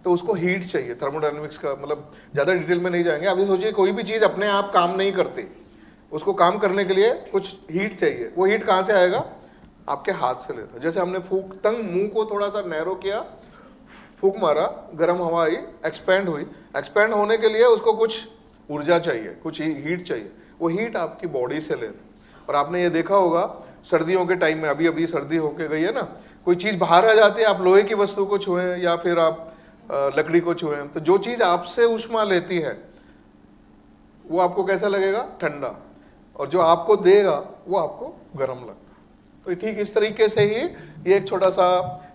तो उसको हीट चाहिए। थर्मोडायनेमिक्स का मतलब ज़्यादा डिटेल में नहीं जाएंगे। अभी सोचिए कोई भी चीज़ अपने आप काम नहीं करती, उसको काम करने के लिए कुछ हीट चाहिए। वो हीट कहाँ से आएगा? आपके हाथ से लेता है। जैसे हमने फूंक, तंग मुंह को थोड़ा सा नैरो किया, फूंक मारा, गर्म हवा आई, एक्सपैंड हुई। एक्सपैंड होने के लिए उसको कुछ ऊर्जा चाहिए, कुछ हीट चाहिए, वो हीट आपकी बॉडी से लेते। और आपने ये देखा होगा सर्दियों के टाइम में, अभी अभी सर्दी होके गई है ना, कोई चीज़ बाहर आ जाती है, आप लोहे की वस्तु को छुएं या फिर आप लकड़ी को छुएं, तो जो चीज़ आपसे ऊष्मा लेती है वो आपको कैसा लगेगा? ठंडा, और जो आपको देगा वो आपको गर्म लगता है। तो ठीक इस तरीके से ही ये एक छोटा सा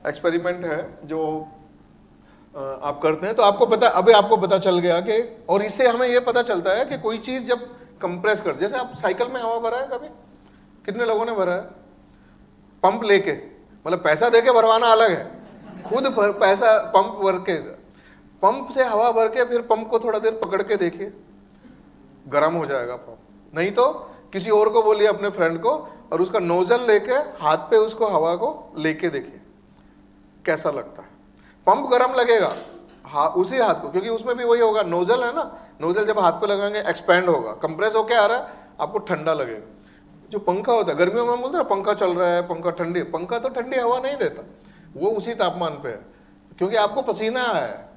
एक्सपेरिमेंट है जो आप करते हैं। तो आपको पता, अभी आपको पता चल गया कि, और इससे हमें ये पता चलता है कि कोई चीज़ जब कंप्रेस कर, जैसे आप साइकिल में हवा भरा है कभी? कितने लोगों ने भरा है? पंप लेके, मतलब पैसा देके भरवाना अलग है, खुद पैसा पंप भर के, पंप से हवा भर के फिर पंप को थोड़ा देर पकड़ के देखिए, गर्म हो जाएगा पंप। नहीं तो किसी और को बोलिए, अपने फ्रेंड को, और उसका नोजल लेके हाथ पे उसको हवा को लेके देखिए कैसा लगता है। पंप गर्म लगेगा, हाँ उसी हाथ को, क्योंकि उसमें भी वही होगा, नोजल है ना, नोजल जब हाथ पे लगाएंगे एक्सपेंड होगा, कंप्रेस होके आ रहा है, आपको ठंडा लगेगा। जो पंखा होता है गर्मियों में हम बोलते हैं पंखा चल रहा है, पंखा ठंडी, पंखा तो ठंडी हवा नहीं देता, वो उसी तापमान पे है, क्योंकि आपको पसीना आया है,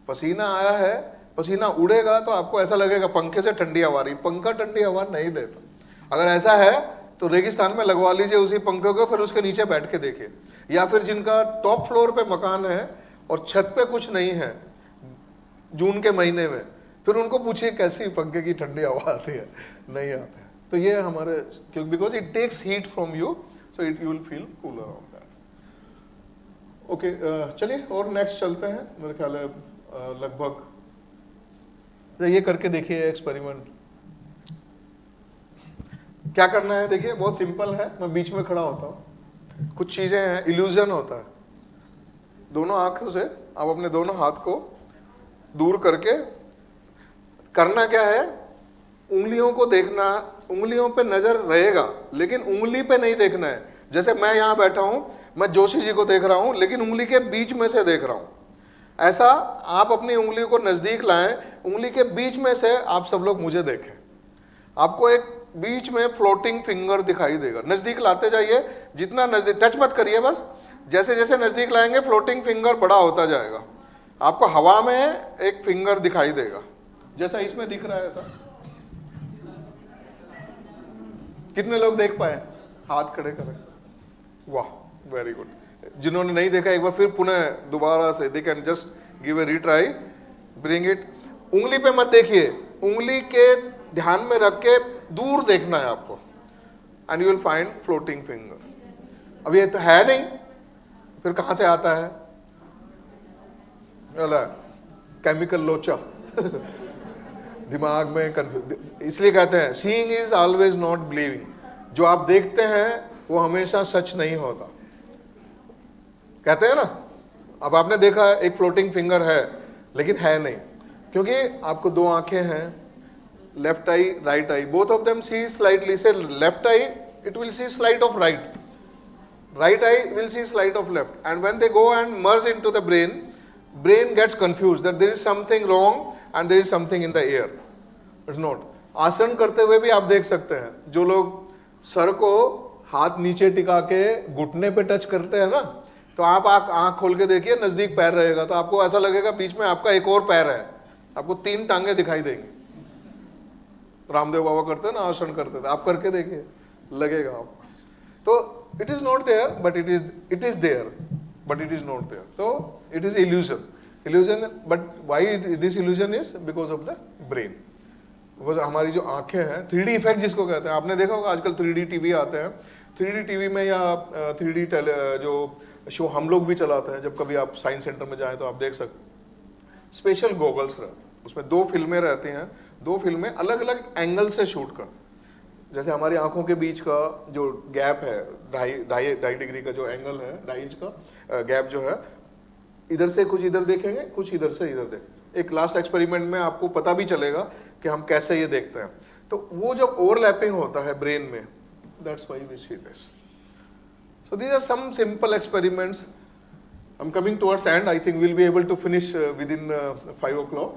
पसीना आया है, पसीना उड़ेगा तो आपको ऐसा लगेगा पंखे से ठंडी हवा रही, पंखा ठंडी हवा नहीं देता। अगर ऐसा है तो रेगिस्तान में लगवा लीजिए उसी पंखे को, फिर उसके नीचे बैठ के देखिए। या फिर जिनका टॉप फ्लोर पे मकान है और छत पे कुछ नहीं है जून के महीने में, फिर उनको पूछिए कैसी पंखे की ठंडी हवा आती है, नहीं आती है। तो ये हमारे, क्योंकि because it takes heat from you, so it you will feel cooler on that. Okay, चलिए और नेक्स्ट चलते हैं। मेरे ख्याल है लगभग ये करके देखिए एक्सपेरिमेंट। क्या करना है देखिए, बहुत सिंपल है। मैं बीच में खड़ा होता हूँ, कुछ चीजें हैं, इल्यूजन होता है। दोनों आंखों से आप अपने दोनों हाथ को दूर करके करना क्या है, उंगलियों को देखना, उंगलियों पे नजर रहेगा लेकिन उंगली पे नहीं देखना है। जैसे मैं यहाँ बैठा हूँ, मैं जोशी जी को देख रहा हूँ लेकिन उंगली के बीच में से देख रहा हूँ। ऐसा आप अपनी उंगली को नजदीक लाएं, उंगली के बीच में से आप सब लोग मुझे देखें। आपको एक बीच में फ्लोटिंग फिंगर दिखाई देगा, नजदीक लाते जाइए, जितना नजदीक, टच मत करिए, बस जैसे जैसे नजदीक लाएंगे फ्लोटिंग फिंगर बड़ा होता जाएगा। आपको हवा में एक फिंगर दिखाई देगा, जैसा इसमें दिख रहा है ऐसा। कितने लोग देख पाए? हाथ खड़े करें। वाह, वेरी गुड। जिन्होंने नहीं देखा एक बार फिर पुनः दोबारा से, they can just give a retry, bring it. उंगली पे मत देखिए, उंगली के ध्यान में रख के दूर देखना है आपको, end you will find floating finger. अब ये तो है नहीं, फिर कहां से आता है? केमिकल लोचा दिमाग में कंफ्यूज। इसलिए कहते हैं seeing is always not believing. जो आप देखते हैं वो हमेशा सच नहीं होता, कहते हैं ना। अब आपने देखा एक फ्लोटिंग फिंगर है लेकिन है नहीं, क्योंकि आपको दो आंखें हैं, left eye right eye, both of them see slightly. से left eye it will see slight of right, right eye will see slight of left, and when they go and merge into the brain gets confused that there is something wrong and there is something in the air. It's not. आसन करते हुए भी आप देख सकते हैं, जो लोग सर को हाथ नीचे टिका के घुटने पे टच करते हैं ना, तो आप आंख खोल के देखिए, नजदीक पैर रहेगा तो आपको ऐसा लगेगा बीच में आपका एक और पैर है, आपको 3 टांगे दिखाई देंगी। रामदेव बाबा करते हैं ना, आसन करते थे, आप करके देखिए, लगेगा आपको। तो it is not there, but it is there, but it is not there. So it is illusion, but why this illusion is? Because of the brain. वो हमारी जो आंखें हैं, 3D इफेक्ट जिसको कहते हैं, आपने देखा होगा आजकल 3D टीवी आते हैं। 3D टीवी में या 3D जो शो हम लोग भी चलाते हैं, जब कभी आप साइंस सेंटर में जाएं तो आप देख सकते, स्पेशल गॉगल्स रहते हैं, उसमें 2 फिल्में रहती हैं, 2 फिल्में अलग अलग एंगल से शूट करते हैं। जैसे हमारी आंखों के बीच का जो गैप है, 2.5 डिग्री का जो एंगल है, 2.5 इंच का गैप जो है, इधर से कुछ इधर देखेंगे, कुछ इधर से इधर देखेंगे। एक लास्ट एक्सपेरिमेंट में आपको पता भी चलेगा कि हम कैसे ये देखते हैं। तो वो जब ओवरलैपिंग होता है ब्रेन में, that's why we see this. So these are some simple experiments. I am coming towards end, I think will be able to finish within 5 o'clock।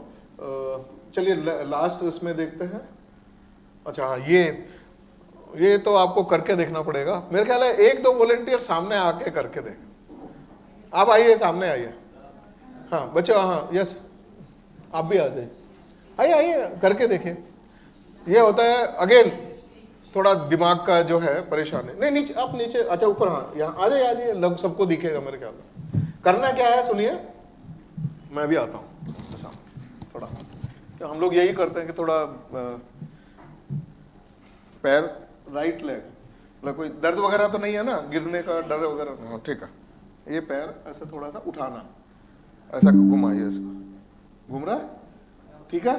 चलिए लास्ट उसमें देखते हैं। अच्छा हाँ, ये तो आपको करके देखना पड़ेगा। मेरे ख्याल है 1-2 वॉलंटियर सामने आके करके देखें। आप आइए, सामने आइए। हाँ बच्चों, हाँ यस, आप भी आ जाइए, आइए करके देखिए। ये होता है अगेन थोड़ा दिमाग का जो है परेशानी। नहीं नीचे, आप नीचे, अच्छा ऊपर, हाँ यहाँ आ जाइए, लग सबको दिखेगा मेरे ख्याल में। करना क्या है सुनिए, मैं भी आता हूँ सामने थोड़ा। तो हम लोग यही करते हैं कि थोड़ा पैर, राइट लेग, मतलब कोई दर्द वगैरह तो नहीं है ना, गिरने का डर वगैरह? हाँ ठीक है। ये पैर ऐसे थोड़ा सा उठाना, ऐसा घुमाइए, इसको घूम रहा है, ठीक है,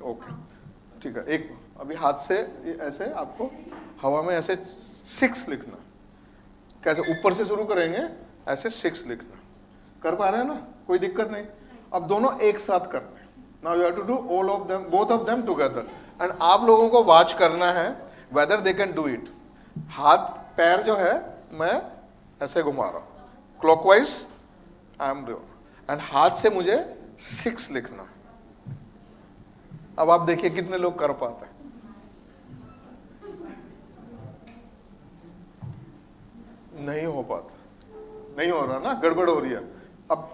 ओके ठीक है। एक अभी हाथ से ऐसे आपको हवा में ऐसे 6 लिखना। कैसे? ऊपर से शुरू करेंगे, ऐसे 6 लिखना। कर पा रहे हैं ना? कोई दिक्कत नहीं। अब दोनों एक साथ करने। Now you have to do all of them, both of them together, and आप लोगों को वॉच करना है whether they can do it. हाथ पैर जो है मैं ऐसे घुमा रहा हूं, clockwise I am doing, and हाथ से मुझे 6 लिखना। अब आप देखिए कितने लोग कर पाते हैं। नहीं हो पाता, नहीं हो रहा ना, गड़बड़ हो रही है। अब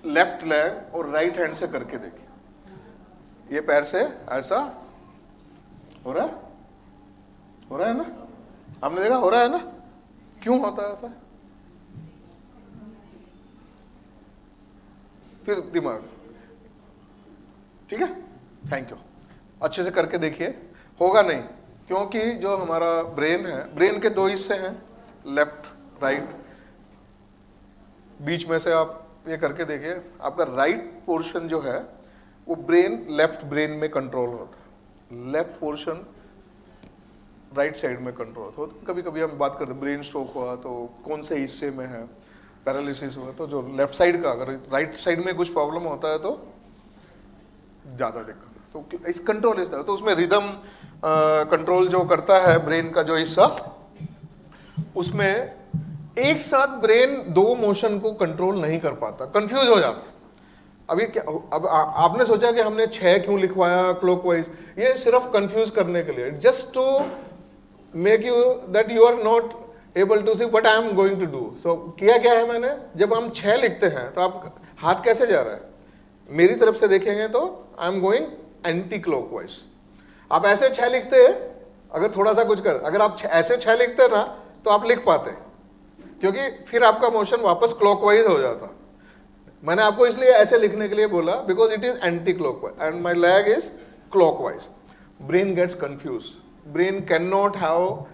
लेफ्ट लेग और राइट हैंड से करके देखिए, ये पैर से ऐसा हो रहा है, हो रहा है ना, आपने देखा हो रहा है ना। क्यों होता है ऐसा? फिर दिमाग, ठीक है, थैंक यू। अच्छे से करके देखिए, होगा नहीं, क्योंकि जो हमारा ब्रेन है, ब्रेन के 2 हिस्से हैं, लेफ्ट राइट। बीच में से आप ये करके देखिए, आपका राइट पोर्शन जो है वो ब्रेन, लेफ्ट ब्रेन में कंट्रोल होता है, लेफ्ट पोर्शन राइट साइड में कंट्रोल होता है। कभी कभी हम बात करते हैं ब्रेन स्ट्रोक हुआ तो कौन से हिस्से में है, पैरालिसिस हुआ तो जो लेफ्ट साइड का, अगर राइट साइड में कुछ प्रॉब्लम होता है तो ज्यादा दिक्कत। तो इस कंट्रोल तो उसमें रिदम कंट्रोल जो करता है ब्रेन का जो हिस्सा, उसमें एक साथ ब्रेन 2 मोशन को कंट्रोल नहीं कर पाता, कंफ्यूज हो जाता। अभी क्या, अब आपने सोचा कि हमने 6 क्यों लिखवाया क्लॉकवाइज, ये सिर्फ कंफ्यूज करने के लिए, just to make you that you are not able to see what I am going to do. So किया क्या है मैंने, जब हम 6 लिखते हैं तो आप हाथ कैसे जा रहा है, मेरी तरफ से देखेंगे तो आई एम गोइंग एंटी क्लॉकवाइज। आप ऐसे 6 लिखते हैं, अगर थोड़ा सा कुछ कर, अगर आप ऐसे 6 लिखते ना तो आप लिख पाते, क्योंकि फिर आपका मोशन वापस क्लॉकवाइज हो जाता। मैंने आपको इसलिए ऐसे लिखने के लिए बोला, because it is anticlockwise and my leg is clockwise. Brain gets confuse, brain cannot have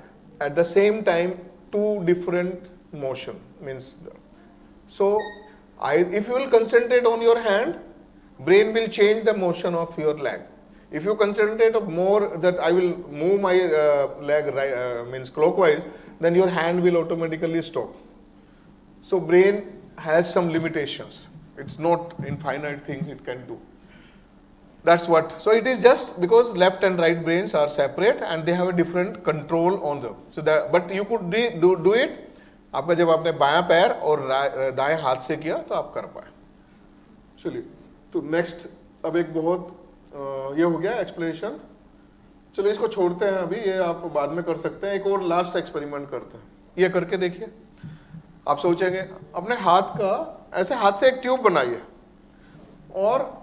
at the same time 2 different motion, means so if you will concentrate on your hand, brain will change the motion of your leg. If you concentrate more that I will move my leg right, means clockwise, then your hand will automatically stop. So brain has some limitations, it's not infinite things it can do. That's what, so it is just because left and right brains are separate and they have a different control on them. So that, but you could do it, आपका जब आपने बायां पैर और दाएं हाथ से KIA तो आप कर पाए। चलिए, तो नेक्स्ट अब एक बहुत ये हो गया एक्सप्लेनेशन। चलो इसको छोड़ते हैं अभी, ये आप बाद में कर सकते हैं। एक और लास्ट एक्सपेरिमेंट करते हैं, ये करके देखिए। आप सोचेंगे अपने हाथ का, ऐसे हाथ से एक ट्यूब बनाइए और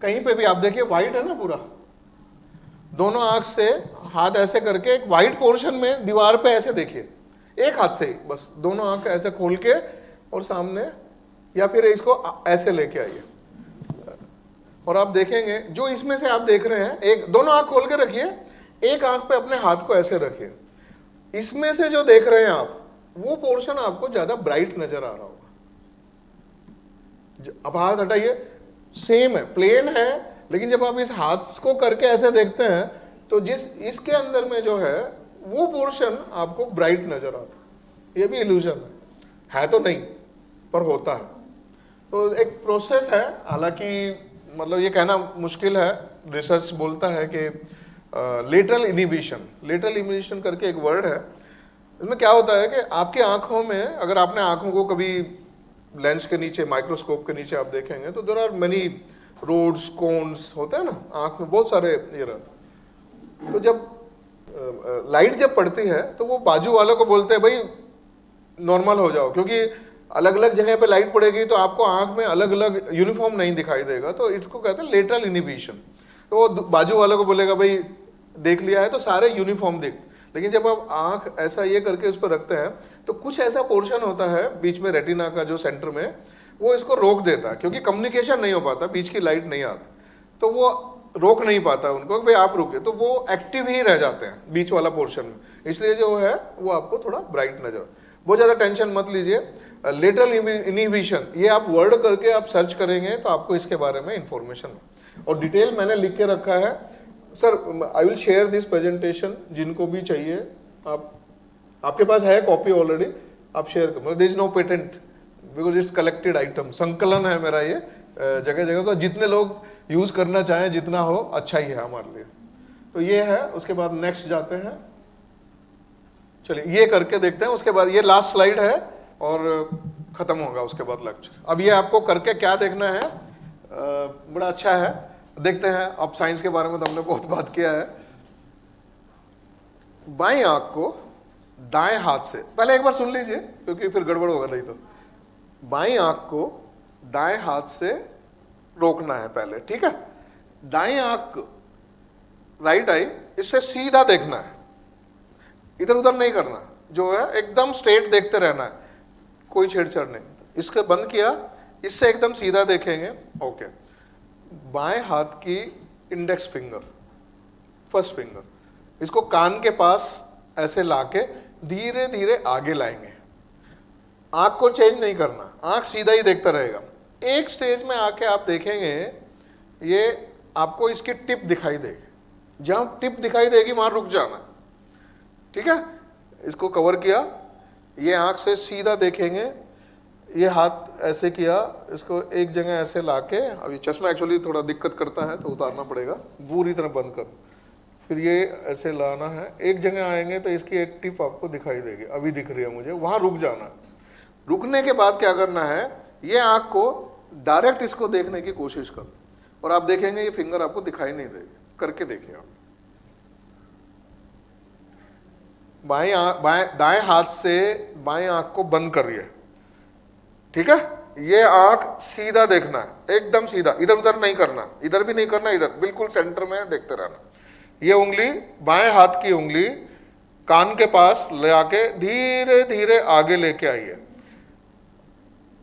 कहीं पे भी आप देखिए वाइट है ना पूरा, दोनों आंख से हाथ ऐसे करके एक वाइट पोर्शन में दीवार पे ऐसे देखिए, एक हाथ से ही बस दोनों आंख ऐसे खोल के और सामने, या फिर इसको ऐसे लेके आइए और आप देखेंगे जो इसमें से आप देख रहे हैं, एक दोनों आंख खोल के रखिए, एक आंख पे अपने हाथ को ऐसे रखिए, इसमें से जो देख रहे हैं आप वो पोर्शन आपको ज्यादा ब्राइट नजर आ रहा होगा। अब हाथ हटाइए, सेम है, प्लेन है, लेकिन जब आप इस हाथ को करके ऐसे देखते हैं तो जिस इसके अंदर में जो है वो पोर्शन आपको ब्राइट नजर आता है। ये भी इल्यूजन है तो नहीं, पर होता है। तो एक प्रोसेस है, हालांकि मतलब ये कहना मुश्किल है, रिसर्च बोलता है कि लेटरल इनिबिशन करके एक वर्ड है। इसमें क्या होता है कि आपकी आंखों में, अगर आपने आंखों को कभी लेंस के नीचे, माइक्रोस्कोप के नीचे आप देखेंगे तो there are many roads, cones होते हैं ना आंख में, बहुत सारे ये रहते। तो जब लाइट जब पड़ती है तो वो बाजू वालों को बोलते हैं भाई नॉर्मल हो जाओ, क्योंकि अलग अलग जगह पे लाइट पड़ेगी तो आपको आंख में अलग अलग यूनिफॉर्म नहीं दिखाई देगा, तो इसको कहते हैं लेटरल इनिबिशन। तो वो बाजू वालों को बोलेगा भाई देख लिया है तो सारे यूनिफॉर्म देख, लेकिन जब आप आंख ऐसा ये करके उस पर रखते हैं तो कुछ ऐसा पोर्शन होता है बीच में रेटिना का जो सेंटर में, वो इसको रोक देता है, क्योंकि कम्युनिकेशन नहीं हो पाता, बीच की लाइट नहीं आती, तो वो रोक नहीं पाता उनको भाई आप रुके, तो वो एक्टिव ही रह जाते हैं बीच वाला पोर्शन में, इसलिए जो है वो आपको थोड़ा ब्राइट नजर। बहुत ज्यादा टेंशन मत लीजिए। लेटरल इनिबिशन, ये आप वर्ड करके आप सर्च करेंगे तो आपको इसके बारे में इंफॉर्मेशन और डिटेल मैंने लिख के रखा है। Sir I will share this presentation, जिनको भी चाहिए आपके पास है कॉपी ऑलरेडी, आप शेयर करो। There is no patent because it's collected item, संकलन है मेरा ये जगह जगह, तो जितने लोग यूज करना चाहें जितना हो अच्छा ही है हमारे लिए। तो ये है, उसके बाद नेक्स्ट जाते हैं। चलिए ये करके देखते हैं, उसके बाद ये लास्ट स्लाइड है और खत्म होगा उसके बाद लेक्चर। अब ये आपको करके क्या देखना है, बड़ा अच्छा है, देखते हैं। अब साइंस के बारे में तो हमने बहुत बात किया है। बाईं आंख को दाएं हाथ से, पहले एक बार सुन लीजिए क्योंकि फिर गड़बड़ होगा नहीं तो। बाईं आंख को दाएं हाथ से रोकना है पहले, ठीक है। दाएं आंख राइट आई, इससे सीधा देखना है, इधर उधर नहीं करना, जो है एकदम स्ट्रेट देखते रहना है, कोई छेड़छाड़ नहीं। इसके बंद किया, इससे एकदम सीधा देखेंगे, ओके। बाएं हाथ की इंडेक्स फिंगर, फर्स्ट फिंगर, इसको कान के पास ऐसे लाके धीरे धीरे आगे लाएंगे। आंख को चेंज नहीं करना, आंख सीधा ही देखता रहेगा। एक स्टेज में आके आप देखेंगे ये आपको इसकी टिप दिखाई देगी, जहां टिप दिखाई देगी वहां रुक जाना, ठीक है। इसको कवर किया, ये आंख से सीधा देखेंगे, ये हाथ ऐसे किया, इसको एक जगह ऐसे लाके, अब ये चश्मा एक्चुअली थोड़ा दिक्कत करता है तो उतारना पड़ेगा, पूरी तरह बंद कर, फिर ये ऐसे लाना है, एक जगह आएंगे तो इसकी एक टिप आपको दिखाई देगी, अभी दिख रही है मुझे, वहां रुक जाना है। रुकने के बाद क्या करना है, ये आंख को डायरेक्ट इसको देखने की कोशिश करो और आप देखेंगे ये फिंगर आपको दिखाई नहीं देगी। करके देखिए आप, दाएं हाथ से बाएं आंख को बंद करिए, ठीक है। ये आंख सीधा देखना है, एकदम सीधा, इधर उधर नहीं करना, इधर भी नहीं करना, इधर बिल्कुल सेंटर में देखते रहना। ये उंगली, बाएं हाथ की उंगली कान के पास ले आके धीरे धीरे आगे लेके आइए,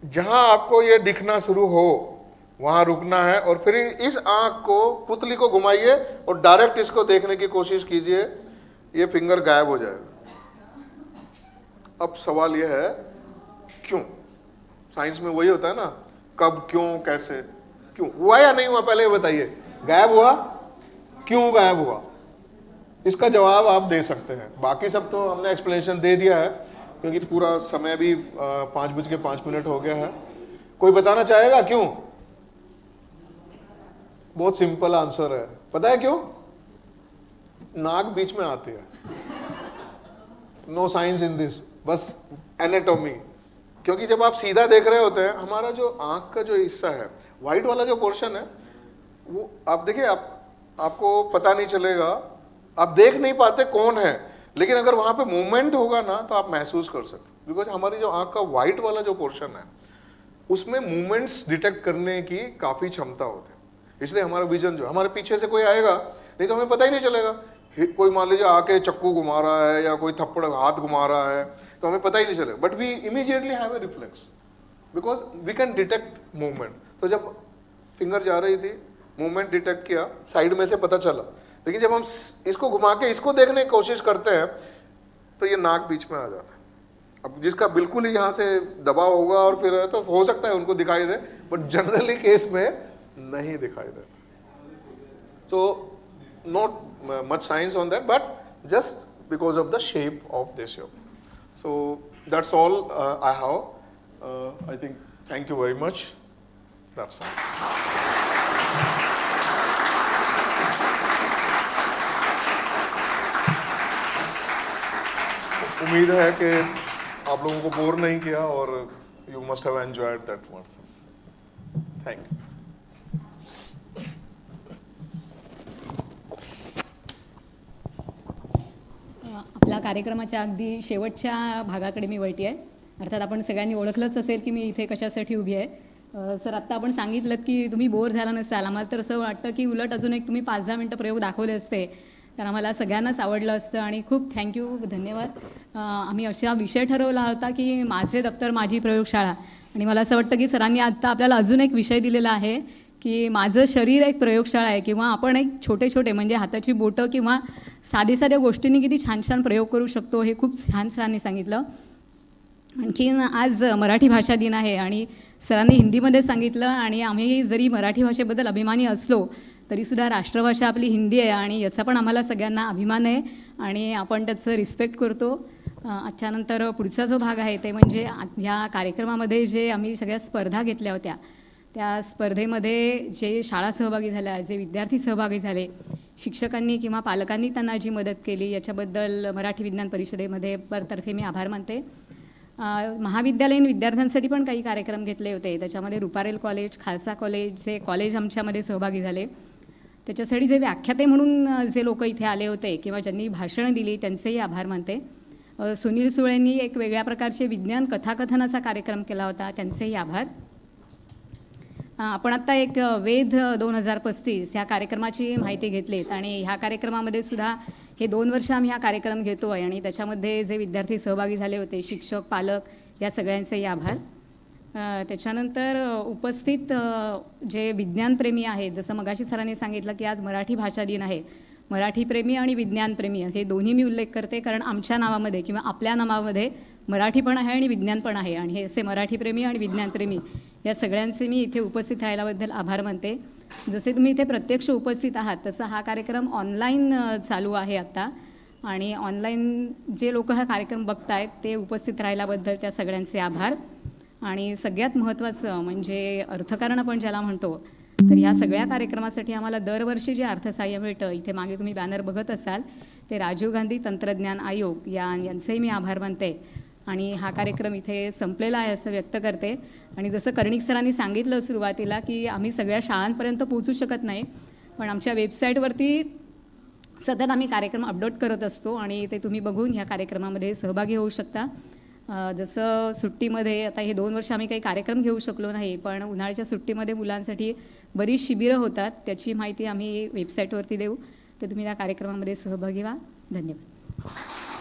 जहां आपको ये दिखना शुरू हो वहां रुकना है और फिर इस आंख को, पुतली को घुमाइए और डायरेक्ट इसको देखने की कोशिश कीजिए, ये फिंगर गायब हो जाएगा। अब सवाल यह है क्यों, साइंस में वही होता है ना, कब, क्यों, कैसे, क्यों हुआ या नहीं हुआ, पहले ये बताइए। गायब हुआ, क्यों गायब हुआ, इसका जवाब आप दे सकते हैं। बाकी सब तो हमने एक्सप्लेनेशन दे दिया है क्योंकि पूरा समय भी 5:05 हो गया है। कोई बताना चाहेगा क्यों? बहुत सिंपल आंसर है, पता है क्यों? नाक बीच में आती है, नो साइंस इन दिस, बस एनाटॉमी। क्योंकि जब आप सीधा देख रहे होते हैं, हमारा जो आंख का जो हिस्सा है, व्हाइट वाला जो पोर्शन है, वो आप देखिए, आपको पता नहीं चलेगा, आप देख नहीं पाते कौन है, लेकिन अगर वहां पे मूवमेंट होगा ना तो आप महसूस कर सकते। बिकॉज हमारी जो आंख का व्हाइट वाला जो पोर्शन है, उसमें मूवमेंट्स डिटेक्ट करने की काफी क्षमता होती है, इसलिए हमारा विजन जो, हमारे पीछे से कोई आएगा नहीं तो हमें पता ही नहीं चलेगा। कोई मान लीजिए आके चक्कू घुमा रहा है या कोई थप्पड़ हाथ घुमा रहा है तो हमें पता ही नहीं चलेगा, but we immediately have a reflex because we can detect movement. तो जब फिंगर जा रही थी, मूवमेंट डिटेक्ट किया, साइड में से पता चला, लेकिन जब हम इसको घुमा के इसको देखने की कोशिश करते हैं तो ये नाक बीच में आ जाता है। अब जिसका बिल्कुल ही यहाँ से दबाव होगा और फिर तो हो सकता है उनको दिखाई दे, बट जनरली केस में नहीं दिखाई देता। So not much science on that, but just because of the shape of this yoga. So that's all I have. I think, thank you very much. That's all. उम्मीद है कि आप लोगों को बोर नहीं किया और you must have enjoyed that much. Thank you. आपल्या कार्यक्रमाच्या अगदी शेवटच्या भागाकडे मी वळते आहे. अर्थात आपण सगळ्यांनी ओळखलंच असेल की मी इथे कशासाठी उभी आहे. सर, आत्ता आपण सांगितलं की तुम्ही बोर झाला नसाल. आम्हाला तर असं वाटतं की उलट अजून एक तुम्ही 5-10 मिनटं प्रयोग दाखवले असते तर आम्हाला सगळ्यांनाच आवडलं असतं आणि खूप थँक्यू, धन्यवाद. आम्ही असा विषय ठरवला होता की माझे दप्तर माझी प्रयोगशाळा, आणि मला असं वाटतं की सरांनी आत्ता आपल्याला अजून एक विषय दिलेला आहे की माझं शरीर एक प्रयोगशाळा आहे, किंवा आपण एक छोटे छोटे म्हणजे हाताची बोटं किंवा साध्या साध्या गोष्टींनी किती छान छान प्रयोग करू शकतो हे खूप छान सरांनी सांगितलं. आणखीन आज मराठी भाषा दिन आहे आणि सरांनी हिंदीमध्ये सांगितलं, आणि आम्ही जरी मराठी भाषेबद्दल अभिमानी असलो तरीसुद्धा राष्ट्रभाषा आपली हिंदी आहे आणि याचा पण आम्हाला सगळ्यांना अभिमान आहे आणि आपण त्याचं रिस्पेक्ट करतो. आजच्यानंतर पुढचा जो भाग आहे ते म्हणजे ह्या कार्यक्रमामध्ये जे आम्ही सगळ्या स्पर्धा घेतल्या होत्या त्या स्पर्धेमध्ये जे शाळा सहभागी झाल्या, जे विद्यार्थी सहभागी झाले, शिक्षकांनी किंवा पालकांनी त्यांना जी मदत केली याच्याबद्दल मराठी विज्ञान परिषदेमध्ये तर्फे मी आभार मानते. महाविद्यालयीन विद्यार्थ्यांसाठी पण काही कार्यक्रम घेतले होते. त्याच्यामध्ये रुपारेल कॉलेज, खालसा कॉलेजचे कॉलेज आमच्यामध्ये सहभागी झाले. त्याच्यासाठी जे व्याख्याते म्हणून जे लोक इथे आले होते किंवा ज्यांनी भाषणं दिली त्यांचेही आभार मानते. सुनील सुळेंनी एक वेगळ्या प्रकारचे विज्ञान कथाकथनाचा कार्यक्रम केला होता, त्यांचेही आभार. आपण आत्ता एक वेध 2035 ह्या कार्यक्रमाची माहिती घेतलीत आणि ह्या कार्यक्रमामध्ये सुद्धा हे 2 वर्ष आम्ही हा कार्यक्रम घेतो आहे आणि त्याच्यामध्ये जे विद्यार्थी सहभागी झाले होते, शिक्षक, पालक, या सगळ्यांचेही आभार. त्याच्यानंतर उपस्थित जे विज्ञानप्रेमी आहेत, जसं मगाशी सरांनी सांगितलं की आज मराठी भाषा दिन आहे. मराठीप्रेमी आणि विज्ञानप्रेमी असे दोन्ही मी उल्लेख करते, कारण आमच्या नावामध्ये किंवा आपल्या नावामध्ये मराठी पण आहे आणि विज्ञान पण आहे आणि हे असे मराठीप्रेमी आणि विज्ञानप्रेमी या सगळ्यांचे मी इथे उपस्थित राहिल्याबद्दल आभार मानते. जसे तुम्ही इथे प्रत्यक्ष उपस्थित आहात तसं हा कार्यक्रम ऑनलाईन चालू आहे आत्ता आणि ऑनलाईन जे लोक हा कार्यक्रम बघतायत ते उपस्थित राहिल्याबद्दल त्या सगळ्यांचे आभार. आणि सगळ्यात महत्त्वाचं म्हणजे अर्थकारण आपण ज्याला म्हणतो, तर ह्या सगळ्या कार्यक्रमासाठी आम्हाला दरवर्षी जे अर्थसहाय्य मिळतं, इथे मागे तुम्ही बॅनर बघत असाल, ते राजीव गांधी तंत्रज्ञान आयोग यांचेही मी आभार मानते. आणि हा कार्यक्रम इथे संपलेला आहे असं व्यक्त करते. आणि जसं कर्णिक सरांनी सांगितलं सुरुवातीला की आम्ही सगळ्या शाळांपर्यंत पोहोचू शकत नाही, पण आमच्या वेबसाईटवरती सतत आम्ही कार्यक्रम अपलोड करत असतो आणि ते तुम्ही बघून ह्या कार्यक्रमामध्ये सहभागी होऊ शकता. जसं सुट्टीमध्ये आता हे 2 वर्ष आम्ही काही कार्यक्रम घेऊ शकलो नाही, पण उन्हाळ्याच्या सुट्टीमध्ये मुलांसाठी बरीच शिबिरं होतात, त्याची माहिती आम्ही वेबसाईटवरती देऊ, तर तुम्ही या कार्यक्रमामध्ये सहभागी व्हा. धन्यवाद.